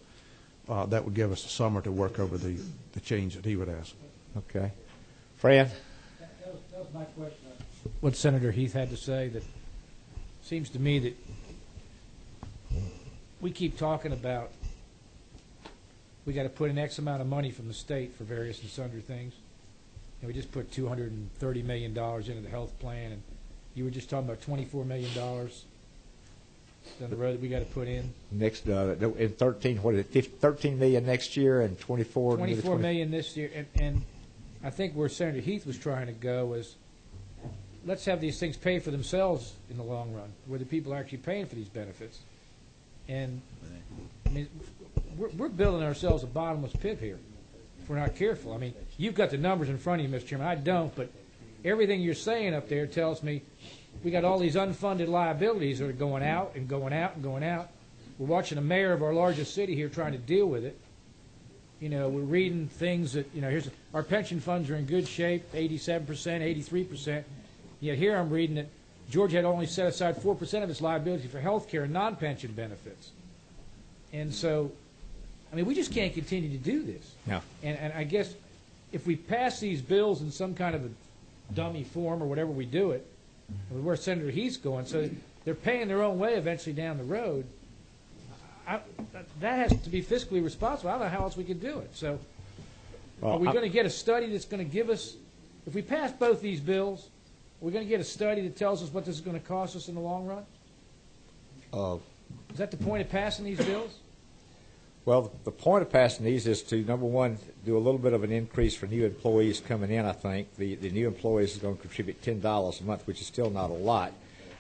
That would give us a summer to work over the change that he would ask. Okay. Fran? That was my question. What Senator Heath had to say, that seems to me that we keep talking about we got to put an X amount of money from the state for various and sundry things. And we just put $230 million into the health plan, and you were just talking about $24 million down the road that we got to put in. Next, in 13, what is it? $13 million next year, and 24 million this year, and I think where Senator Heath was trying to go is, let's have these things pay for themselves in the long run, where the people are actually paying for these benefits. And I mean, we're building ourselves a bottomless pit here if we're not careful. I mean, you've got the numbers in front of you, Mr. Chairman. I don't, but everything you're saying up there tells me we got all these unfunded liabilities that are going out and going out and going out. We're watching the mayor of our largest city here trying to deal with it. We're reading things that, here's our pension funds are in good shape, 87%, 83%. Yet here I'm reading that Georgia had only set aside 4% of its liability for health care and non-pension benefits. And so, I mean, we just can't continue to do this. No. And I guess if we pass these bills in some kind of a dummy form or whatever we do it, where Senator Heath's going, so they're paying their own way eventually down the road. That has to be fiscally responsible. I don't know how else we could do it. So are we going to get a study that's going to give us, if we pass both these bills, are we going to get a study that tells us what this is going to cost us in the long run? Is that the point of passing these bills? Well, the point of passing these is to, number one, do a little bit of an increase for new employees coming in, I think. The new employees is going to contribute $10 a month, which is still not a lot,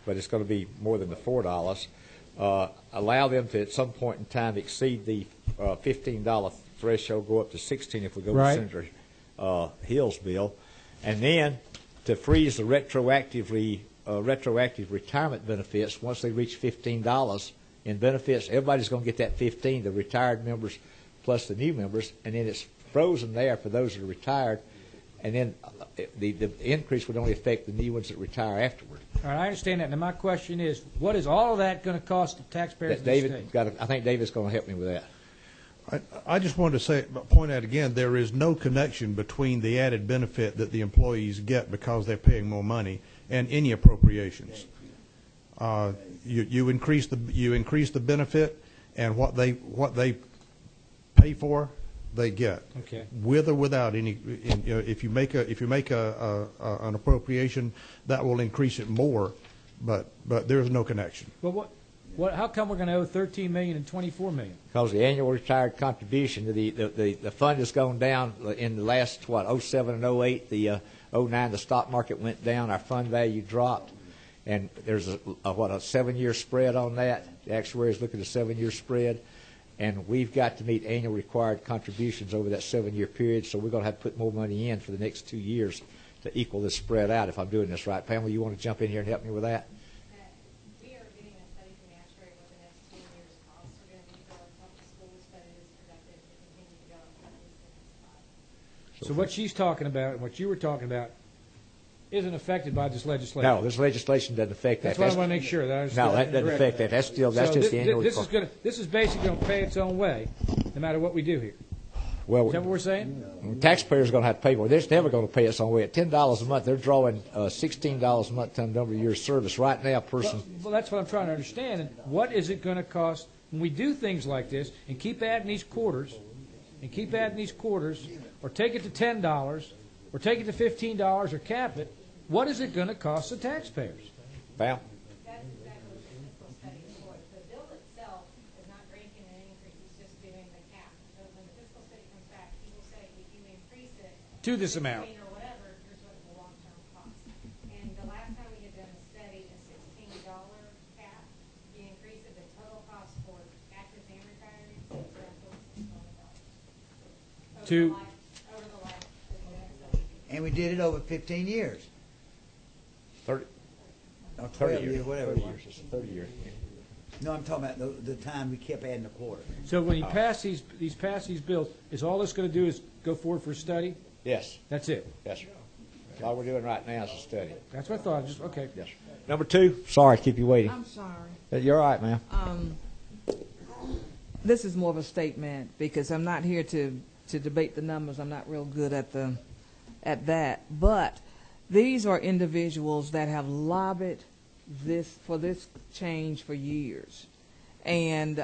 but it's going to be more than the $4. Allow them to, at some point in time, exceed the $15 threshold, go up to $16 if we go with Senator Hill's bill, and then to freeze the retroactive retirement benefits once they reach $15 in benefits. Everybody's going to get that 15, the retired members plus the new members, and then it's frozen there for those that are retired, and then the increase would only affect the new ones that retire afterward. All right, I understand that. Now my question is, what is all of that going to cost the taxpayers of the state? I think David's going to help me with that. I just wanted to point out again, there is no connection between the added benefit that the employees get because they're paying more money and any appropriations. You increase the benefit, and what they pay for, they get. Okay. With or without any. If you make an appropriation, that will increase it more, but there is no connection. Well, how come we're going to owe $13 million and $24 million? Because the annual retired contribution, the fund has gone down in the last 07 and 08. The 09, the stock market went down. Our fund value dropped, and there's a 7-year spread on that. The actuaries look at a 7-year spread, and we've got to meet annual required contributions over that 7-year period. So we're going to have to put more money in for the next 2 years to equal this spread out. If I'm doing this right, Pamela, you want to jump in here and help me with that? So what she's talking about and what you were talking about isn't affected by this legislation. No, this legislation doesn't affect that. That's what I want to make sure. That I understand. No, that doesn't affect that. That's just the annual report. This is basically going to pay its own way, no matter what we do here. Well, is that what we're saying? Taxpayers are going to have to pay more. They're never going to pay its own way. At $10 a month, they're drawing $16 a month times number of years service. Right now, a person. Well, that's what I'm trying to understand. And what is it going to cost when we do things like this and keep adding these quarters, or take it to $10, or take it to $15, or cap it? What is it going to cost the taxpayers? Val? That's exactly what the fiscal study is for. The bill itself is not making an increase. It's just doing the cap. So when the fiscal study comes back, he will say, if you increase it to this amount or whatever, here's what the long-term cost. And the last time we had done a study, a $16 cap, you increase it, the total cost for active and retirees is around $46 million. And we did it over 15 years. 30. Or 12 years, whatever. 30 years. It's a 30-year. No, I'm talking about the time we kept adding a quarter. So when you pass these bills, is all this going to do is go forward for a study? Yes. That's it? Yes, sir. All we're doing right now is a study. That's what I thought. Okay. Yes. Number 2. Sorry to keep you waiting. I'm sorry. You're all right, ma'am. This is more of a statement because I'm not here to debate the numbers. I'm not real good at that. But these are individuals that have lobbied for this change for years. And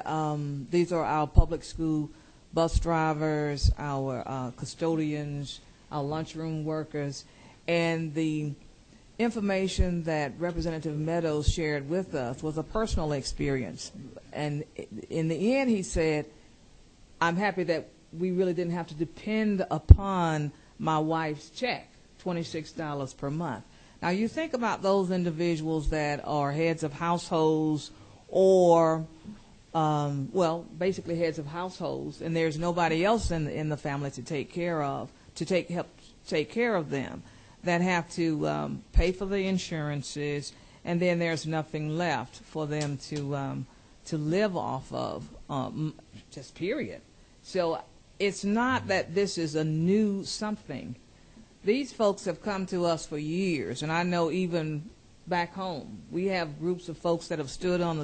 these are our public school bus drivers, our custodians, our lunchroom workers. And the information that Representative Meadows shared with us was a personal experience. And in the end, he said, I'm happy that we really didn't have to depend upon my wife's check, $26 per month. Now, you think about those individuals that are heads of households or, basically heads of households, and there's nobody else in the family to take care of, help take care of them, that have to pay for the insurances, and then there's nothing left for them to live off of, just period. So it's not that this is a new something. These folks have come to us for years, and I know even back home, we have groups of folks that have stood on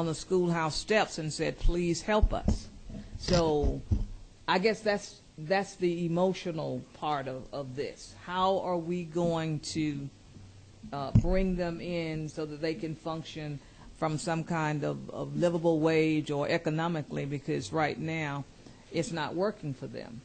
the schoolhouse steps and said, please help us. So I guess that's the emotional part of this. How are we going to bring them in so that they can function from some kind of livable wage or economically, because right now it's not working for them.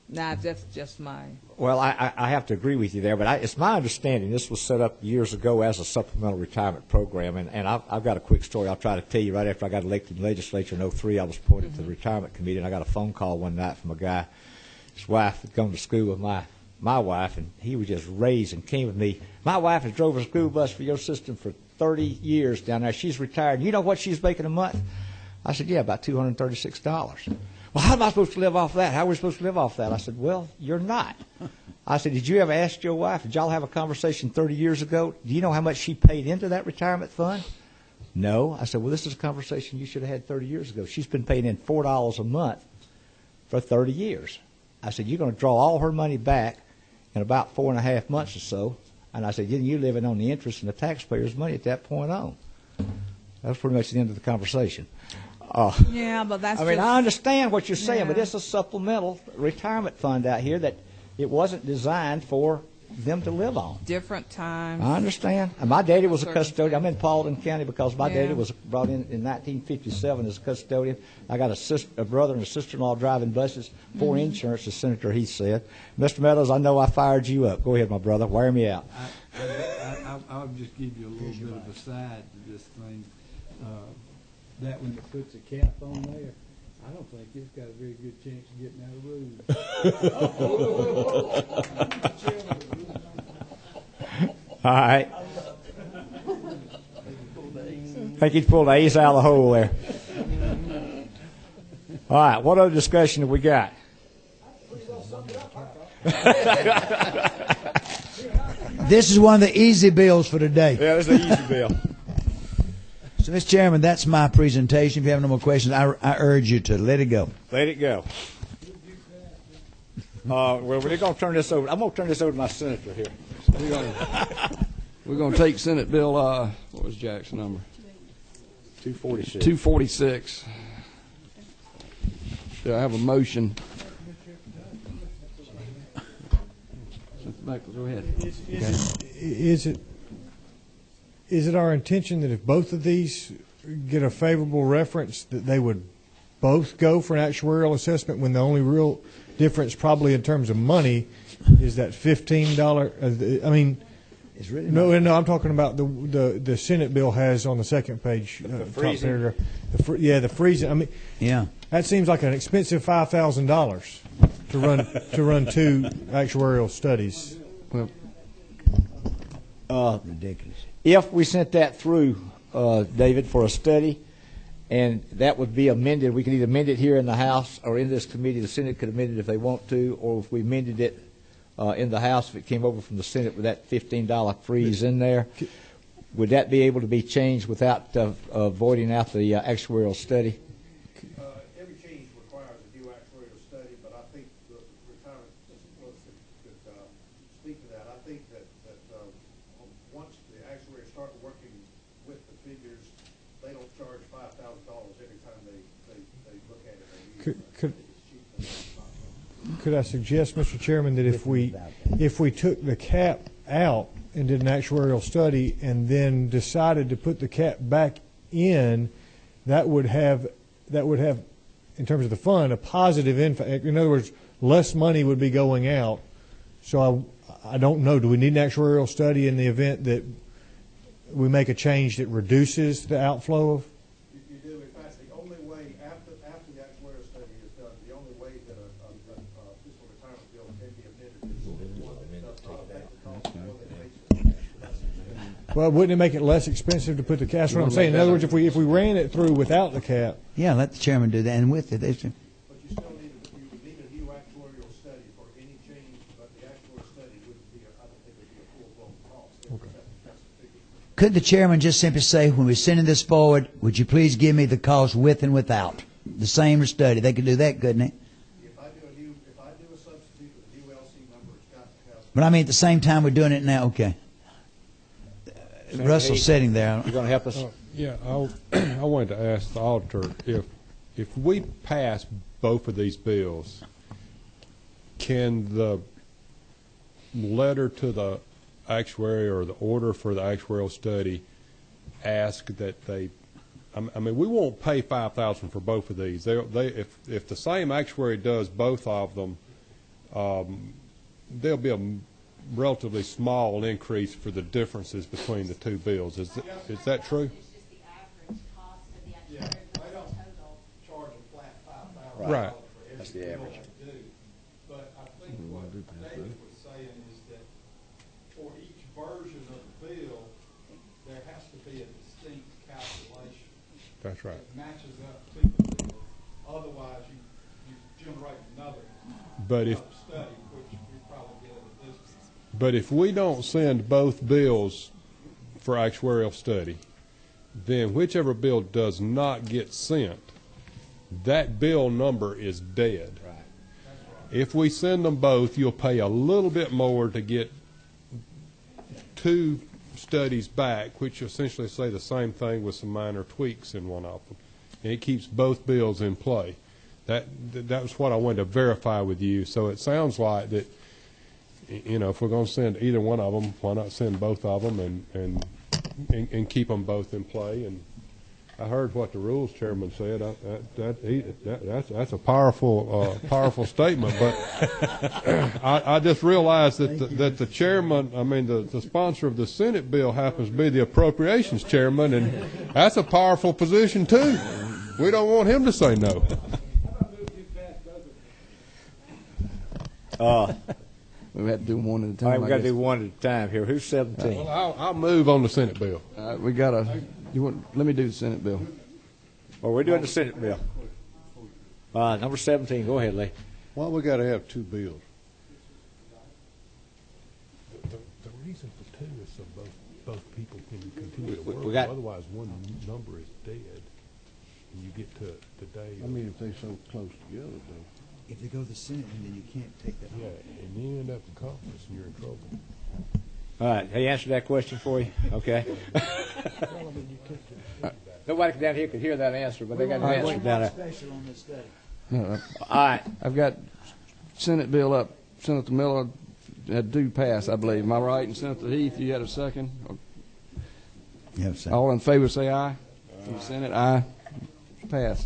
Now, that's just my... Well, I have to agree with you there, but it's my understanding this was set up years ago as a supplemental retirement program, and I've got a quick story I'll try to tell you. Right after I got elected in the legislature in 2003, I was appointed to the retirement committee, and I got a phone call one night from a guy. His wife had gone to school with my wife, and he was just raised and came with me. My wife has drove a school bus for your system for 30 years down there. She's retired. You know what she's making a month? I said, yeah, about $236. Well, how am I supposed to live off that? How are we supposed to live off that? I said, well, you're not. I said, did you ever ask your wife, did y'all have a conversation 30 years ago? Do you know how much she paid into that retirement fund? No. I said, well, this is a conversation you should have had 30 years ago. She's been paying in $4 a month for 30 years. I said, you're going to draw all her money back in about 4.5 months or so. And I said, you're living on the interest and the taxpayers' money at that point on. That was pretty much the end of the conversation. Yeah, but that's I understand what you're saying, but it's a supplemental retirement fund out here that it wasn't designed for them to live on. Different times. I understand. And my daddy was a custodian. I'm in Paulding County because my daddy was brought in 1957 as a custodian. I got a brother and a sister-in-law driving buses for insurance, as Senator Heath said. Mr. Meadows, I know I fired you up. Go ahead, my brother. Wear me out. I'll just give you a little bit of a side to this thing. That one that puts a cap on there, I don't think it's got a very good chance of getting out of rules. All right. I think he's pulled the ace out of the hole there. All right. What other discussion have we got? This is one of the easy bills for today. Yeah, this is an easy bill. So, Mr. Chairman, that's my presentation. If you have no more questions, I urge you to let it go. Let it go. Well, we're going to turn this over. I'm going to turn this over to my senator here. We're going to take Senate Bill, what was Jack's number? 246. 246. Do I have a motion? Go ahead. Is it our intention that if both of these get a favorable reference, that they would both go for an actuarial assessment, when the only real difference, probably in terms of money, is that $15? I mean, it's really no. I'm talking about the Senate bill has on the second page, top paragraph. The freezing. I mean, yeah, that seems like an expensive $5,000 to run two actuarial studies. Well, ridiculous. If we sent that through, David, for a study, and that would be amended, we could either amend it here in the House or in this committee. The Senate could amend it if they want to, or if we amended it in the House, if it came over from the Senate with that $15 freeze in there, would that be able to be changed without voiding out the actuarial study? Every change requires a new actuarial study, but I think the retirement could speak to that. I think that once the actuaries start working with the figures, they don't charge $5,000 every time they look at it. Could I suggest, Mr. Chairman, that if we took the cap out and did an actuarial study and then decided to put the cap back in, that would have, in terms of the fund, a positive impact. In other words, less money would be going out. So I don't know. Do we need an actuarial study in the event that we make a change that reduces the outflow of? You do. In fact, the only way, after the actuarial study is done, the only way that a fiscal retirement bill can be amended is one that does not affect the cost more than makes it. Well, wouldn't it make it less expensive to put the cap? That's what I'm saying. In other words, if we ran it through without the cap. Yeah, let the chairman do that, and with it. But you still need a new actuarial study for any change, but the actuarial study wouldn't be, I don't think it would be a full-blown cost. Okay. Could the chairman just simply say, when we're sending this forward, would you please give me the cost with and without? The same study. They could do that, couldn't they? If I do a substitute with a new LC number, it's got to have. But I mean, at the same time we're doing it now. Okay. Russell's sitting there. You're going to help us? Yeah, I wanted to ask the auditor, if we pass both of these bills, can the letter to the actuary or the order for the actuarial study ask that they, I mean, we won't pay $5,000 for both of these. If the same actuary does both of them, there'll be a relatively small increase for the differences between the two bills. Is that true? Yeah, they don't charge a flat $5,000. Right. That's the average. But I think what David was saying is that for each version of the bill, there has to be a distinct calculation. That's right. That matches up to the bill. Otherwise, you generate another study, which we probably get at this point. But if we don't send both bills for actuarial study, then whichever bill does not get sent, that bill number is dead. Right. If we send them both, you'll pay a little bit more to get two studies back, which essentially say the same thing with some minor tweaks in one of them. And it keeps both bills in play. That was what I wanted to verify with you. So it sounds like that, you know, if we're going to send either one of them, why not send both of them and keep them both in play? And I heard what the rules chairman said. That's a powerful statement. But I just realized that the chairman, I mean the sponsor of the Senate bill, happens to be the appropriations chairman, and that's a powerful position too. We don't want him to say no. We have to do one at a time. All right, we got to do one at a time here. Who's 17? Well, I'll move on the Senate bill. We got to. Let me do the Senate bill. Well, we're doing the Senate bill. Number 17. Go ahead, Lee. Why we got to have two bills? The reason for two is so both people can continue to work. Otherwise, one number is dead, and you get to today. I mean, if they're so close together, though. If they go to the Senate, then you can't take that. Yeah, and you end up in conference, and you're in trouble. All right. He answered that question for you? Okay. Nobody down here could hear that answer, but they got an answer down there. Special on this study. All right. I've got Senate bill up. Senator Miller had due pass, I believe. Am I right? And Senator Heath, you had a second? Yes, sir. All in favor say aye. Senate, aye. Pass.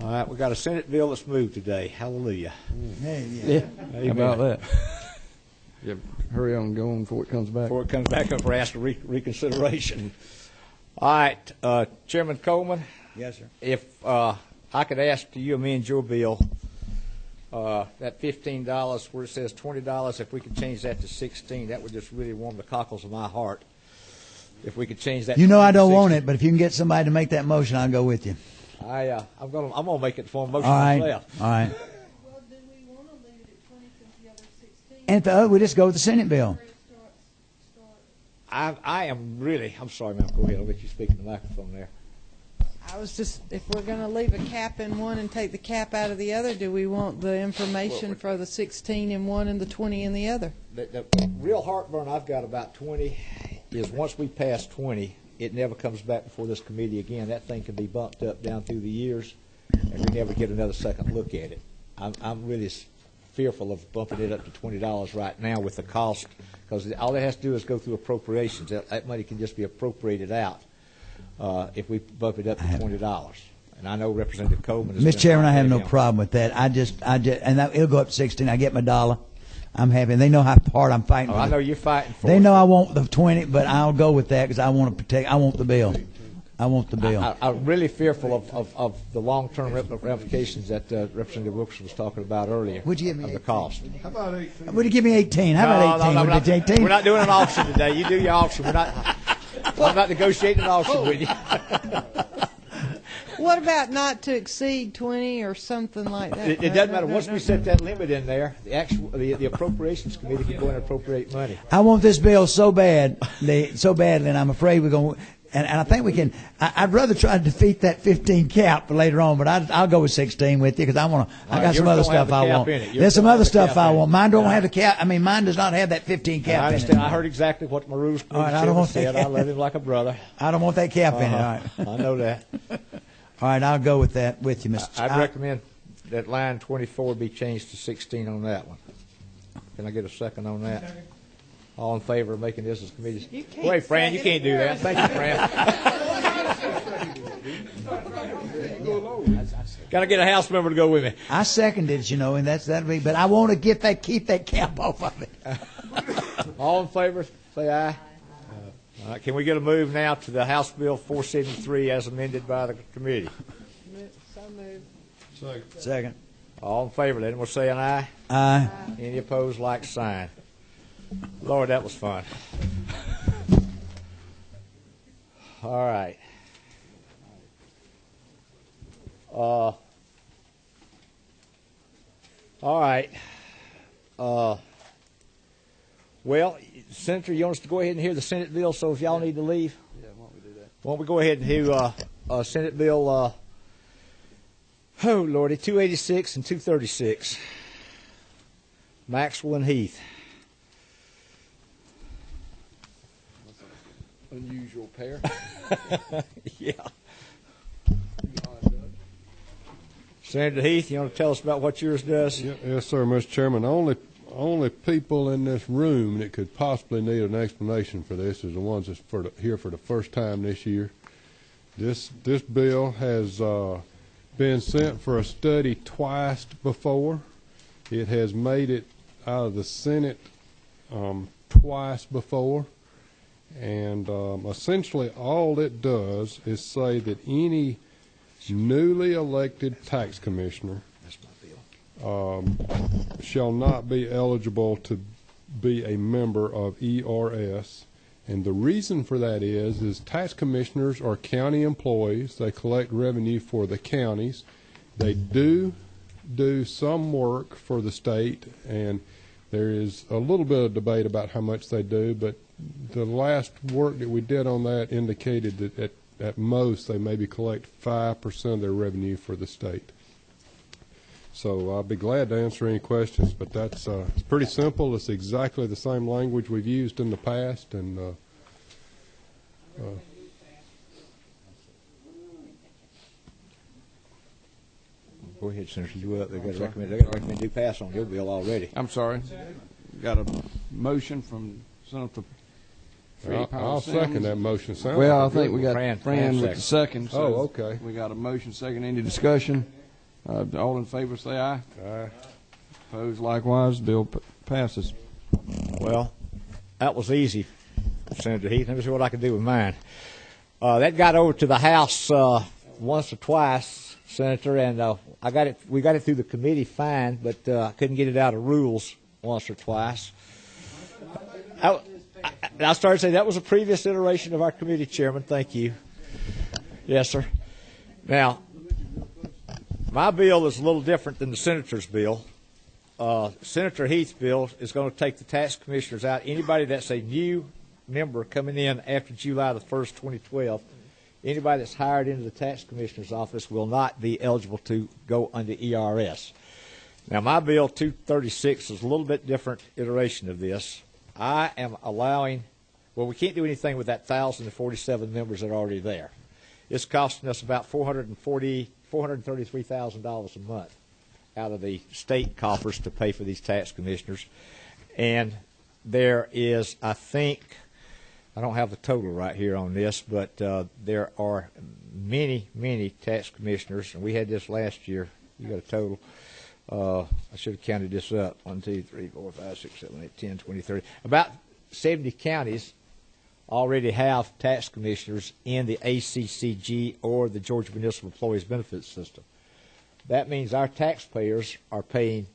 All right, we got a Senate bill that's moved today. Hallelujah. Hey, Yeah. Amen. How about that? Yeah, hurry on and go on before it comes back. Before it comes back up for ask reconsideration. All right, Chairman Coleman. Yes, sir. If I could ask you to amend your bill, that $15 where it says $20, if we could change that to $16, that would just really warm the cockles of my heart. If we could change that. You know I don't want it, but if you can get somebody to make that motion, I'll go with you. I'm gonna make it for a motion All right. myself. All right. Well, do we want to leave it at 20 since the other 16? And we just go with the Senate bill. I'm sorry, ma'am. Go ahead. I'll let you speak in the microphone there. I was just, if we're going to leave a cap in one and take the cap out of the other, do we want the information for the 16 in one and the 20 in the other? The real heartburn I've got about 20 is once we pass 20, it never comes back before this committee again. That thing can be bumped up down through the years, and we never get another second look at it. I'm really fearful of bumping it up to $20 right now with the cost, because all it has to do is go through appropriations. That money can just be appropriated out if we bump it up to $20. And I know Representative Coleman. Mr. Chairman, I have no problem with that. It'll go up to 16. I get my dollar. I'm happy. And they know how hard I'm fighting. I know you're fighting for it. They know I want the 20, but I'll go with that because I want to protect. I want the bill. I want the bill. I'm really fearful of the long-term ramifications that Representative Wilkerson was talking about earlier. Would you give me of the cost? How about 18? Would you give me 18? How about 18? We're not doing an auction today. You do your auction. I'm not negotiating an auction with you. What about not to exceed 20 or something like that? It doesn't matter. Once we set that limit in there, the appropriations committee can go in and appropriate money. I want this bill so badly, and I'm afraid we're going. And I think we can. I'd rather try to defeat that 15 cap for later on, but I'll go with 16 with you because I want to. I got some other stuff I want. There's some other stuff I want. Mine don't have the cap. I mean, mine does not have that 15 cap I understand. in it. I heard exactly what my rules said. I love him like a brother. I don't want that cap in it. All right. I know that. All right, I'll go with that with you, Mr. I'd recommend that line 24 be changed to 16 on that one. Can I get a second on that? All in favor of making this as committee? You can't Wait, Fran, you can't do that. Thank you, Fran. Got to get a House member to go with me. I seconded it, and that'll be. But I want to keep that cap off of it. All in favor, say aye. All right, can we get a move now to the House Bill 473 as amended by the committee? So moved. Second. All in favor, let them say an aye. Aye. Any opposed, like sign. Lord, that was fun. All right. All right. Well, Senator, you want us to go ahead and hear the Senate bill, so if y'all need to leave? Yeah, why don't we do that? Why don't we go ahead and hear Senate Bill, oh, Lordy, 286 and 236. Maxwell and Heath. Unusual pair. Yeah. Senator Heath, you want to tell us about what yours does? Yes, sir, Mr. Chairman. The only people in this room that could possibly need an explanation for this is the ones that's here for the first time this year. This bill has been sent for a study twice before. It has made it out of the Senate twice before. And essentially all it does is say that any newly elected tax commissioner shall not be eligible to be a member of ERS. And the reason for that is tax commissioners are county employees. They collect revenue for the counties. They do some work for the state, and there is a little bit of debate about how much they do, but the last work that we did on that indicated that at most they maybe collect 5% of their revenue for the state. So I'll be glad to answer any questions, but that's it's pretty simple. It's exactly the same language we've used in the past, and go ahead, Senator. You up? They got to recommend you pass on your bill already. I'm sorry. Got a motion from Senator. I'll second that motion. Well, I think we got Fran with the second. So oh, okay. We got a motion, second. Any discussion? All in favor, say aye. Aye. Opposed, likewise. Bill passes. Well, that was easy, Senator Heath. Let me see what I can do with mine. That got over to the House once or twice, Senator, and I got it. We got it through the committee fine, but I couldn't get it out of rules once or twice. I started to say that was a previous iteration of our committee chairman. Thank you. Yes, sir. Now, my bill is a little different than the senator's bill. Senator Heath's bill is going to take the tax commissioners out. Anybody that's a new member coming in after July the 1st, 2012, anybody that's hired into the tax commissioner's office will not be eligible to go under ERS. Now, my bill 236 is a little bit different iteration of this. I am allowing, well, we can't do anything with that 1,047 members that are already there. It's costing us about $433,000 a month out of the state coffers to pay for these tax commissioners. And there is, I think, I don't have the total right here on this, but there are many, many tax commissioners, and we had this last year. You got a total. I should have counted this up. 1, 2, 3, 4, 5, 6, 7, 8, 10, 20, 30. About 70 counties already have tax commissioners in the ACCG or the Georgia Municipal Employees Benefits System. That means our taxpayers are paying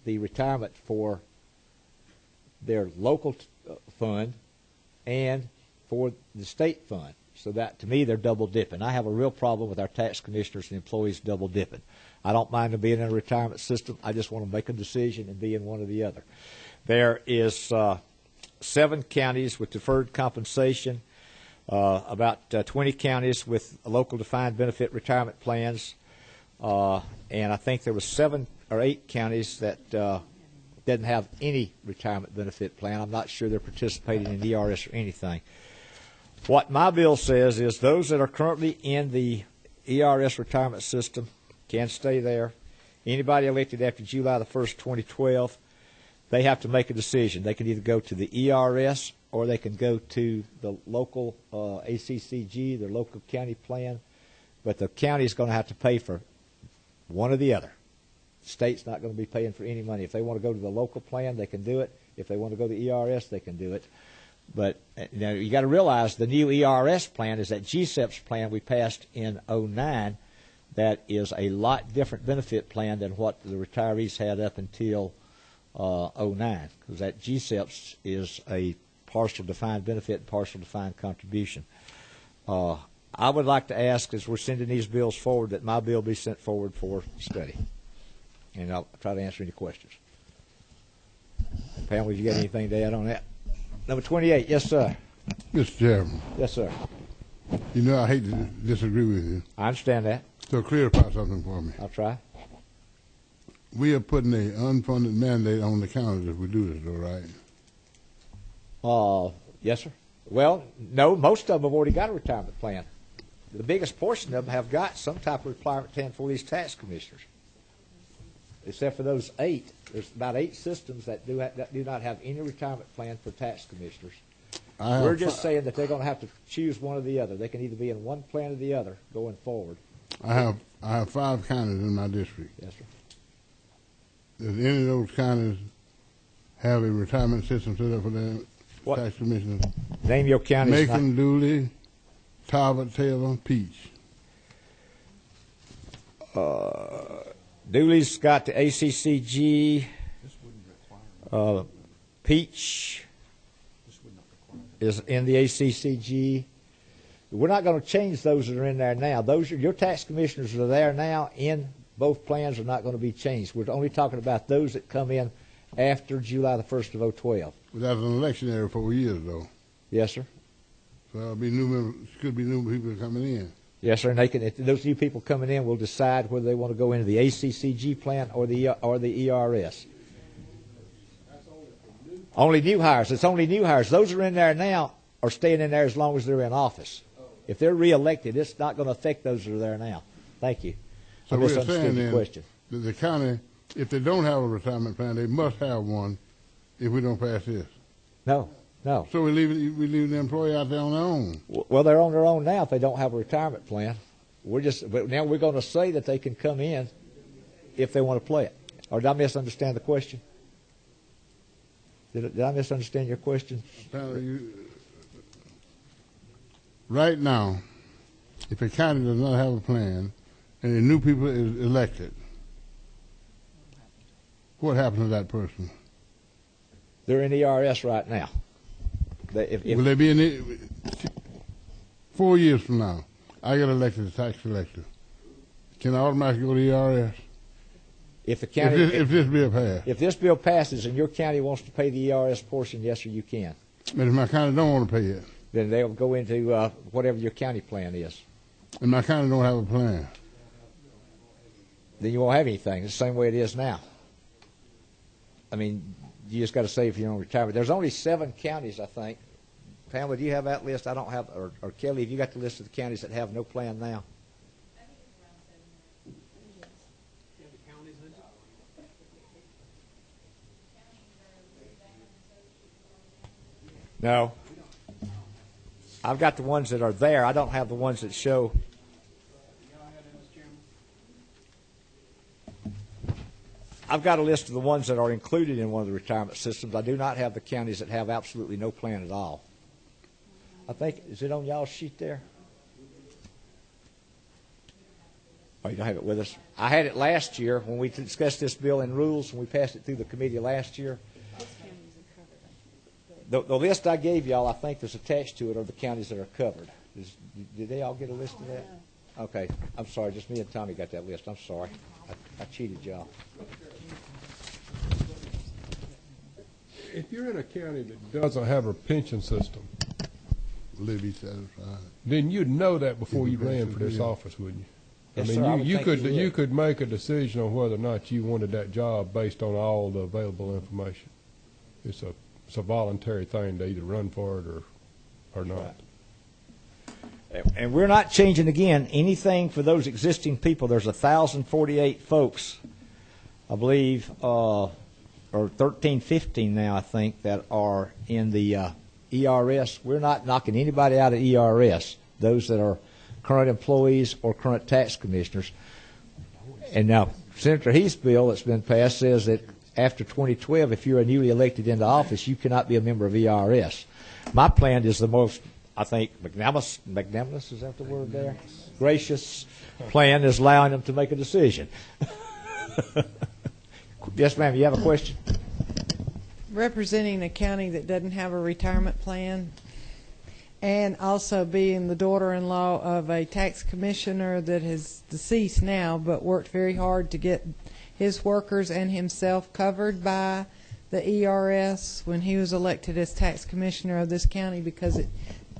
the retirement for their local fund and for the state fund. So that, to me, they're double dipping. I have a real problem with our tax commissioners and employees double dipping. I don't mind them being in a retirement system. I just want to make a decision and be in one or the other. There is 7 counties with deferred compensation, about 20 counties with local defined benefit retirement plans, and I think there was 7 or 8 counties that didn't have any retirement benefit plan. I'm not sure they're participating in ERS or anything. What my bill says is those that are currently in the ERS retirement system can stay there. Anybody elected after July the 1st, 2012, they have to make a decision. They can either go to the ERS or they can go to the local ACCG, their local county plan. But the county is going to have to pay for one or the other. The state's not going to be paying for any money. If they want to go to the local plan, they can do it. If they want to go to the ERS, they can do it. But now you got to realize the new ERS plan is that GSEP's plan we passed in 2009. That is a lot different benefit plan than what the retirees had up until 2009, because that GSEP's is a partial defined benefit and partial defined contribution. I would like to ask, as we're sending these bills forward, that my bill be sent forward for study. And I'll try to answer any questions. Pam, have you got anything to add on that? Number 28, yes, sir. Mr. Chairman. Yes, sir. You know I hate to disagree with you. I understand that. So clarify something for me. I'll try. We are putting an unfunded mandate on the counties if we do this, though, right? Yes, sir. Well, no, most of them have already got a retirement plan. The biggest portion of them have got some type of retirement plan for these tax commissioners. Except for those 8. There's about 8 systems that do not have any retirement plan for tax commissioners. We're just saying that they're going to have to choose one or the other. They can either be in one plan or the other going forward. I have 5 counties in my district. Yes, sir. Does any of those counties have a retirement system set up for their tax commissioners? Name your counties. Macon, Dooley, Talbot, Taylor, Peach. Dooley's got the ACCG. Peach is in the ACCG. We're not going to change those that are in there now. Your tax commissioners that are there now in both plans are not going to be changed. We're only talking about those that come in after July the 1st of 2012. Without an election every 4 years, though. Yes, sir. So there'll be new members, could be new people coming in. Yes, sir. And those new people coming in will decide whether they want to go into the ACCG plan or the ERS. Only new hires. It's only new hires. Those who are in there now are staying in there as long as they're in office. If they're reelected, it's not going to affect those that are there now. Thank you. So I misunderstood your question. That the county, if they don't have a retirement plan, they must have one if we don't pass this. No. So we leave the employee out there on their own. Well, they're on their own now if they don't have a retirement plan. But now we're going to say that they can come in if they want to play it. Or did I misunderstand the question? Did I misunderstand your question? Right now, if a county does not have a plan and a new people is elected, what happens to that person? They're in ERS right now. Will they be in 4 years from now? I get elected as tax collector. Can I automatically go to ERS? If the county, if this bill passes. If this bill passes and your county wants to pay the ERS portion, yes, sir, you can. But if my county don't want to pay it, then they'll go into whatever your county plan is. And my county don't have a plan. Then you won't have anything. It's the same way it is now. I mean, you just got to say if you're on retirement. There's only 7 counties, I think. Pamela, do you have that list? I don't have, or Kelly, have you got the list of the counties that have no plan now? No. I've got the ones that are there. I don't have the ones that show. I've got a list of the ones that are included in one of the retirement systems. I do not have the counties that have absolutely no plan at all. I think, is it on y'all's sheet there? Oh, you don't have it with us? I had it last year when we discussed this bill in rules, when we passed it through the committee last year. The list I gave y'all, I think that's attached to it, are the counties that are covered. Did they all get a list of that? Okay. I'm sorry. Just me and Tommy got that list. I'm sorry. I cheated y'all. If you're in a county that doesn't have a pension system, then you'd know that before you ran for this office, wouldn't you? Yes, I mean, sir, you could make a decision on whether or not you wanted that job based on all the available information. It's a voluntary thing to either run for it or not. And we're not changing, again, anything for those existing people. There's 1,048 folks, I believe, or 13, 15 now, I think, that are in the ERS. We're not knocking anybody out of ERS, those that are current employees or current tax commissioners. And now, Senator Heath's bill that's been passed says that after 2012, if you're newly elected into office, you cannot be a member of ERS. My plan is the most, I think, magnanimous, is that the word there? Gracious plan is allowing them to make a decision. Yes, ma'am, you have a question? Representing a county that doesn't have a retirement plan, and also being the daughter-in-law of a tax commissioner that is deceased now, but worked very hard to get his workers and himself covered by the ERS when he was elected as tax commissioner of this county, because it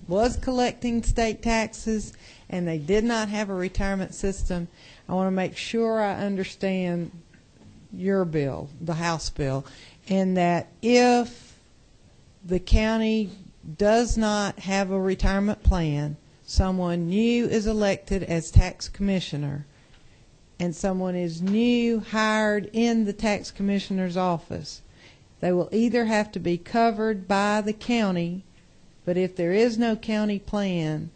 was collecting state taxes and they did not have a retirement system. I want to make sure I understand your bill, the House bill, in that if the county does not have a retirement plan, someone new is elected as tax commissioner, and someone is new hired in the tax commissioner's office, they will either have to be covered by the county, but if there is no county plan,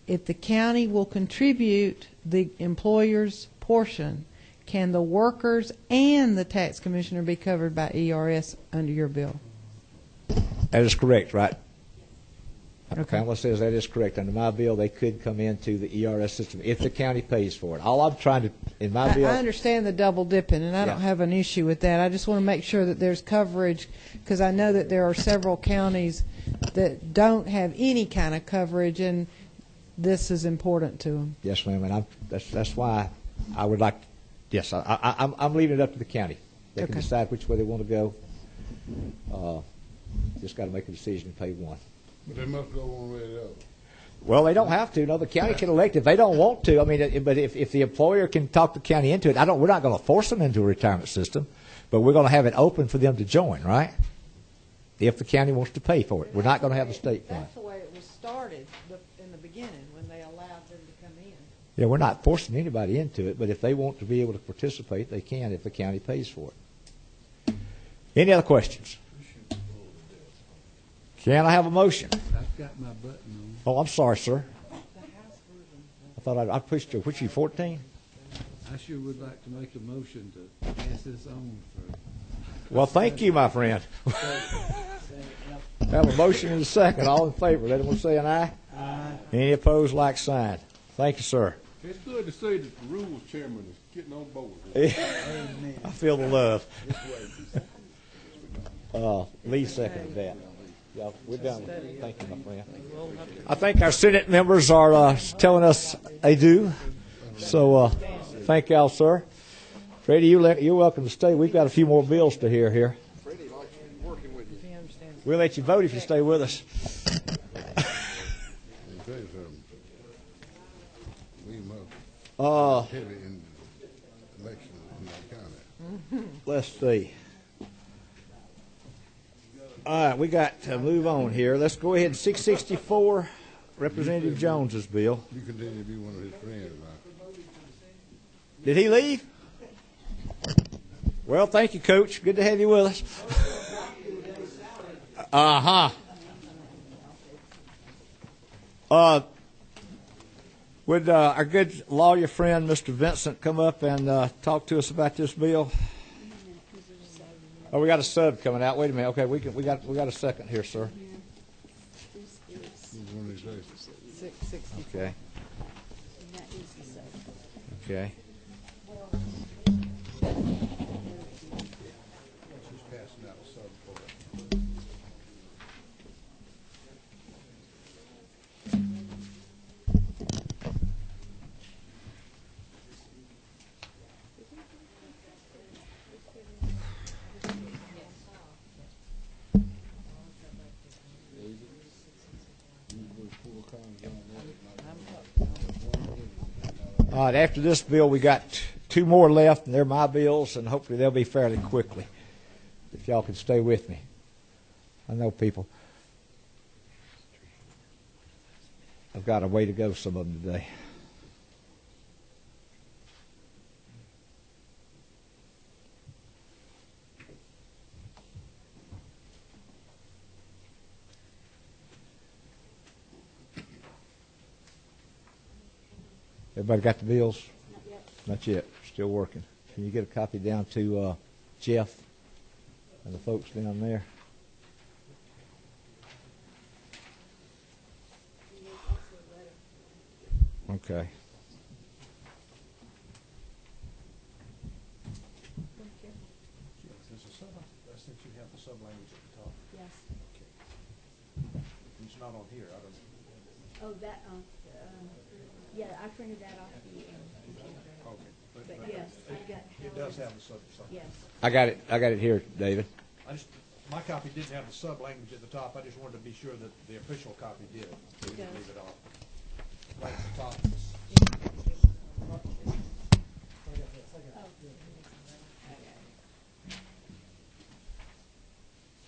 if the county will contribute the employer's portion, can the workers and the tax commissioner be covered by ERS under your bill? That is correct, right? Okay. Pamela says that is correct. Under my bill, they could come into the ERS system if the county pays for it. All I'm trying to, in my bill... I understand the double dipping, and I don't have an issue with that. I just want to make sure that there's coverage, because I know that there are several counties that don't have any kind of coverage, and this is important to them. Yes, ma'am, and that's why I would like... Yes, I'm leaving it up to the county. They can decide which way they want to go. Just got to make a decision and pay one. But they must go one way or the other. Well, they don't have to. No, the county can elect if they don't want to. I mean, but if the employer can talk the county into it, we're not going to force them into a retirement system, but we're going to have it open for them to join, right? If the county wants to pay for it. We're not going to have the state fund. That's the way it was started in the beginning when they allowed them to come in. Yeah, we're not forcing anybody into it, but if they want to be able to participate, they can if the county pays for it. Any other questions? Can I have a motion? I've got my button on. Oh, I'm sorry, sir. I thought I pushed you. Which you, 14? I sure would like to make a motion to pass this on for... Well, thank you, my friend. Have a motion and a second. All in favor, let everyone say an aye. Aye. Any opposed, like sign. Thank you, sir. It's good to see that the rules chairman is getting on board. I feel the love. Lee seconded that. Yeah, we're done. Thank you, my friend. I think our Senate members are telling us they do. So thank y'all, sir. Freddie, you're welcome to stay. We've got a few more bills to hear here. Freddie likes working with you. We'll let you vote if you stay with us. Heavy in election in that county. Let's see. All right, we got to move on here. Let's go ahead. 664, Representative Jones's bill. You continue to be one of his friends, man. Did he leave? Well, thank you, Coach. Good to have you with us. Would our good lawyer friend, Mr. Vincent, come up and talk to us about this bill? Oh, we got a sub coming out. Wait a minute. Okay, we got a second here, sir. 660. Okay. Okay. All right, after this bill, we got two more left, and they're my bills, and hopefully they'll be fairly quickly, if y'all can stay with me. I know people. I've got a way to go, some of them today. Everybody got the bills? Not yet. Not yet. Still working. Can you get a copy down to Jeff and the folks down there? Okay. Since you have the sub language at the top. Yes. Okay. It's not on here. I don't. Oh, that. Yeah, I printed that off the computer. Okay. But yes, I've got. It does have the sub. Yes. I got it here, David. My copy didn't have the sub language at the top. I just wanted to be sure that the official copy did. So we didn't leave it off. Right at the top.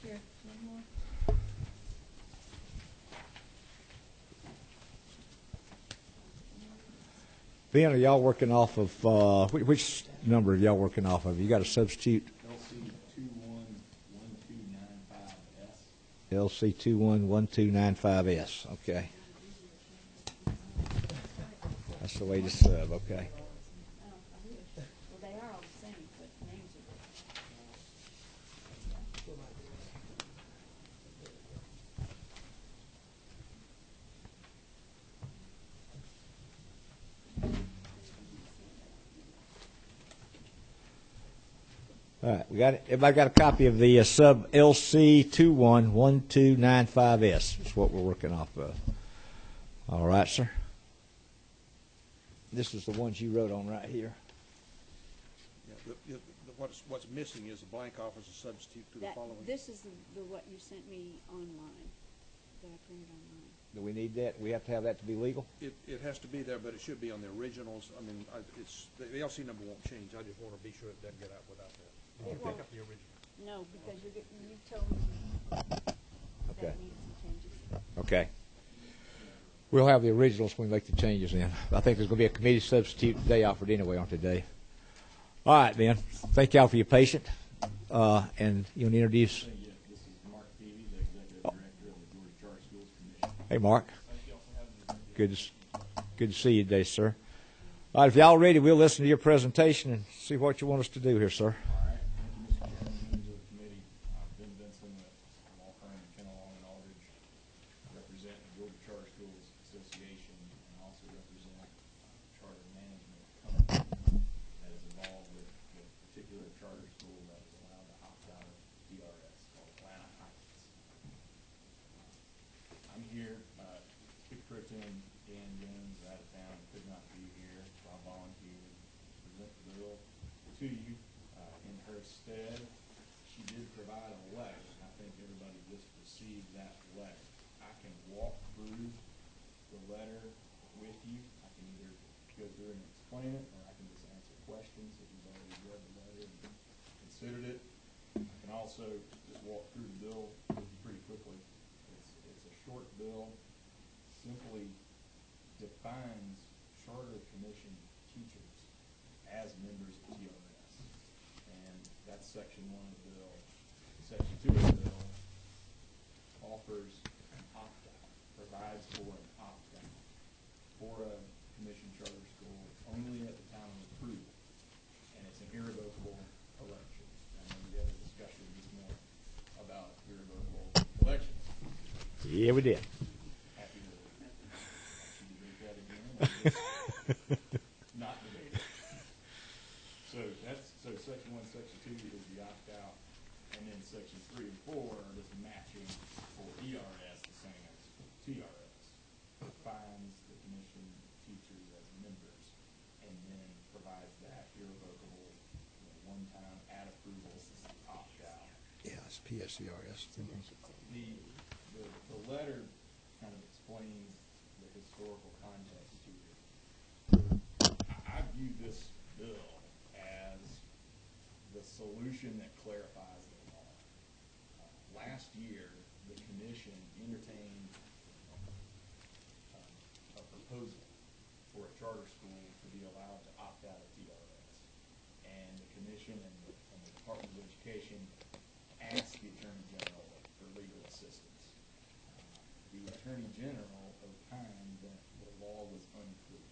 Here, one more. Ben, are y'all working off of, which number are y'all working off of? You got a substitute? LC 211295S. Okay. That's the way to sub, okay. Well, they are all the same, but names are All right, we got it. Everybody got a copy of the sub LC 211295S. That's what we're working off of. All right, sir. This is the ones you wrote on right here. Yeah, what's missing is a blank offers a substitute to the following. This is the what you sent me online, that I printed online. Do we need that? We have to have that to be legal? It has to be there, but it should be on the originals. I mean, the LC number won't change. I just want to be sure it doesn't get out without that. You can pick up the original. No, because you told me Okay. that needs some changes. Okay. We'll have the originals when we make the changes in. I think there's going to be a committee substitute today offered anyway, aren't there, Dave? All right, then. Thank y'all for your patience. And you want to introduce? This is Mark Peavy, the Executive Director of the Georgia Charter Schools Commission. Hey, Mark. Thank you all for having me. Good to see you today, sir. All right, if y'all ready, we'll listen to your presentation and see what you want us to do here, sir. All right. Thank you, Mr. Chairman, members of the committee. Ben Benson with law firm Kennelong and Aldridge, represent the Georgia Charter Schools Association, and also represent charter management company that is involved with a particular charter school that is allowed to opt out of DRS called Atlanta Heights. I'm here. Speaker Pro Tem Dan Jones is out of town, could not be here, so I volunteered to present the bill to you in her stead. She did provide a letter, and I think everybody just received that letter. I can walk through the letter with you. I can either go through and explain it, or I can just answer questions if you've already read the letter and considered it. I can also just walk through the bill with you pretty quickly. It's a short bill, simply defines charter commission teachers as members of TRS. And that's section 1 of the bill. Section 2 of the bill offers an opt-out, provides for an opt-out for a commission charter school only at the time of approval. And it's an irrevocable election. I know we had a discussion this morning about irrevocable elections. Yeah, we did. Happy to debate that again. Not debate it. So section 1, section 2 is the opt-out, and then section 3 and 4 are just matching for ERS the same as TRS. Defines the commission teachers as members, and then provides that irrevocable, one-time at approval opt-out. Yeah, it's PSCRS. The letter kind of explains the historical context to it. I view this bill as the solution that clarifies the law. Last year, the commission entertained a proposal for a charter school to be allowed to opt out of TRS. And the commission and the Department of Education asked the Attorney General for legal assistance. The Attorney General opined that the law was unclear.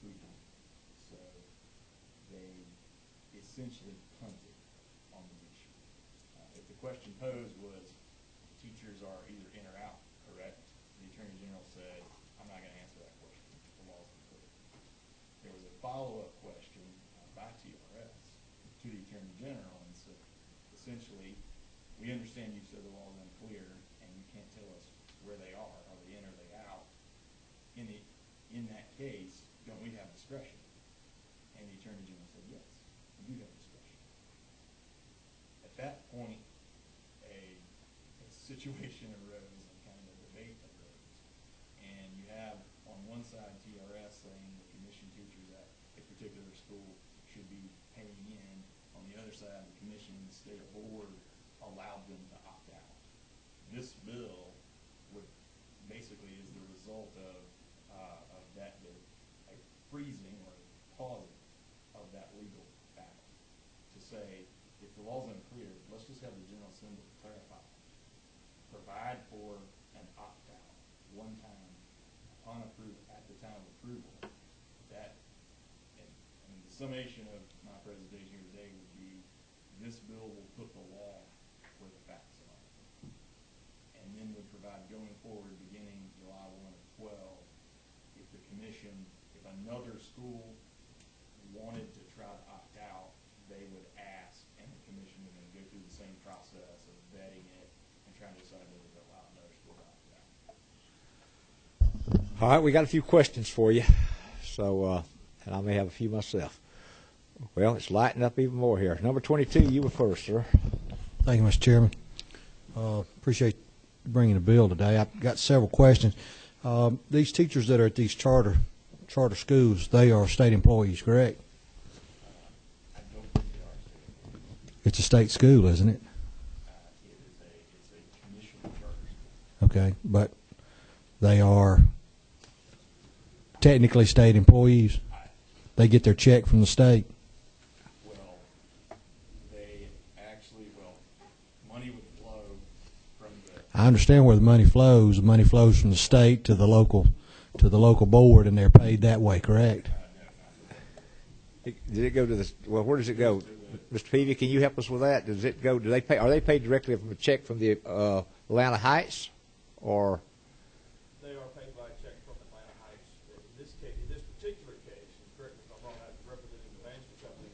included. So they essentially punted on the issue. If the question posed was teachers are either in or out, correct? The Attorney General said, I'm not going to answer that question. The law's unclear. There was a follow-up question by TRS to the Attorney General and said, essentially, we understand you said the law is unclear and you can't tell us where they are they in or they out. In that case, don't we have discretion? And the Attorney General said, yes, we do have discretion. At that point, a situation arose and kind of a debate arose. And you have on one side TRS saying the commission teachers at a particular school should be paying in. On the other side, the commission and the state board allowed them to opt out. This bill would basically is the result of that, a freezing or a pausing of that legal battle to say, if the law's unclear, let's just have the General Assembly clarify. Provide for an opt-out one time upon approval, at the time of approval. That, and the summation of my presentation here today would be, this bill will put the law where the facts are. And then would provide going forward, beginning July 1 of 12, if the commission, if another school wanted to try to opt out, they would ask, and the commission would then go through the same process of vetting it and trying to decide whether to allow another school to opt out. All right, we got a few questions for you. So, and I may have a few myself. Well, it's lighting up even more here. Number 22, you were first, sir. Thank you, Mr. Chairman. Appreciate bringing the bill today. I've got several questions. These teachers that are at these charter schools, they are state employees, correct? I don't think they are state employees. It's a state school, isn't it? It's a commissioned charter school. Okay, but they are technically state employees. They get their check from the state. Well, they actually, money would flow from the. I understand where the money flows. The money flows from the state to the local board, and they're paid that way, correct? Did it go to the? Well, where does it go, Mr. Peavy? Can you help us with that? Does it go? Do they pay? Are they paid directly from a check from the Atlanta Heights, or? They are paid by a check from Atlanta Heights. In this particular case, and correct me if I'm wrong, I'm representing the management company.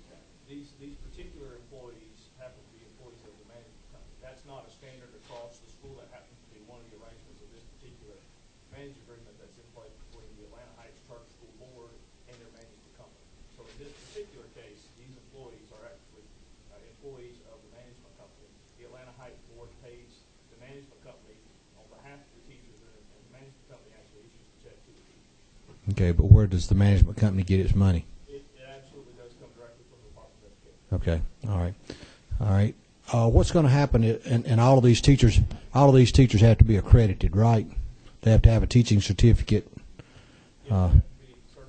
These particular employees happen to be employees of the management company. That's not a standard across the school. That happens to be one of the arrangements of this particular management agreement that's in place between the Atlanta Heights Charter School Board and their management company. So in this particular case, these employees are actually employees of the management company. The Atlanta Heights Board pays the management company on behalf of the teachers, and the management company actually issues the check to the teachers. Okay, but where does the management company get its money? It absolutely does come directly from the Department of Education. Okay, all right. What's going to happen? And all of these teachers have to be accredited, right? They have to have a teaching certificate,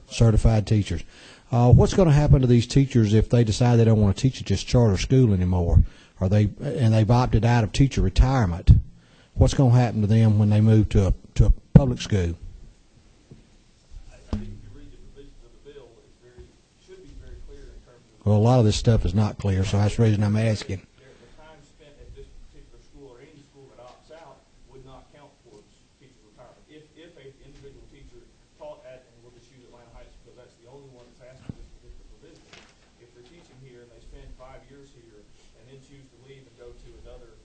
certified teachers. What's going to happen to these teachers if they decide they don't want to teach at this charter school anymore? And they've opted out of teacher retirement? What's going to happen to them when they move to a public school? I think if you read the provisions of the bill, should be very clear in terms of. Well, a lot of this stuff is not clear, so that's the reason I'm asking. The time spent at this particular school or any school that opts out would not count towards teacher retirement. If an individual teacher taught at, and we'll just use Atlanta Heights because that's the only one that's asked for this particular provision, if they're teaching here and they spend 5 years here and then choose to leave and go to another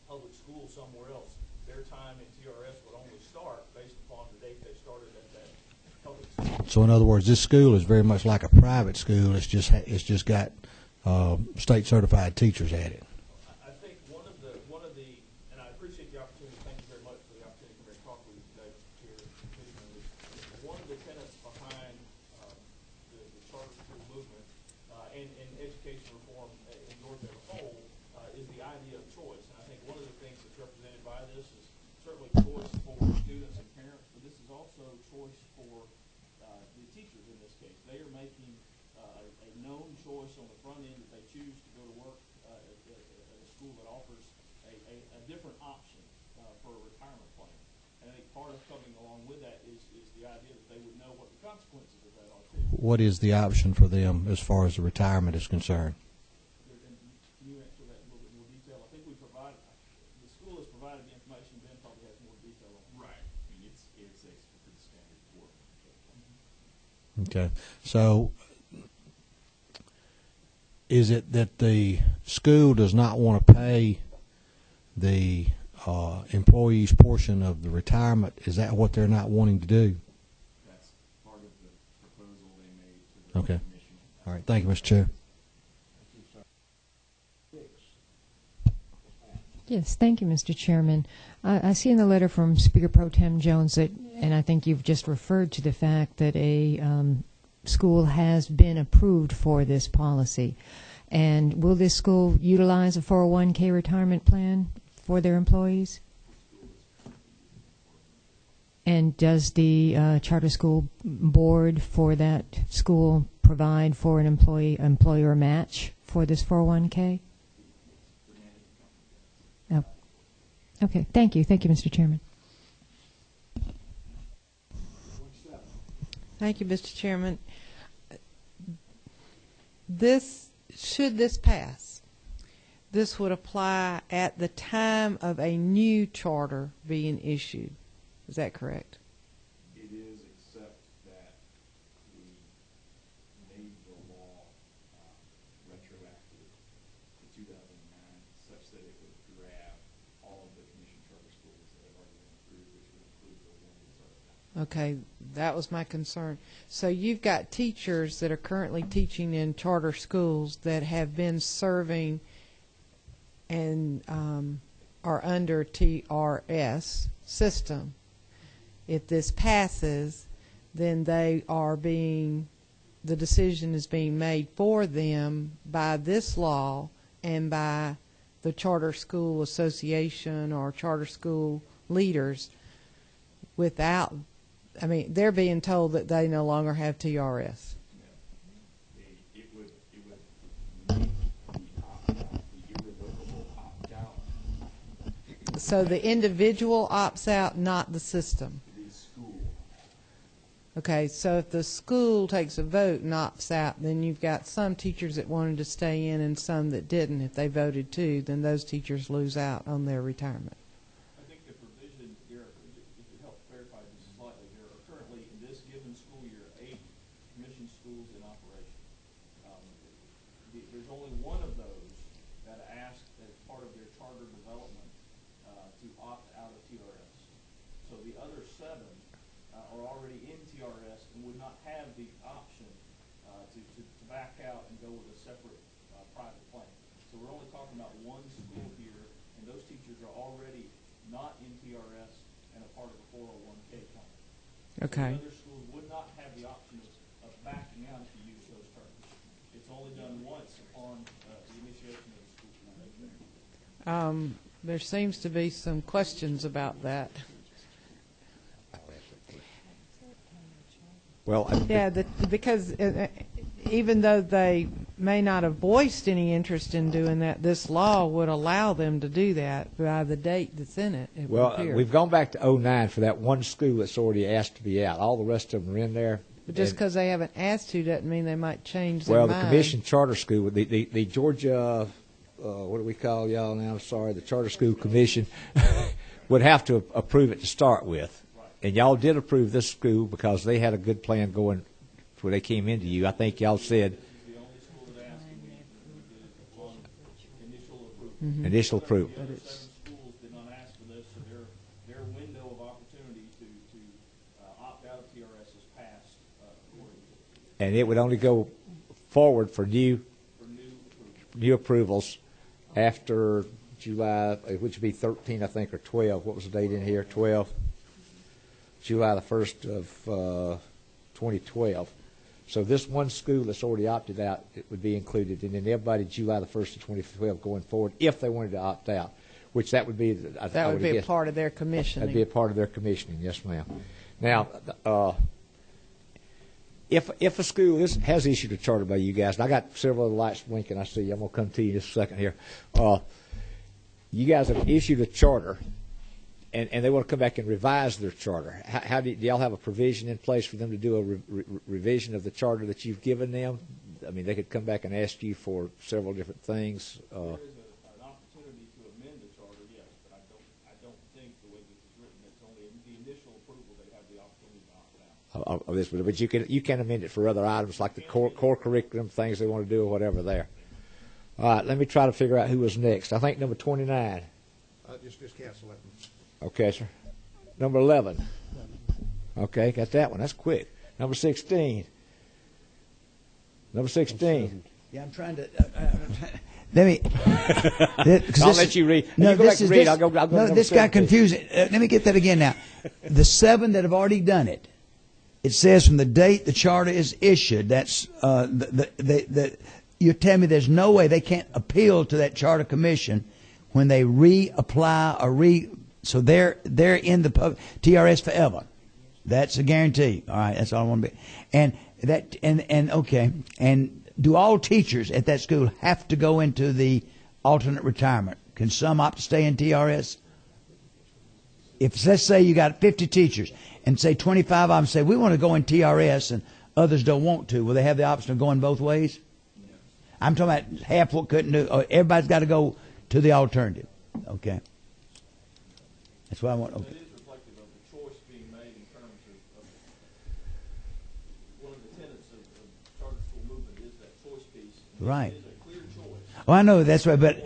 public school somewhere else, their time in TRS would only start based upon the date they started at that public school. So, in other words, this school is very much like a private school. It's just got state certified teachers at it. I think one of the, and I appreciate the opportunity. Thank you very much for the opportunity to come here and talk with you today, Chair. One of the tenets behind the charter school movement and education reform in Georgia as a whole is the idea of choice. And I think one of the things that's represented by this is certainly choice for students and parents, but this is also choice for the teachers in this case. They are making a known choice on the front end that they choose to go to work at a school that offers a different option for a retirement plan. And I think part of of coming along with that is the idea that they would know what the consequences of that are too. What is the option for them as far as the retirement is concerned? Can you answer that in a little bit more detail? I think the school has provided the information. Ben probably has more detail on it. Right. I mean, it's a pretty standard form. Okay. So is it that the school does not want to pay the employees' portion of the retirement? Is that what they're not wanting to do? That's part of the proposal they made to the Okay. commission. All right. Thank you, Mr. Chair. Yes, thank you, Mr. Chairman. I see in the letter from Speaker Pro Tem Jones that, and I think you've just referred to the fact that a school has been approved for this policy. And will this school utilize a 401k retirement plan for their employees? And does the charter school board for that school provide for an employer match for this 401k? Oh. Okay, thank you. Thank you, Mr. Chairman. Thank you, Mr. Chairman. Should this pass, this would apply at the time of a new charter being issued. Is that correct? It is, except that we made the law retroactive to 2009, such that it would grab all of the commission charter schools that have already been approved, which would include the one that's already. Okay, that was my concern. So you've got teachers that are currently teaching in charter schools that have been serving and are under TRS system. If this passes, then the decision is being made for them by this law and by the charter school association or charter school leaders without, I mean, they're being told that they no longer have TRS. It would make the irrevocable opt-out. So the individual opts out, not the system. The school. Okay, so if the school takes a vote and opts out, then you've got some teachers that wanted to stay in and some that didn't. If they voted too, then those teachers lose out on their retirement. I think the provision here, if it helps clarify this slightly, there are currently, in this given school year, 8 commission schools in operation. There's only one of those that asked as part of their charter development to opt out of TRS. So the other 7 are already in TRS and would not have the option to back out and go with a separate private plan. So we're only talking about one school here, and those teachers are already not in TRS and a part of the 401k plan. Okay. So the other schools would not have the option of backing out if you use those terms. It's only done once upon the initiation of the school. There seems to be some questions about that. Well, yeah, because even though they may not have voiced any interest in doing that, this law would allow them to do that by the date that's in it. Well, we've gone back to 2009 for that one school that's already asked to be out. All the rest of them are in there. But just because they haven't asked to doesn't mean they might change their mind. Well, the commission charter school, the Georgia, what do we call y'all now? Sorry, the charter school commission would have to approve it to start with. And y'all did approve this school because they had a good plan going before they came into you. I think y'all said initial approval. The other 7 schools did not ask for this, so their window of opportunity to opt out of TRS is passed. And it would only go forward for new approvals after July, which would be 13, I think, or 12. What was the date in here? 12. July the 1st of 2012. So this one school that's already opted out, it would be included, and then everybody July the 1st of 2012 going forward, if they wanted to opt out, which that would be. That would be a part of their commissioning. That'd be a part of their commissioning, yes, ma'am. Now, if a school has issued a charter by you guys, and I got several other lights blinking, I see. I'm going to come to you in just a second here. You guys have issued a charter, and they want to come back and revise their charter. How do y'all have a provision in place for them to do a revision of the charter that you've given them? I mean, they could come back and ask you for several different things. There is an opportunity to amend the charter, yes, but I don't think the way this is written, it's only the initial approval they have the opportunity to opt out. Of this, but you can amend it for other items like the core curriculum things they want to do or whatever there. All right, let me try to figure out who was next. I think number 29. Just cancel it. Okay, sir. Number 11. Okay, got that one. That's quick. Number 16. Number 16. Yeah, I'm trying to. Let me. I'll let you read. No, you go back and read. I'll go no, to this got 17. confusing. Let me get that again now. The 7 that have already done it. It says from the date the charter is issued. That's you tell me there's no way they can't appeal to that charter commission when they reapply or so they're in the TRS forever. That's a guarantee. All right, that's all I want to be. And okay. And do all teachers at that school have to go into the alternate retirement? Can some opt to stay in TRS? If let's say you got 50 teachers and say 25 of them say we want to go in TRS and others don't want to, will they have the option of going both ways? I'm talking about half what couldn't do. Everybody's got to go to the alternative. Okay. That's what I want. Okay. It is reflective of the choice being made in terms of one of the tenets of charter school movement is that choice piece. Right. It is a clear choice. Oh, I know that's right, but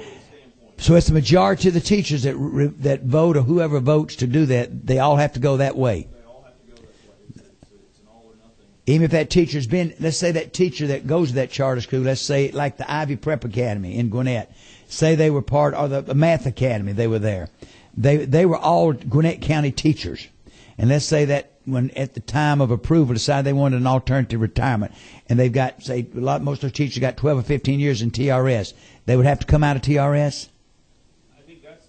so it's the majority of the teachers that vote or whoever votes to do that. They all have to go that way. They all have to go that way. It's an all or nothing. Even if that teacher's been, let's say that teacher that goes to that charter school, let's say like the Ivy Prep Academy in Gwinnett, say they were part, or the Math Academy, they were there. They were all Gwinnett County teachers. And let's say that when at the time of approval decided they wanted an alternative retirement, and they've got, say, most of those teachers got 12 or 15 years in TRS, they would have to come out of TRS? I think that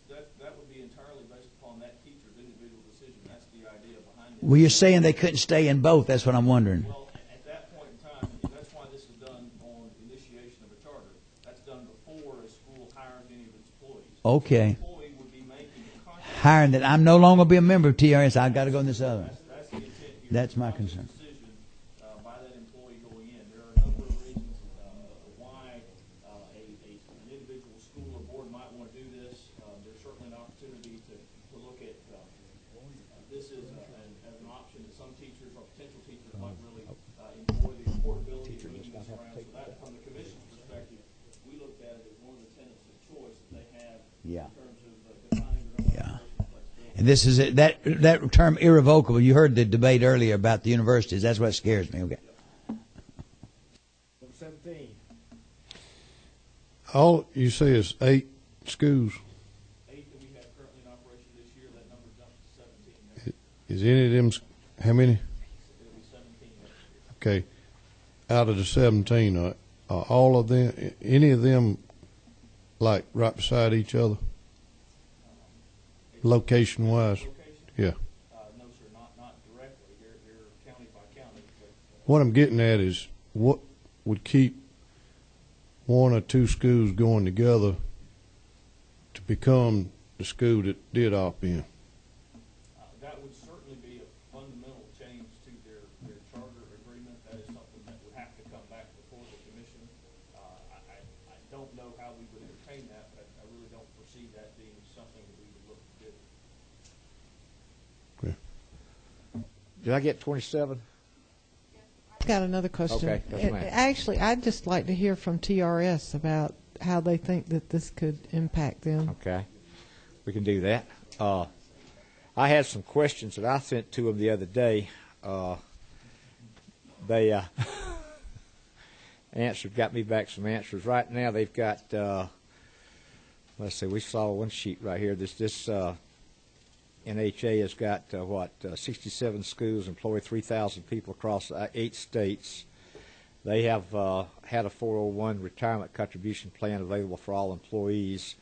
would be entirely based upon that teacher's individual decision. That's the idea behind it. Well, you're saying they couldn't stay in both. That's what I'm wondering. Well, at that point in time, that's why this is done on initiation of a charter. That's done before a school hires any of its employees. Okay. The employee would be making a conscious Hiring that I'm no longer be a member of TRS. I've got to go in this other one. That's the intent here. That's my concern. Decision by that employee going in. There are a number of reasons why an individual school or board might want to do this. There's certainly an opportunity to look at this as an option that some teachers or potential teachers might really enjoy the affordability of moving this around. So that, from the commission's perspective, we looked at it as one of the tenets of choice that they have in terms of defining their own flexibility. And this is it. That term irrevocable. You heard the debate earlier about the universities. That's what scares me. Okay. Number 17. All you say is 8 schools. 8 that we have currently in operation this year. That number jumps to 17. Is any of them, how many? It'll be 17 next year. Okay. Out of the 17, are all of them, any of them, like right beside each other? Location-wise? Yeah. No, sir, not directly. They're county by county. What I'm getting at is what would keep 1 or 2 schools going together to become the school that did opt in? That would certainly be a fundamental change to their charter agreement. That is something that would have to come back before the commission. I don't know how we would entertain that, but I really don't foresee that being something that we would look to do. Did I get 27? I've got another question. Okay, that's fine. Actually, I'd just like to hear from TRS about how they think that this could impact them. Okay. We can do that. I had some questions that I sent to them the other day. They got me back some answers. Right now they've got, let's see, we saw one sheet right here. This NHA has got, 67 schools, employ 3,000 people across 8 states. They have had a 401 retirement contribution plan available for all employees.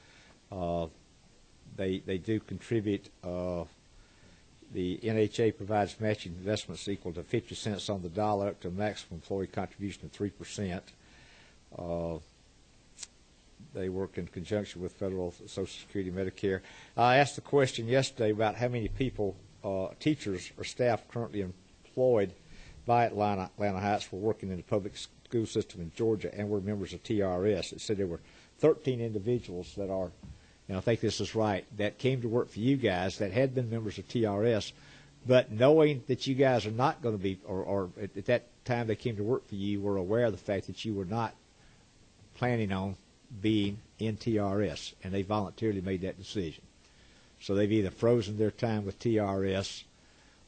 They do contribute. The NHA provides matching investments equal to 50 cents on the dollar up to a maximum employee contribution of 3%. they work in conjunction with federal Social Security, Medicare. I asked the question yesterday about how many people, teachers or staff currently employed by Atlanta Heights were working in the public school system in Georgia and were members of TRS. It said there were 13 individuals that are, and I think this is right, that came to work for you guys that had been members of TRS, but knowing that you guys are not going to be, or at that time they came to work for you, were aware of the fact that you were not planning on being in TRS, and they voluntarily made that decision. So they've either frozen their time with TRS,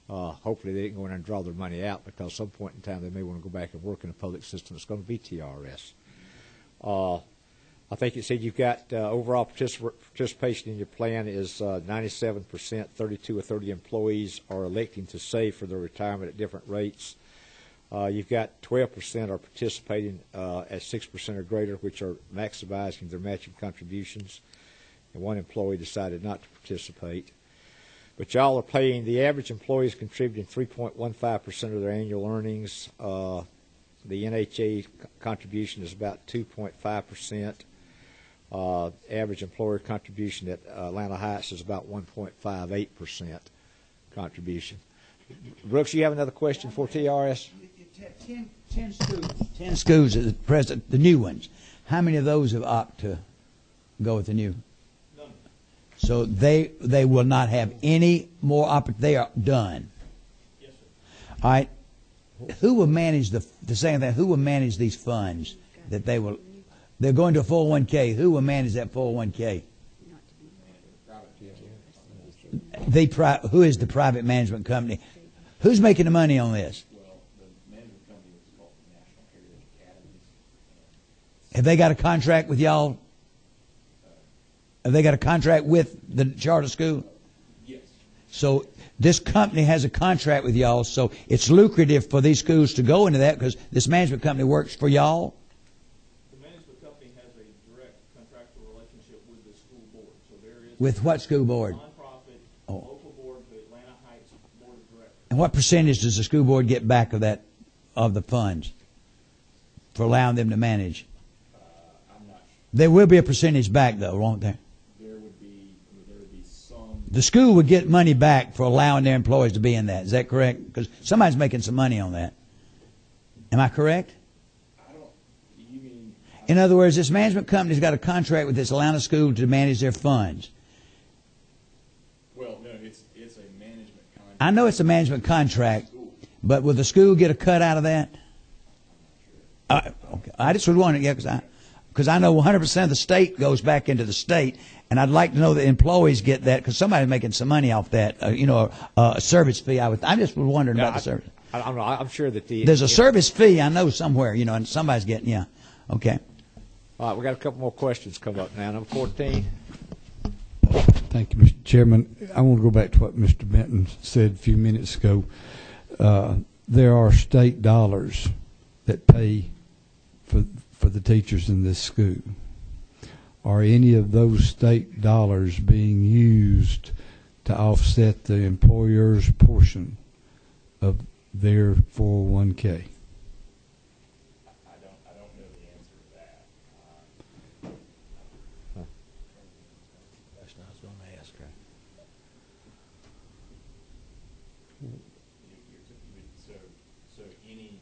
hopefully they didn't go in and draw their money out, because at some point in time they may want to go back and work in a public system that's going to be TRS. I think it said you've got overall participation in your plan is 97%, 32 or 30 employees are electing to save for their retirement at different rates. You've got 12% are participating at 6% or greater, which are maximizing their matching contributions, and one employee decided not to participate. But y'all are paying, the average employee is contributing 3.15% of their annual earnings. The NHA contribution is about 2.5%. Average employer contribution at Atlanta Heights is about 1.58% contribution. Brooks, you have another question for TRS? 10 schools at the present, the new ones. How many of those have opted to go with the new? None. So they will not have any more opportunity. They are done. Yes, sir. All right. Who will manage the second thing? Who will manage these funds that they will? They're going to a 401k. Who will manage that 401k? Who is the private management company? Who's making the money on this? Have they got a contract with y'all? Have they got a contract with the charter school? Yes. So this company has a contract with y'all, so it's lucrative for these schools to go into that because this management company works for y'all? The management company has a direct contractual relationship with the school board. So there is With what school board? Nonprofit, local board, the Atlanta Heights Board of Directors. And what percentage does the school board get back of that, of the funds for allowing them to manage? I'm not sure. There will be a percentage back, though, won't there? There would be some. The school would get money back for allowing their employees to be in that. Is that correct? Because somebody's making some money on that. Am I correct? You mean? In other words, this management company's got a contract with this Atlanta school to manage their funds. Well, no, it's a management contract. I know it's a management contract, but will the school get a cut out of that? Okay. I just was wondering, yeah, because I know 100% of the state goes back into the state, and I'd like to know the employees get that because somebody's making some money off that, a service fee. I just was wondering about the service. I don't know. I'm sure that There's a service fee I know somewhere, and somebody's getting, yeah. Okay. All right, we got a couple more questions come up now. Number 14. Thank you, Mr. Chairman. I want to go back to what Mr. Benton said a few minutes ago. There are state dollars that pay for the teachers in this school. Are any of those state dollars being used to offset the employer's portion of their 401k? I don't know the answer to that. That's what I was going to ask, right? So any,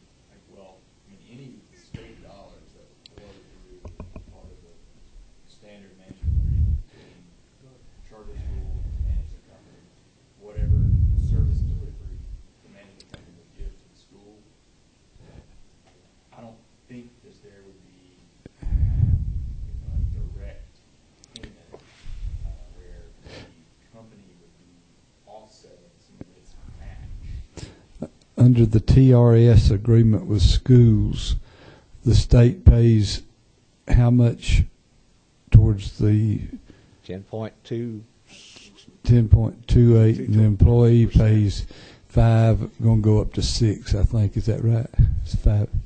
any state dollars that flow through part of the standard management agreement between charter school and management company, whatever service delivery the management company would give to the school, I don't think that there would be a direct payment where the company would be offsetting some of its match. Under the TRS agreement with schools, the state pays how much towards the 10.2. 10.28, and the employee pays 5, going to go up to 6, I think. Is that right? It's 5. The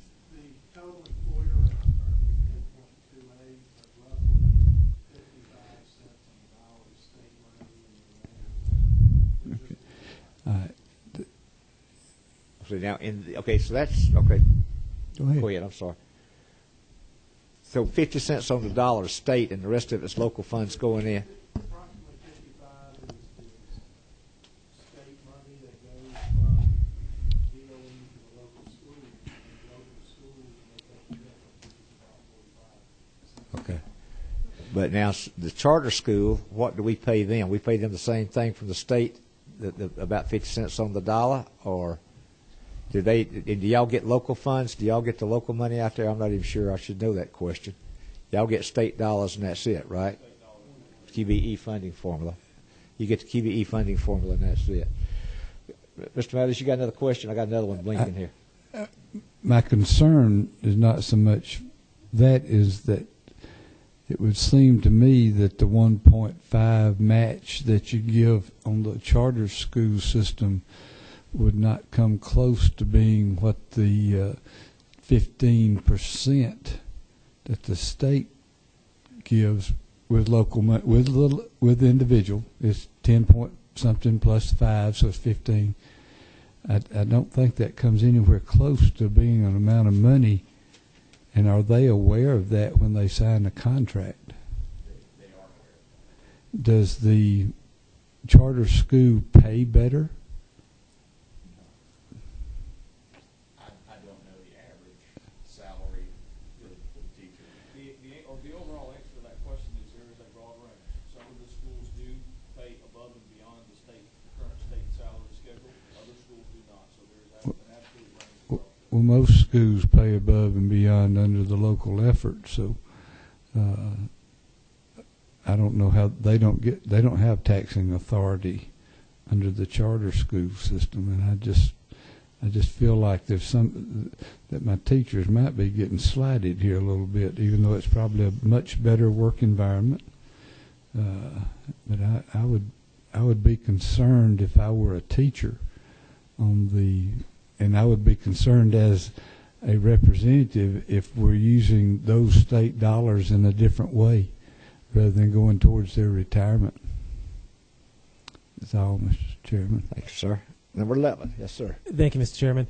total employer are currently 10.28, but roughly 55 cents on the dollar is state money and the remainder. All right. So now, so that's okay. Go ahead. Go ahead. I'm sorry. So 50 cents on the dollar is state, and the rest of it's local funds going in. Approximately 55 is state money that goes from DOE to the local schools, and the local schools make up the difference, which is about 45. Okay. But now the charter school, what do we pay them? We pay them the same thing from the state, about 50 cents on the dollar, or do y'all get local funds? Do y'all get the local money out there? I'm not even sure. I should know that question. Y'all get state dollars and that's it, right? QBE funding formula. You get the QBE funding formula and that's it. Mr. Matthews, you got another question? I got another one blinking here. My concern is not so much that, is that it would seem to me that the 1.5 match that you give on the charter school system would not come close to being what the 15% that the state gives with local with individual is 10 point something plus 5, so it's 15. I don't think that comes anywhere close to being an amount of money. And are they aware of that when they sign the contract? They are aware of that. Does the charter school pay better? I don't know the average salary for the teacher. The overall answer to that question is there is a broad range. Some of the schools do pay above and beyond the current state salary schedule. Other schools do not. So there is an absolute range. Well, most schools pay above and beyond under the local effort, so I don't know how they don't have taxing authority under the charter school system, and I just feel like there's that my teachers might be getting slighted here a little bit, even though it's probably a much better work environment. But I would be concerned if I were a teacher and I would be concerned as a representative if we're using those state dollars in a different way rather than going towards their retirement. That's all, Mr. Chairman. Thank you, sir. Number 11. Yes, sir. Thank you, Mr. Chairman.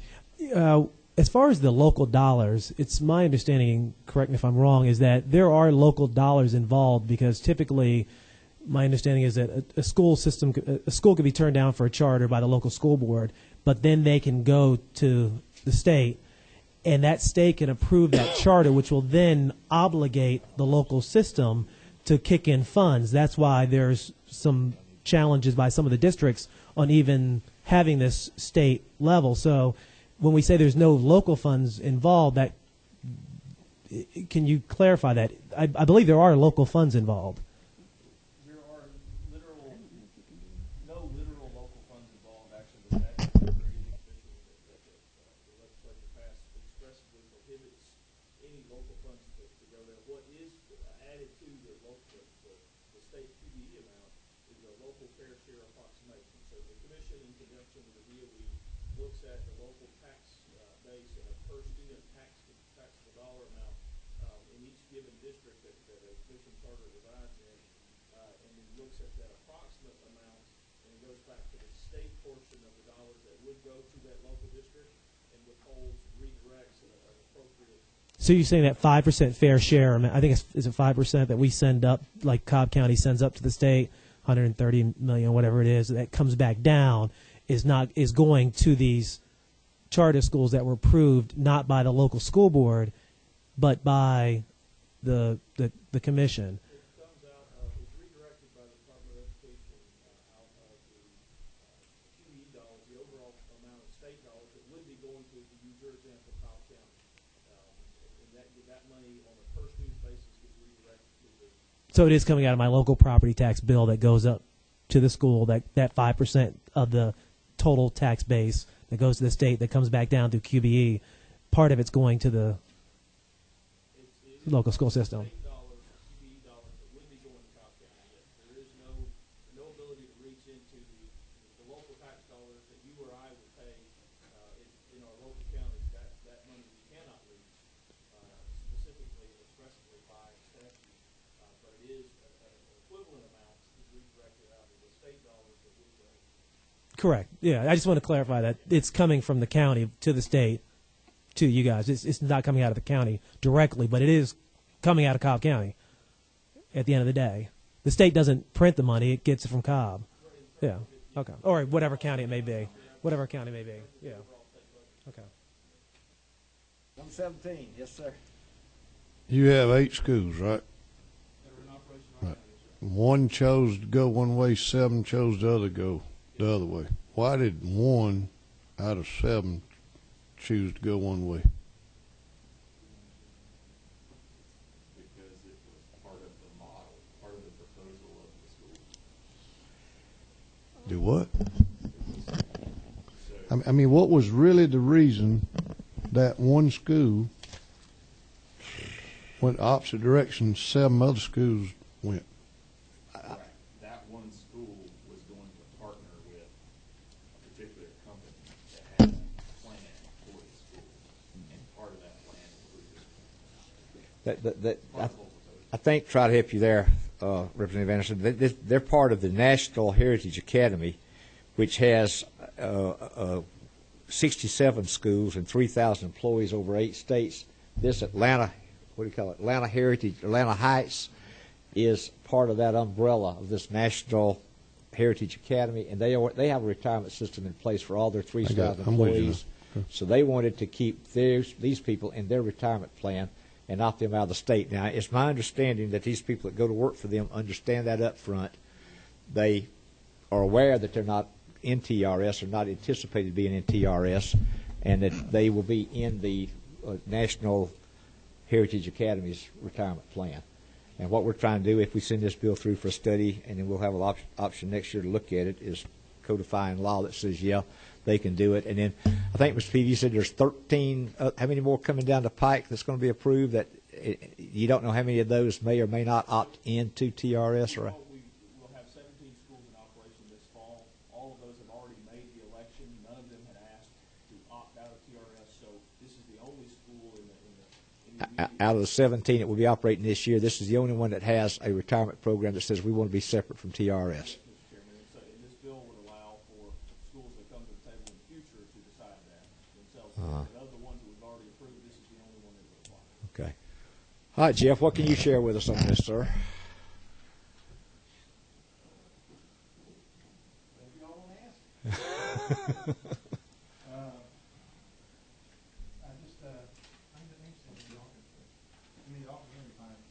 As far as the local dollars, it's my understanding, correct me if I'm wrong, is that there are local dollars involved because typically my understanding is that a school could be turned down for a charter by the local school board, but then they can go to the state, and that state can approve that charter, which will then obligate the local system to kick in funds. That's why there's some challenges by some of the districts on even having this state level. So when we say there's no local funds involved, can you clarify that? I believe there are local funds involved. There are no literal local funds involved. Actually, the statute creating officially that the legislature passed expressly prohibits any local funds to go there. What is added to the state QBE amount is a local fair share approximation. So the commission, in conjunction with the DOE, looks at the local tax base and a per student taxable dollar amount in each given district that a commission charter resides in, and then looks at that approximate amount, and it goes back to the state portion of the dollars that would go to that local district and withholds, redirects an appropriate. So you're saying that 5% fair share, I think is it 5% that we send up, like Cobb County sends up to the state, 130 million, whatever it is, that comes back down, is going to these charter schools that were approved not by the local school board, but by the commission. It comes out it's redirected by the Department of Education out of the QE dollars, the overall amount of state dollars that would be going to use your example, Cobb County. And that money on a per student basis gets redirected to the. So it is coming out of my local property tax bill that goes up to the school, that 5% of the total tax base that goes to the state that comes back down through QBE. Part of it's going to the local school system. State dollars, QBE dollars that would be going to Cobb County. Yes, there is no ability to reach into the local tax dollars that you or I would pay in our local counties. That money we cannot reach specifically and expressly by statute, but it is an equivalent amount is redirected out of the state dollars that would go. Correct. Yeah, I just want to clarify that it's coming from the county to the state to you guys. It's not coming out of the county directly, but it is coming out of Cobb County at the end of the day. The state doesn't print the money, it gets it from Cobb. Yeah, okay. Or whatever county it may be. Whatever county it may be, yeah. Okay. Number 17, yes, sir. You have 8 schools, right? Right. One chose to go one way, 7 chose the other go the other way. Why did 1 out of 7 choose to go one way? Because it was part of the model, part of the proposal of the school. Do what? I mean, what was really the reason that one school went the opposite direction 7 other schools went? That one school was going to partner with a particular company that had a plan for the school, and part of that plan included. I think, try to help you there, Representative Anderson. They're part of the National Heritage Academy, which has 67 schools and 3,000 employees over 8 states. This Atlanta, what do you call it? Atlanta Heights is part of that umbrella of this National Heritage Academy, and they have a retirement system in place for all their 3,000 employees. So they wanted to keep these people in their retirement plan and not them out of the state. Now, it's my understanding that these people that go to work for them understand that up front. They are aware that they're not in TRS or not anticipated being in TRS, and that they will be in the National Heritage Academy's retirement plan. And what we're trying to do, if we send this bill through for a study, and then we'll have an option next year to look at it, is codifying law that says, yeah, they can do it. And then I think, Mr. Peavy, you said there's 13, how many more coming down the pike that's going to be approved? That you don't know how many of those may or may not opt into TRS? Or We'll have 17 schools in operation this fall. All of those have already made the election. None of them had asked to opt out of TRS, so this is the only school in the out of the 17 that will be operating this year, this is the only one that has a retirement program that says we want to be separate from TRS. Mr. Chairman, and this bill would allow for schools that come to the table in the future to decide that themselves. But of the ones that we've already approved, this is the only one that would apply. Okay. All right, Jeff, what can you share with us on this, sir? Maybe y'all want to ask.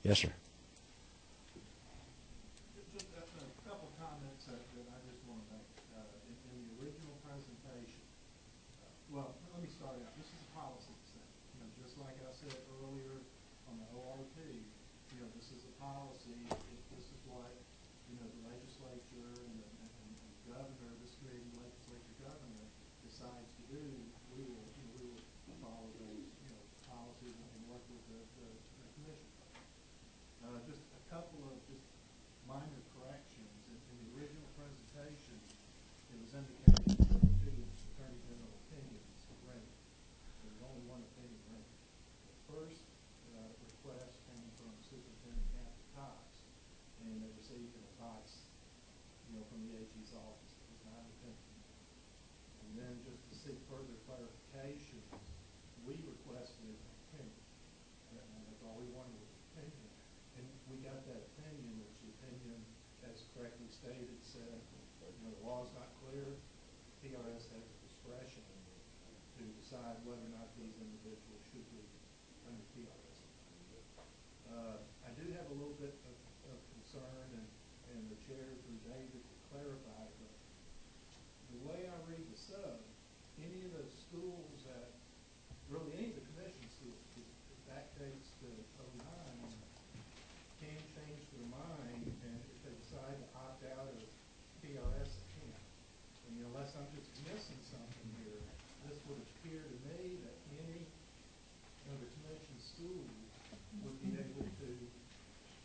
Yes, sir. Just a couple comments that I just want to make. In the original presentation, well, let me start out. This is a policy thing. Just like I said earlier on the ORP, this is a policy. If this is what, the legislature and the governor, this committee, legislature, governor decides to do, we will follow those, policies and work with the commission. Just a couple of just minor corrections. In the original presentation, it was indicated that there were 2 Attorney General opinions rendered. There was only one opinion rendered. The first request came from Superintendent Kathy Cox, and they received an advice, from the AG's office. It was not an opinion. And then just to seek further clarification, we requested an opinion. And that's all we wanted was an opinion. And we got that opinion, which the opinion, as correctly stated, said, the law is not clear. TRS has the discretion to decide whether or not these individuals should be under TRS. I do have a little bit of concern, and the chair through David to clarify, but the way I read the sub, any of those schools that, really any of the commission schools, if that dates to 09, can change their mind, and if they decide to opt out of TRS, they can. And unless I'm just missing something here, this would appear to me that any of the commission schools would be able to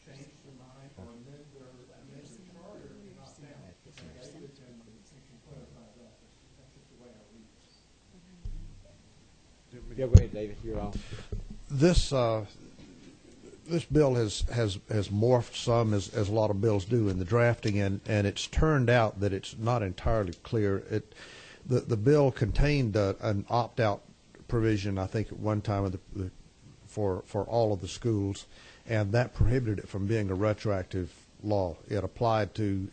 change their mind or amend their charter and opt out. David can clarify that. That's just the way I read this. Yeah, go ahead, David. You're on. This bill has morphed some, as a lot of bills do in the drafting, and it's turned out that it's not entirely clear. The bill contained an opt-out provision, I think, at one time for all of the schools, and that prohibited it from being a retroactive law. It applied to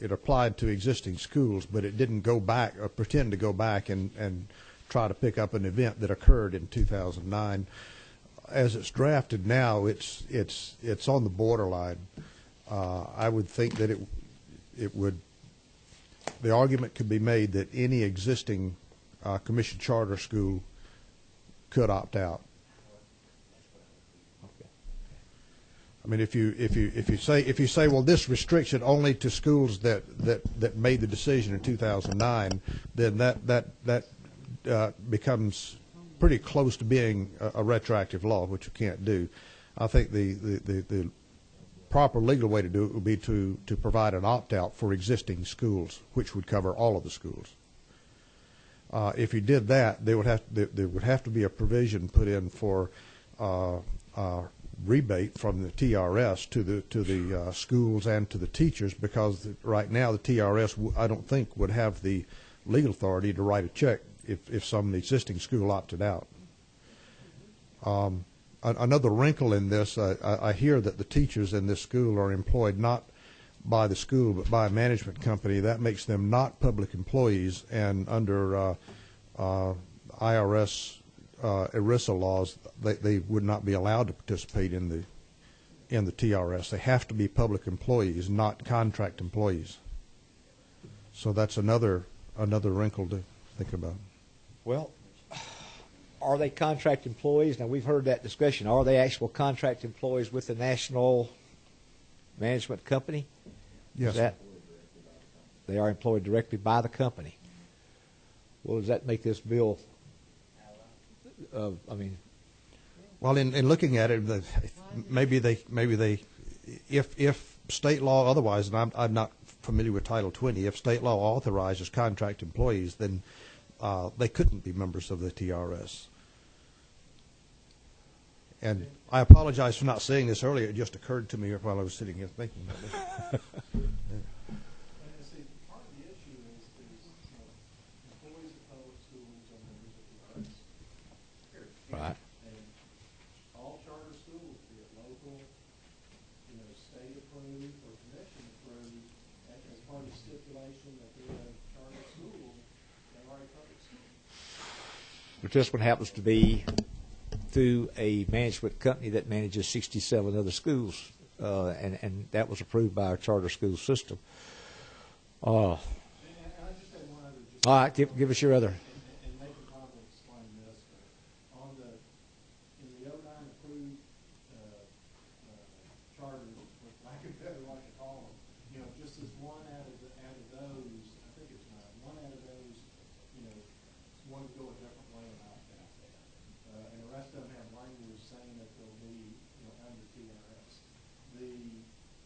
existing schools, but it didn't go back or pretend to go back and try to pick up an event that occurred in 2009. As it's drafted now, it's on the borderline. I would think that it would. The argument could be made that any existing commissioned charter school could opt out. I mean, if you say, well, this restricts it only to schools that made the decision in 2009, then that becomes pretty close to being a retroactive law, which you can't do. I think the proper legal way to do it would be to provide an opt-out for existing schools, which would cover all of the schools. If you did that, there would have to be a provision put in for rebate from the TRS to the schools and to the teachers, because right now the TRS I don't think would have the legal authority to write a check if some existing school opted out. Another wrinkle in this, I hear that the teachers in this school are employed not by the school but by a management company. That makes them not public employees, and under IRS ERISA laws, they would not be allowed to participate in the TRS. They have to be public employees, not contract employees. So that's another wrinkle to think about. Well, are they contract employees? Now, we've heard that discussion. Are they actual contract employees with the national management company? Yes. They are employed directly by the company. Well, does that make this bill? Well, in looking at it, maybe they, if state law otherwise, and I'm not familiar with Title 20, if state law authorizes contract employees, then they couldn't be members of the TRS. And I apologize for not saying this earlier. It just occurred to me while I was sitting here thinking about this. Part of the issue is employees of public schools are members of the TRS. Right. And all charter schools, be it local, state approved or commission approved, as part of the stipulation that they're a charter school, they are a public school. But this one happens to be through a management company that manages 67 other schools, and that was approved by our charter school system. And I just had one other. All right, give us your other. And they can probably explain this, but in the 09 approved charters, for lack of better like to call them, just as one out of those, I think it's one out of those, one to go a different way and opt out. And the rest of them have language saying that they'll be, under TRS. The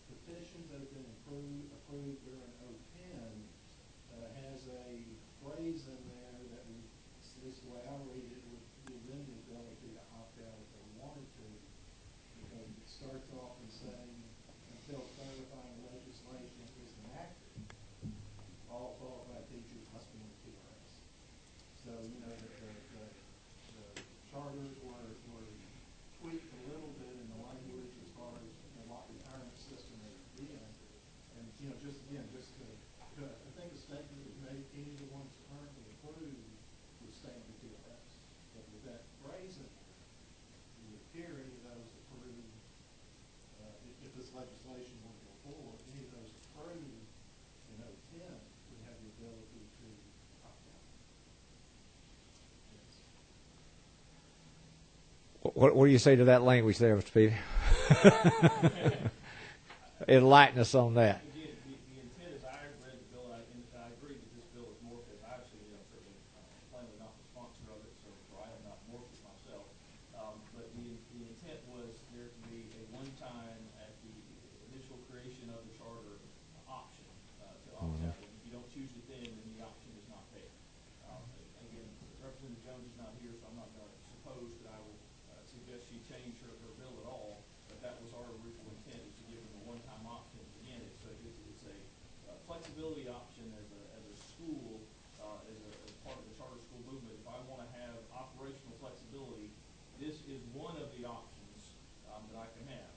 petitions that have been approved during 010 has a phrase in there that would, this is the way I read it, would give them the ability to opt out if they wanted to, because it starts off in saying, until clarifying legislation is enacted, all qualified teachers must be in the TRS. So, the charters were tweaked a little bit in the language as far as what retirement system they would be under. And, just to, I think the statement was made, any of the ones currently approved would stay in the TRS. But with that phrase in there, it would appear any of those approved, if this legislation were to go forward, any of those approved in 010 would have the ability to opt out. What do you say to that language there, Mr. Peavy? Enlighten us on that. Again, the intent, as I read the bill, and I agree that this bill is more, because I actually, certainly plainly not the sponsor of it, so I have not morphed it myself. But the intent was there to be a one-time, at the initial creation of the charter, option to opt out. And if you don't choose it then the option is not there. Again, Representative Jones is not here, so I'm not going to suppose that I will suggest she change her bill at all, but that was our original intent, is to give them a one-time option. Again, it's a flexibility option as a school, as part of the charter school movement. If I want to have operational flexibility, this is one of the options that I can have.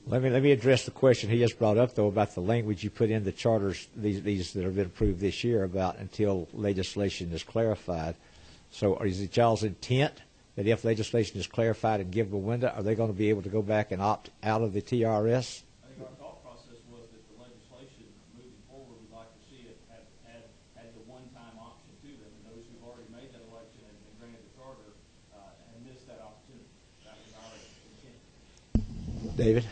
Let me address the question he just brought up, though, about the language you put in the charters, these that have been approved this year, about until legislation is clarified. So is it y'all's intent that if legislation is clarified and give them a window, are they going to be able to go back and opt out of the TRS? I think our thought process was that the legislation moving forward, we'd like to see it had the one-time option to them. And those who've already made that election and been granted the charter have missed that opportunity. That was our intent. David?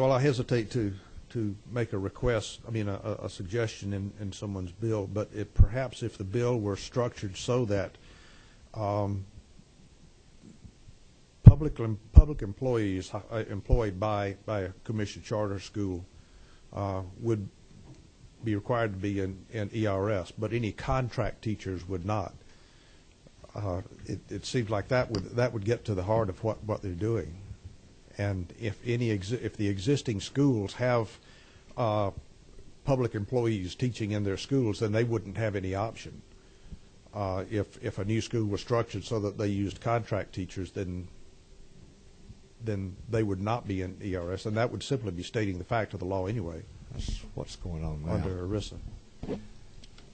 I hesitate to make a request, a suggestion in someone's bill, but perhaps if the bill were structured so that public employees employed by a commissioned charter school would be required to be in ERS, but any contract teachers would not. It seems like that would get to the heart of what they're doing. And if the existing schools have public employees teaching in their schools, then they wouldn't have any option. If a new school was structured so that they used contract teachers, then they would not be in ERS, and that would simply be stating the fact of the law anyway. That's what's going on now. Under ERISA.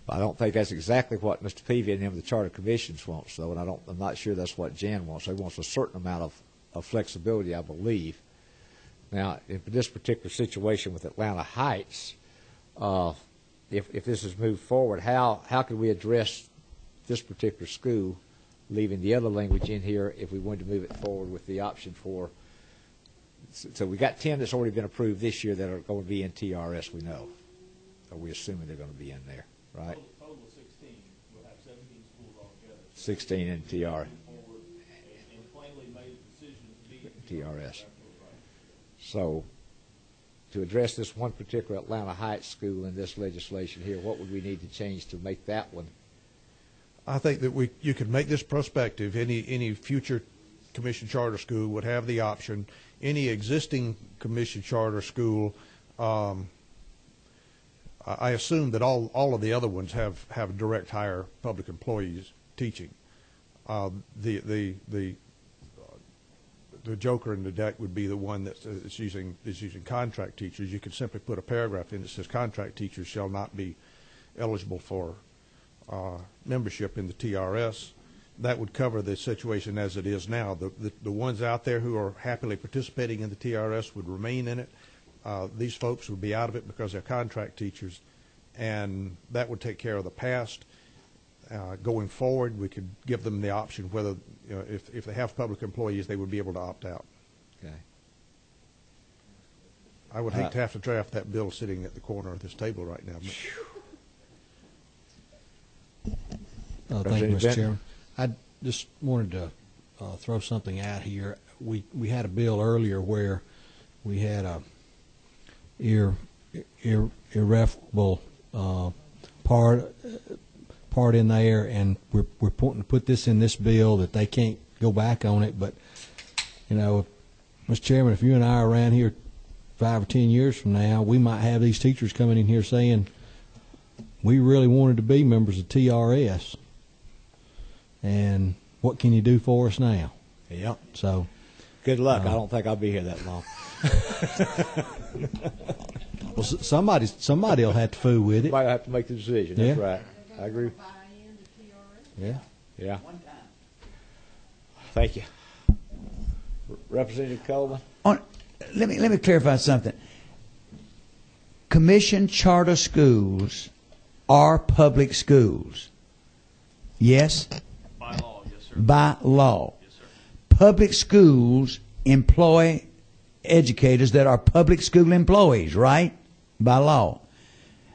I don't think that's exactly what Mr. Peavy and him, the Charter Commissions, wants, though, and I'm not sure that's what Jan wants. He wants a certain amount of flexibility, I believe. Now, in this particular situation with Atlanta Heights, if this is moved forward, how can we address this particular school, leaving the other language in here if we wanted to move it forward with the option for? So we got 10 that's already been approved this year that are going to be in TRS, we know. Or we're assuming they're going to be in there, right? Total of 16. We'll have 17 schools altogether. 16 in TR. And plainly made a decision to be in TRS. So, to address this one particular Atlanta Heights school in this legislation here, what would we need to change to make that one? I think that you could make this prospective. Any future commissioned charter school would have the option. Any existing commissioned charter school, I assume that all of the other ones have direct hire public employees teaching. The joker in the deck would be the one that's using contract teachers. You could simply put a paragraph in that says contract teachers shall not be eligible for membership in the TRS. That would cover the situation as it is now. The ones out there who are happily participating in the TRS would remain in it. These folks would be out of it because they're contract teachers, and that would take care of the past. Going forward, we could give them the option whether, if they have public employees, they would be able to opt out. Okay. I would hate to have to draft that bill sitting at the corner of this table right now. Thank you, Mr. Chairman. I just wanted to throw something out here. We had a bill earlier where we had a irrevocable part in there, and we're wanting to put this in this bill that they can't go back on it. But Mr. Chairman, if you and I are around here 5 or 10 years from now, we might have these teachers coming in here saying we really wanted to be members of TRS, and what can you do for us now? Yep. So, good luck. I don't think I'll be here that long. Well, somebody will have to fool with it. Might have to make the decision. That's right. I agree. Yeah. Yeah. Thank you. Representative Coleman. Let me clarify something. Commissioned charter schools are public schools. Yes? By law, yes, sir. By law. Yes, sir. Public schools employ educators that are public school employees, right? By law.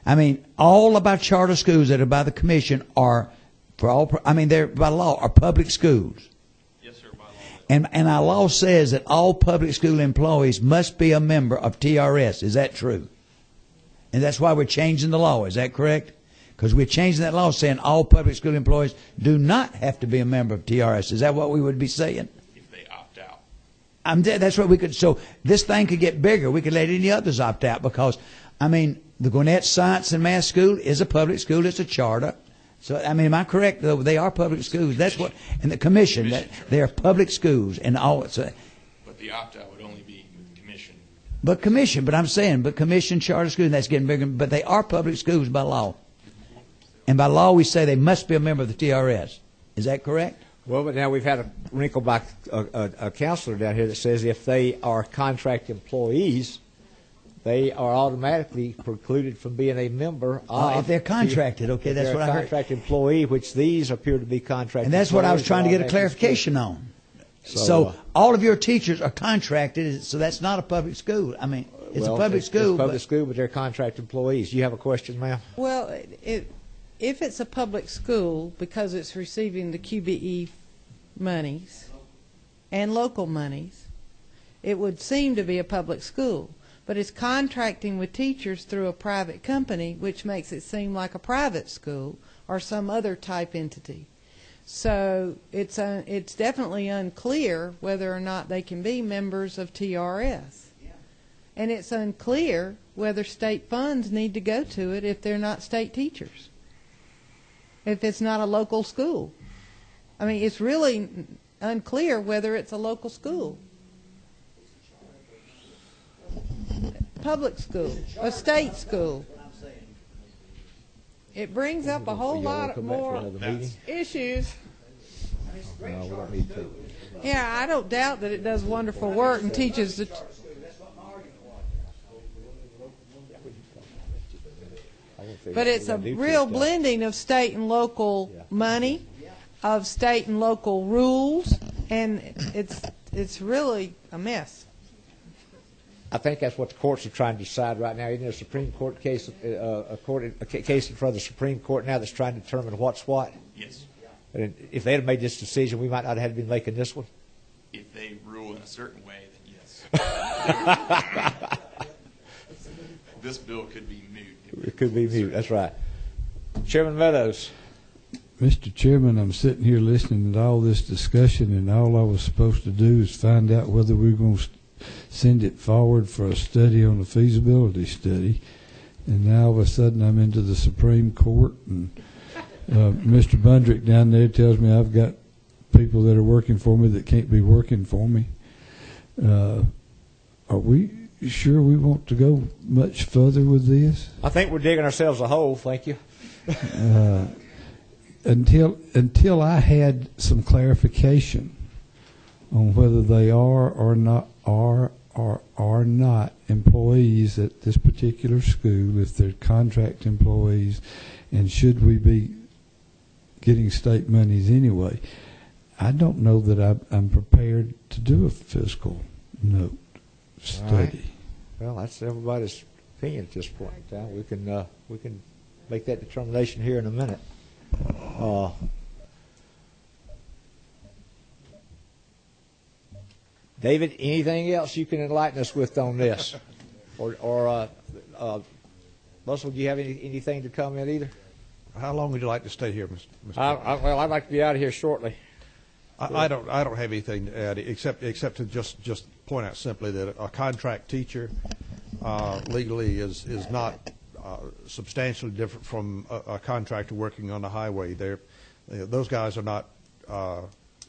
I mean, all of our charter schools that are by the commission are, they're by law, are public schools. Yes, sir, by law. And our law says that all public school employees must be a member of TRS. Is that true? And that's why we're changing the law. Is that correct? Because we're changing that law saying all public school employees do not have to be a member of TRS. Is that what we would be saying? If they opt out. That's what we could. So this thing could get bigger. We could let any others opt out because, the Gwinnett Science and Math School is a public school. It's a charter. So, I mean, am I correct, though? They are public schools. That's what, and the commission, that they are public schools, and all. So, But the opt-out would only be with commission. but I'm saying, commission, charter schools, that's getting bigger, but they are public schools by law. And by law, we say they must be a member of the TRS. Is that correct? Well, but now we've had a wrinkle by a counselor down here that says if they are contract employees, they are automatically precluded from being a member of. If they're contracted, okay, that's what I heard. Contract employee, which these appear to be contract. And that's what I was trying to get a employees, clarification on. So, So all of your teachers are contracted, so that's not a public school. I mean, it's a public school. It's public school, but they're contract employees. You have a question, ma'am? Well, if it's a public school, because it's receiving the QBE monies and local monies, it would seem to be a public school. But it's contracting with teachers through a private company, which makes it seem like a private school or some other type entity. So it's definitely unclear whether or not they can be members of TRS. And it's unclear whether state funds need to go to it if they're not state teachers, if it's not a local school. I mean, it's really unclear whether it's a local school. Public school, a state school. It brings up a whole lot more issues. No, we don't need to. Yeah, I don't doubt that it does wonderful work and teaches the. But it's a real blending of state and local money, of state and local rules, and it's really a mess. I think that's what the courts are trying to decide right now. Isn't there a Supreme Court case, a case in front of the Supreme Court now that's trying to determine what's what? Yes. And if they had made this decision, we might not have been making this one. If they rule in a certain way, then yes. This bill could be moot. It could be moot. That's right. Chairman Meadows. Mr. Chairman, I'm sitting here listening to all this discussion, and all I was supposed to do is find out whether we're going to send it forward for a study on a feasibility study. And now all of a sudden I'm into the Supreme Court, and Mr. Bundrick down there tells me I've got people that are working for me that can't be working for me. Are we sure we want to go much further with this? I think we're digging ourselves a hole. Thank you. Until I had some clarification on whether they are or are not employees at this particular school, if they're contract employees, and should we be getting state monies anyway, I don't know that I'm prepared to do a fiscal note study. Right. Well, that's everybody's opinion at this point in time. We can make that determination here in a minute. David, anything else you can enlighten us with on this? Or Russell, do you have anything to comment either? How long would you like to stay here, Mr. Well, I'd like to be out of here shortly. I don't have anything to add except to just point out simply that a contract teacher legally is not substantially different from a contractor working on the highway. Those guys are not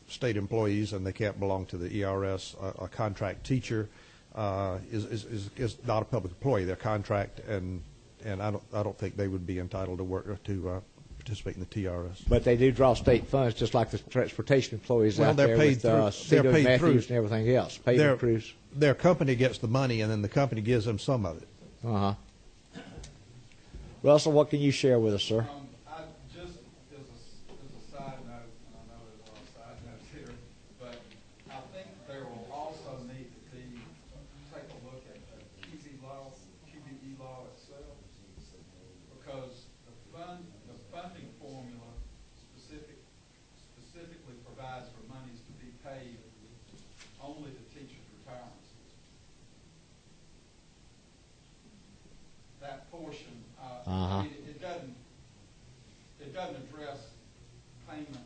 state employees, and they can't belong to the ERS. A contract teacher is not a public employee. They're contract, and I don't think they would be entitled to work to participate in the TRS. But they do draw state funds, just like the transportation employees out they're there paid with they're paid Matthews through, and everything else. Paid in crews. Their company gets the money, and then the company gives them some of it. Uh-huh. Russell, what can you share with us, sir? Just as a side note, and I know there's a lot of side notes here, but I think there will also need to be, take a look at the QBE law itself, because the funding formula specifically provides for monies to be paid only to teachers' retirement system. That portion, it doesn't address payment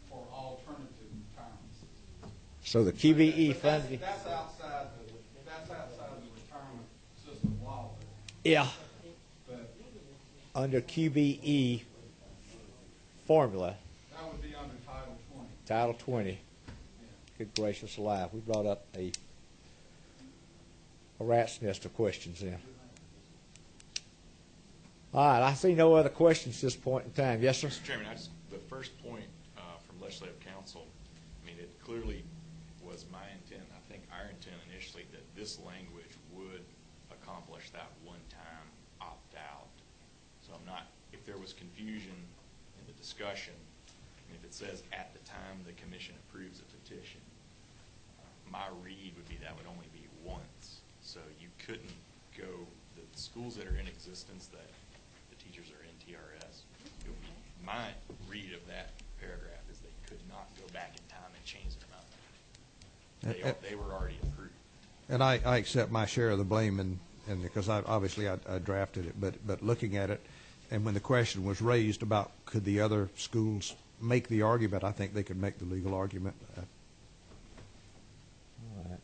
for alternative retirement systems. So the QBE funding. That's outside the retirement system law. Yeah. But under QBE formula. That would be under Title 20. Title 20. Good gracious alive. We brought up a rat's nest of questions then. All right, I see no other questions at this point in time. Yes, sir? Mr. Chairman, the first point from Legislative Council, I mean, it clearly was my intent, I think our intent initially, that this language would accomplish that one-time opt-out. So I'm not, if there was confusion in the discussion, and if it says at the time the commission approves a petition, my read would be that would only be once. So you couldn't go, the schools that are in existence that the teachers are in TRS, my read of that paragraph is they could not go back in time and change their amount. They were already approved. And I accept my share of the blame, and because I drafted it, but looking at it, and when the question was raised about could the other schools make the argument, I think they could make the legal argument. All right.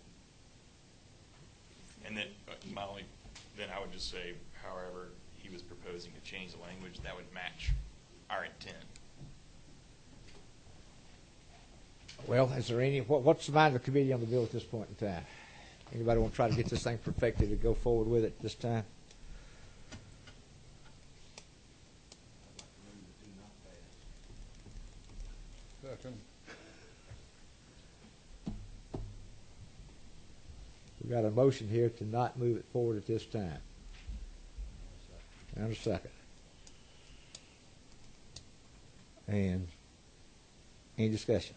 And then then I would just say, however he was proposing to change the language, that would match our intent. Well, is there any, what's the mind of the committee on the bill at this point in time? Anybody want to try to get this thing perfected and go forward with it this time? Second. We've got a motion here to not move it forward at this time. And a second. And any discussion?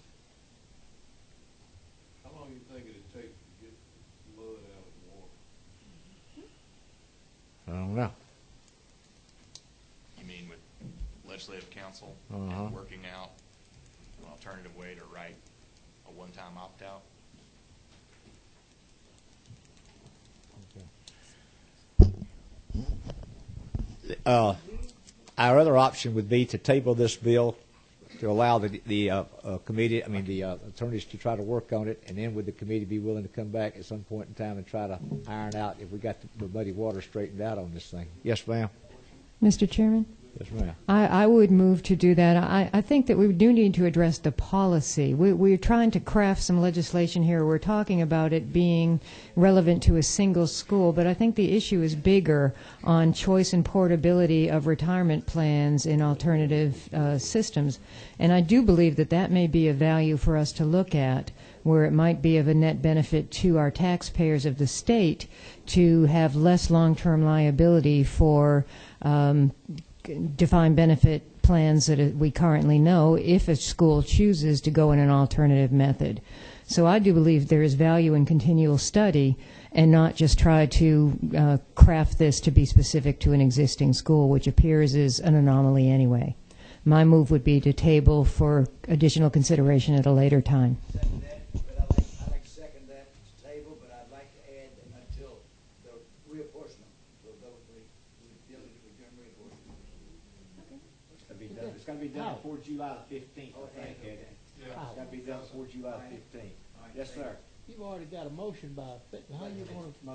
How long do you think it'd take to get mud out of the water? I don't know. You mean with Legislative Council Uh-huh. and working out an alternative way to write a one-time opt-out? Our other option would be to table this bill to allow the committee, the attorneys to try to work on it, and then would the committee be willing to come back at some point in time and try to iron out if we got the muddy water straightened out on this thing? Yes, ma'am. Mr. Chairman? Yes, ma'am. I would move to do that. I think that we do need to address the policy. We're trying to craft some legislation here. We're talking about it being relevant to a single school, but I think the issue is bigger on choice and portability of retirement plans in alternative systems. And I do believe that that may be a value for us to look at, where it might be of a net benefit to our taxpayers of the state to have less long-term liability for defined benefit plans that we currently know if a school chooses to go in an alternative method. So I do believe there is value in continual study and not just try to craft this to be specific to an existing school, which appears is an anomaly anyway. My move would be to table for additional consideration at a later time. Second that, but I'd like to second that table, but I'd like to add until the reapportionment. So those we deal with reapportionment. It's got to be done before July the 15th, I think. It's got to be done before July the 15th. Yes, sir. You've already got a motion by, how you going to?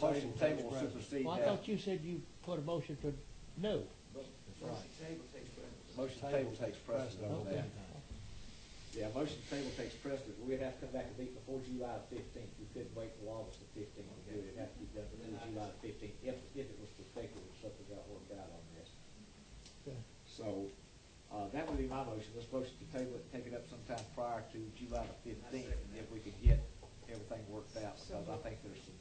Motion table will supersede Well, I that. thought you said you put a motion for no. Motion table takes precedent over that. Yeah, motion table takes precedent. We'd have to come back and meet before July the 15th. We couldn't wait till August the 15th to do it. It'd have to be done before July the 15th if it was perfected or something got worked out on this. Okay. So that would be my motion. This motion to table it and take it up sometime prior to July the 15th if we could get everything worked out, because I think there's some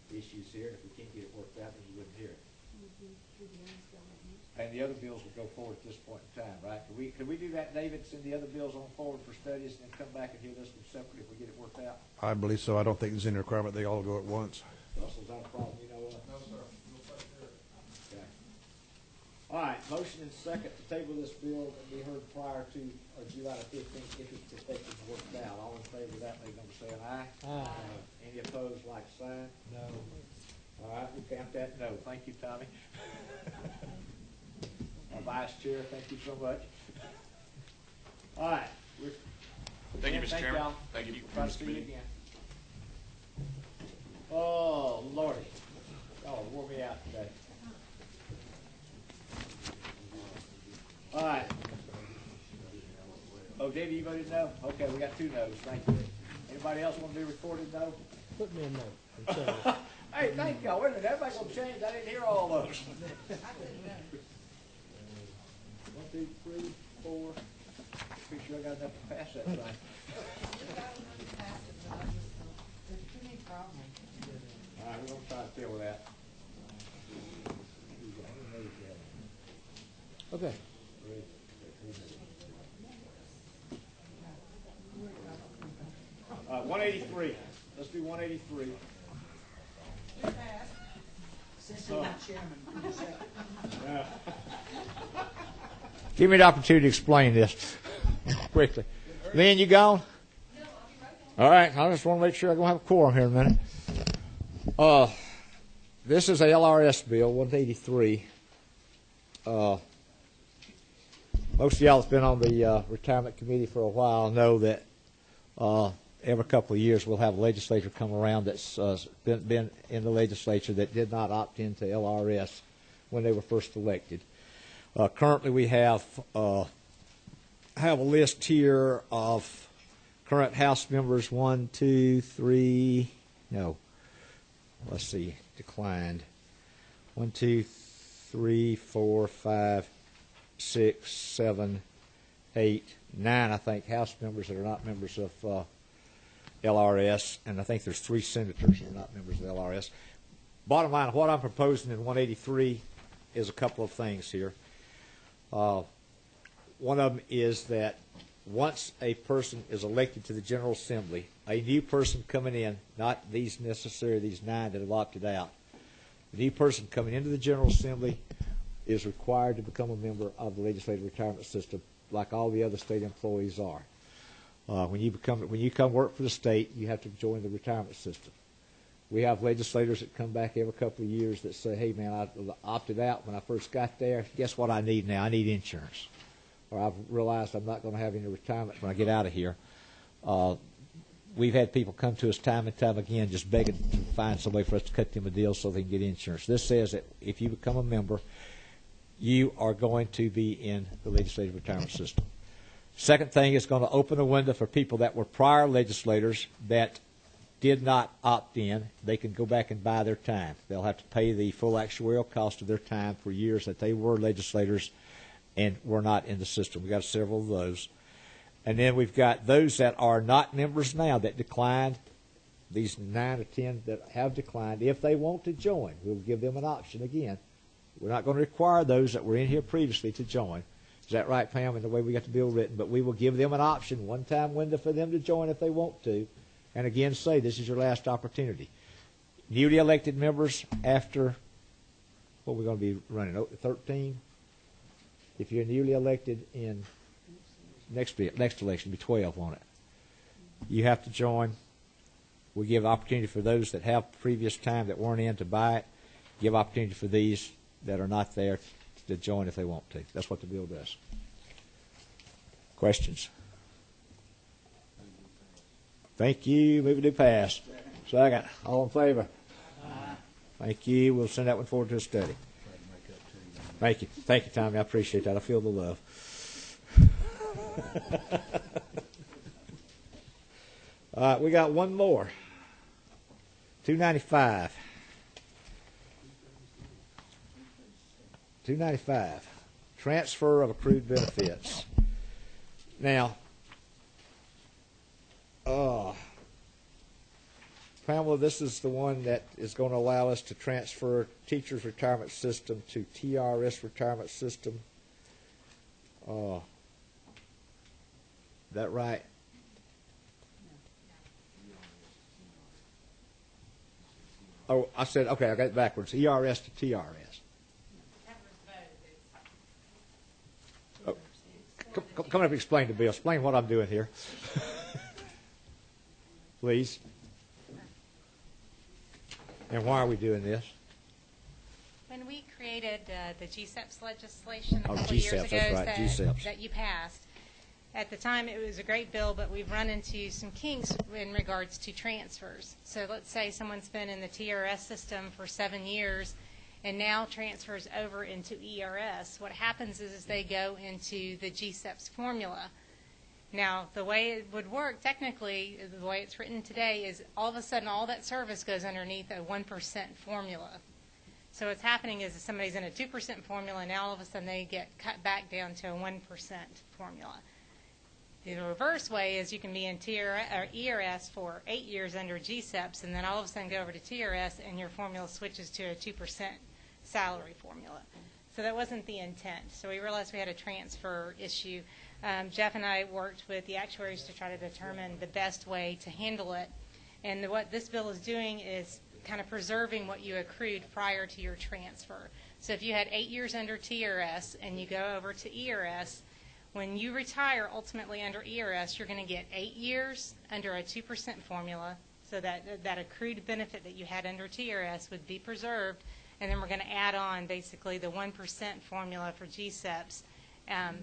issues here. If we can't get it worked out, then we wouldn't hear it. And the other bills will go forward at this point in time, right? Could we do that, David, send the other bills on forward for studies and then come back and hear this one separately if we get it worked out? I believe so. I don't think there's any requirement they all go at once. Russell's that a problem, you know? No, sir. We'll take care of it. Okay. All right, motion and second to table this bill and be heard prior to July the 15th if it's perfected and worked out. All in favor of that, make number say an aye. Aye. Any opposed, like sign? No. All right, we count that no. Thank you, Tommy. Our vice chair, thank you so much. All right. Thank you, Mr. Chairman. Y'all. Thank you. Try to see you again. Oh, Lordy. Y'all wore me out today. All right. Oh, Debbie, you voted no? Okay, we got 2 no's. Thank you. Anybody else want to be recorded no? Put me a note. Hey, thank y'all. Wait a minute. Everybody gonna change. I didn't hear all those. 1, 2, 3, 4. Pretty sure I got enough to pass that thing. All right, we're gonna try to deal with that. Okay. 183. Let's do 183. Give me the opportunity to explain this quickly. Lynn, you gone? All right. I just want to make sure I'm going to have a quorum here in a minute. This is a LRS bill, 183. Most of y'all that's been on the retirement committee for a while know that every couple of years we'll have a legislature come around that's been in the legislature that did not opt into LRS when they were first elected. Currently we have a list here of current House members, 1, 2, 3, no, let's see, declined. 1, 2, 3, 4, 5, 6, 7, 8, 9, I think, House members that are not members of LRS, and I think there's 3 senators that are not members of LRS. Bottom line, what I'm proposing in 183 is a couple of things here. One of them is that once a person is elected to the General Assembly, a new person coming in, not these 9 that have opted out, a new person coming into the General Assembly is required to become a member of the legislative retirement system like all the other state employees are. When you come work for the state, you have to join the retirement system. We have legislators that come back every couple of years that say, hey, man, I opted out when I first got there. Guess what I need now? I need insurance. Or I've realized I'm not going to have any retirement when I get out of here. We've had people come to us time and time again just begging to find somebody for us to cut them a deal so they can get insurance. This says that if you become a member, you are going to be in the legislative retirement system. Second thing is going to open a window for people that were prior legislators that did not opt in. They can go back and buy their time. They'll have to pay the full actuarial cost of their time for years that they were legislators and were not in the system. We've got several of those. And then we've got those that are not members now that declined, these 9 or 10 that have declined. If they want to join, we'll give them an option again. We're not going to require those that were in here previously to join. Is that right, Pam, in the way we got the bill written? But we will give them an option, one-time window for them to join if they want to. And again, say this is your last opportunity. Newly elected members after, what we're going to be running, 13? If you're newly elected in next election, be 12 on it. You have to join. We give opportunity for those that have previous time that weren't in to buy it. Give opportunity for these that are not there to join if they want to. That's what the bill does. Questions? Thank you. Move it to pass. Second. All in favor? Aye. Thank you. We'll send that one forward to a study. Thank you. Thank you, Tommy. I appreciate that. I feel the love. All right, we got one more. 295. 295. Transfer of accrued benefits. Now, Pamela, this is the one that is going to allow us to transfer teachers' retirement system to TRS retirement system. Is that right? Oh, I said, okay, I got it backwards. ERS to TRS. Oh, come up and explain to Bill. Explain what I'm doing here. Please. And why are we doing this? When we created the GSEPS legislation a couple of GSEPS, years ago that's right, that you passed, at the time it was a great bill, but we've run into some kinks in regards to transfers. So let's say someone's been in the TRS system for 7 years and now transfers over into ERS, what happens is they go into the GSEPS formula. Now, the way it would work, technically, the way it's written today, is all of a sudden all that service goes underneath a 1% formula. So what's happening is if somebody's in a 2% formula, now all of a sudden they get cut back down to a 1% formula. The reverse way is you can be in ERS for 8 years under GSEPS, and then all of a sudden go over to TRS, and your formula switches to a 2% salary formula. So that wasn't the intent. So we realized we had a transfer issue. Jeff and I worked with the actuaries to try to determine the best way to handle it. And what this bill is doing is kind of preserving what you accrued prior to your transfer. So if you had 8 years under TRS and you go over to ERS, when you retire ultimately under ERS, you're going to get 8 years under a 2% formula, so that accrued benefit that you had under TRS would be preserved, and then we're going to add on basically the 1% formula for GSEPS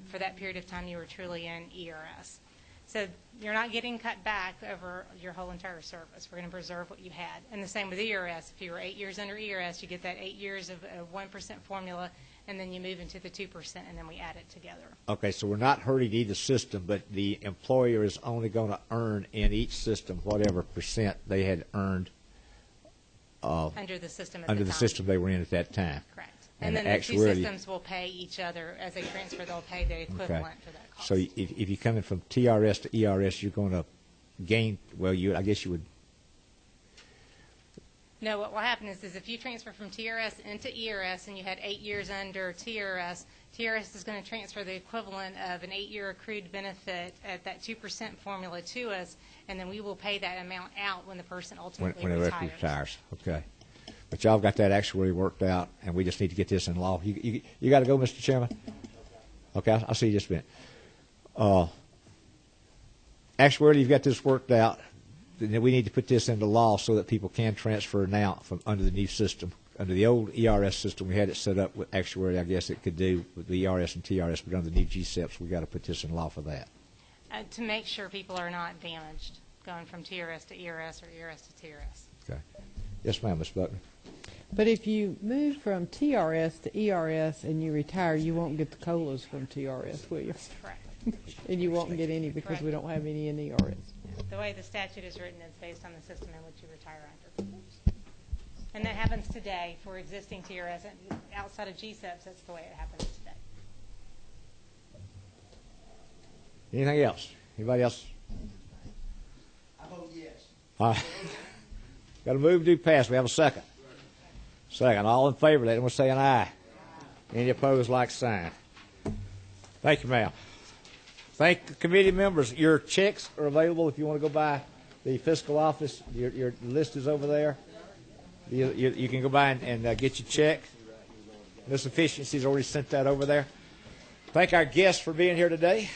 for that period of time you were truly in ERS. So you're not getting cut back over your whole entire service. We're going to preserve what you had. And the same with ERS. If you were 8 years under ERS, you get that 8 years of a 1% formula, and then you move into the 2%, and then we add it together. Okay, so we're not hurting either system, but the employer is only going to earn in each system whatever percent they had earned under the system at under the the time. system they were in at that time. Correct. And then the two systems will pay each other as they transfer. They'll pay the equivalent for that cost. So if you're coming from TRS to ERS, you're going to gain. Well, I guess you would. No, what will happen is if you transfer from TRS into ERS and you had 8 years under TRS, TRS is going to transfer the equivalent of an 8-year accrued benefit at that 2% formula to us, and then we will pay that amount out when the person ultimately when retires. Okay. But y'all got that actually worked out, and we just need to get this in law. You got to go, Mr. Chairman? Okay, I'll see you just a minute. Actually, you've got this worked out. Then we need to put this into law so that people can transfer now from under the new system. Under the old ERS system, we had it set up with actuary. I guess it could do with the ERS and TRS, but under the new GSEPs, we got to put this in law for that. To make sure people are not damaged going from TRS to ERS or ERS to TRS. Okay. Yes, ma'am, Ms. Buckner. But if you move from TRS to ERS and you retire, you won't get the COLAs from TRS, will you? Correct. And you won't get any because we don't have any in ERS. The way the statute is written is based on the system in which you retire under. And that happens today for existing TRS. Outside of GSEPs, that's the way it happens today. Anything else? Anybody else? I vote yes. All right. Got to move to pass. We have a second. Second. All in favor, let them say an aye. Any opposed, like sign. Thank you, ma'am. Thank the committee members. Your checks are available if you want to go by the fiscal office. Your list is over there. You can go by and get your check. Ms. Efficiency's already sent that over there. Thank our guests for being here today.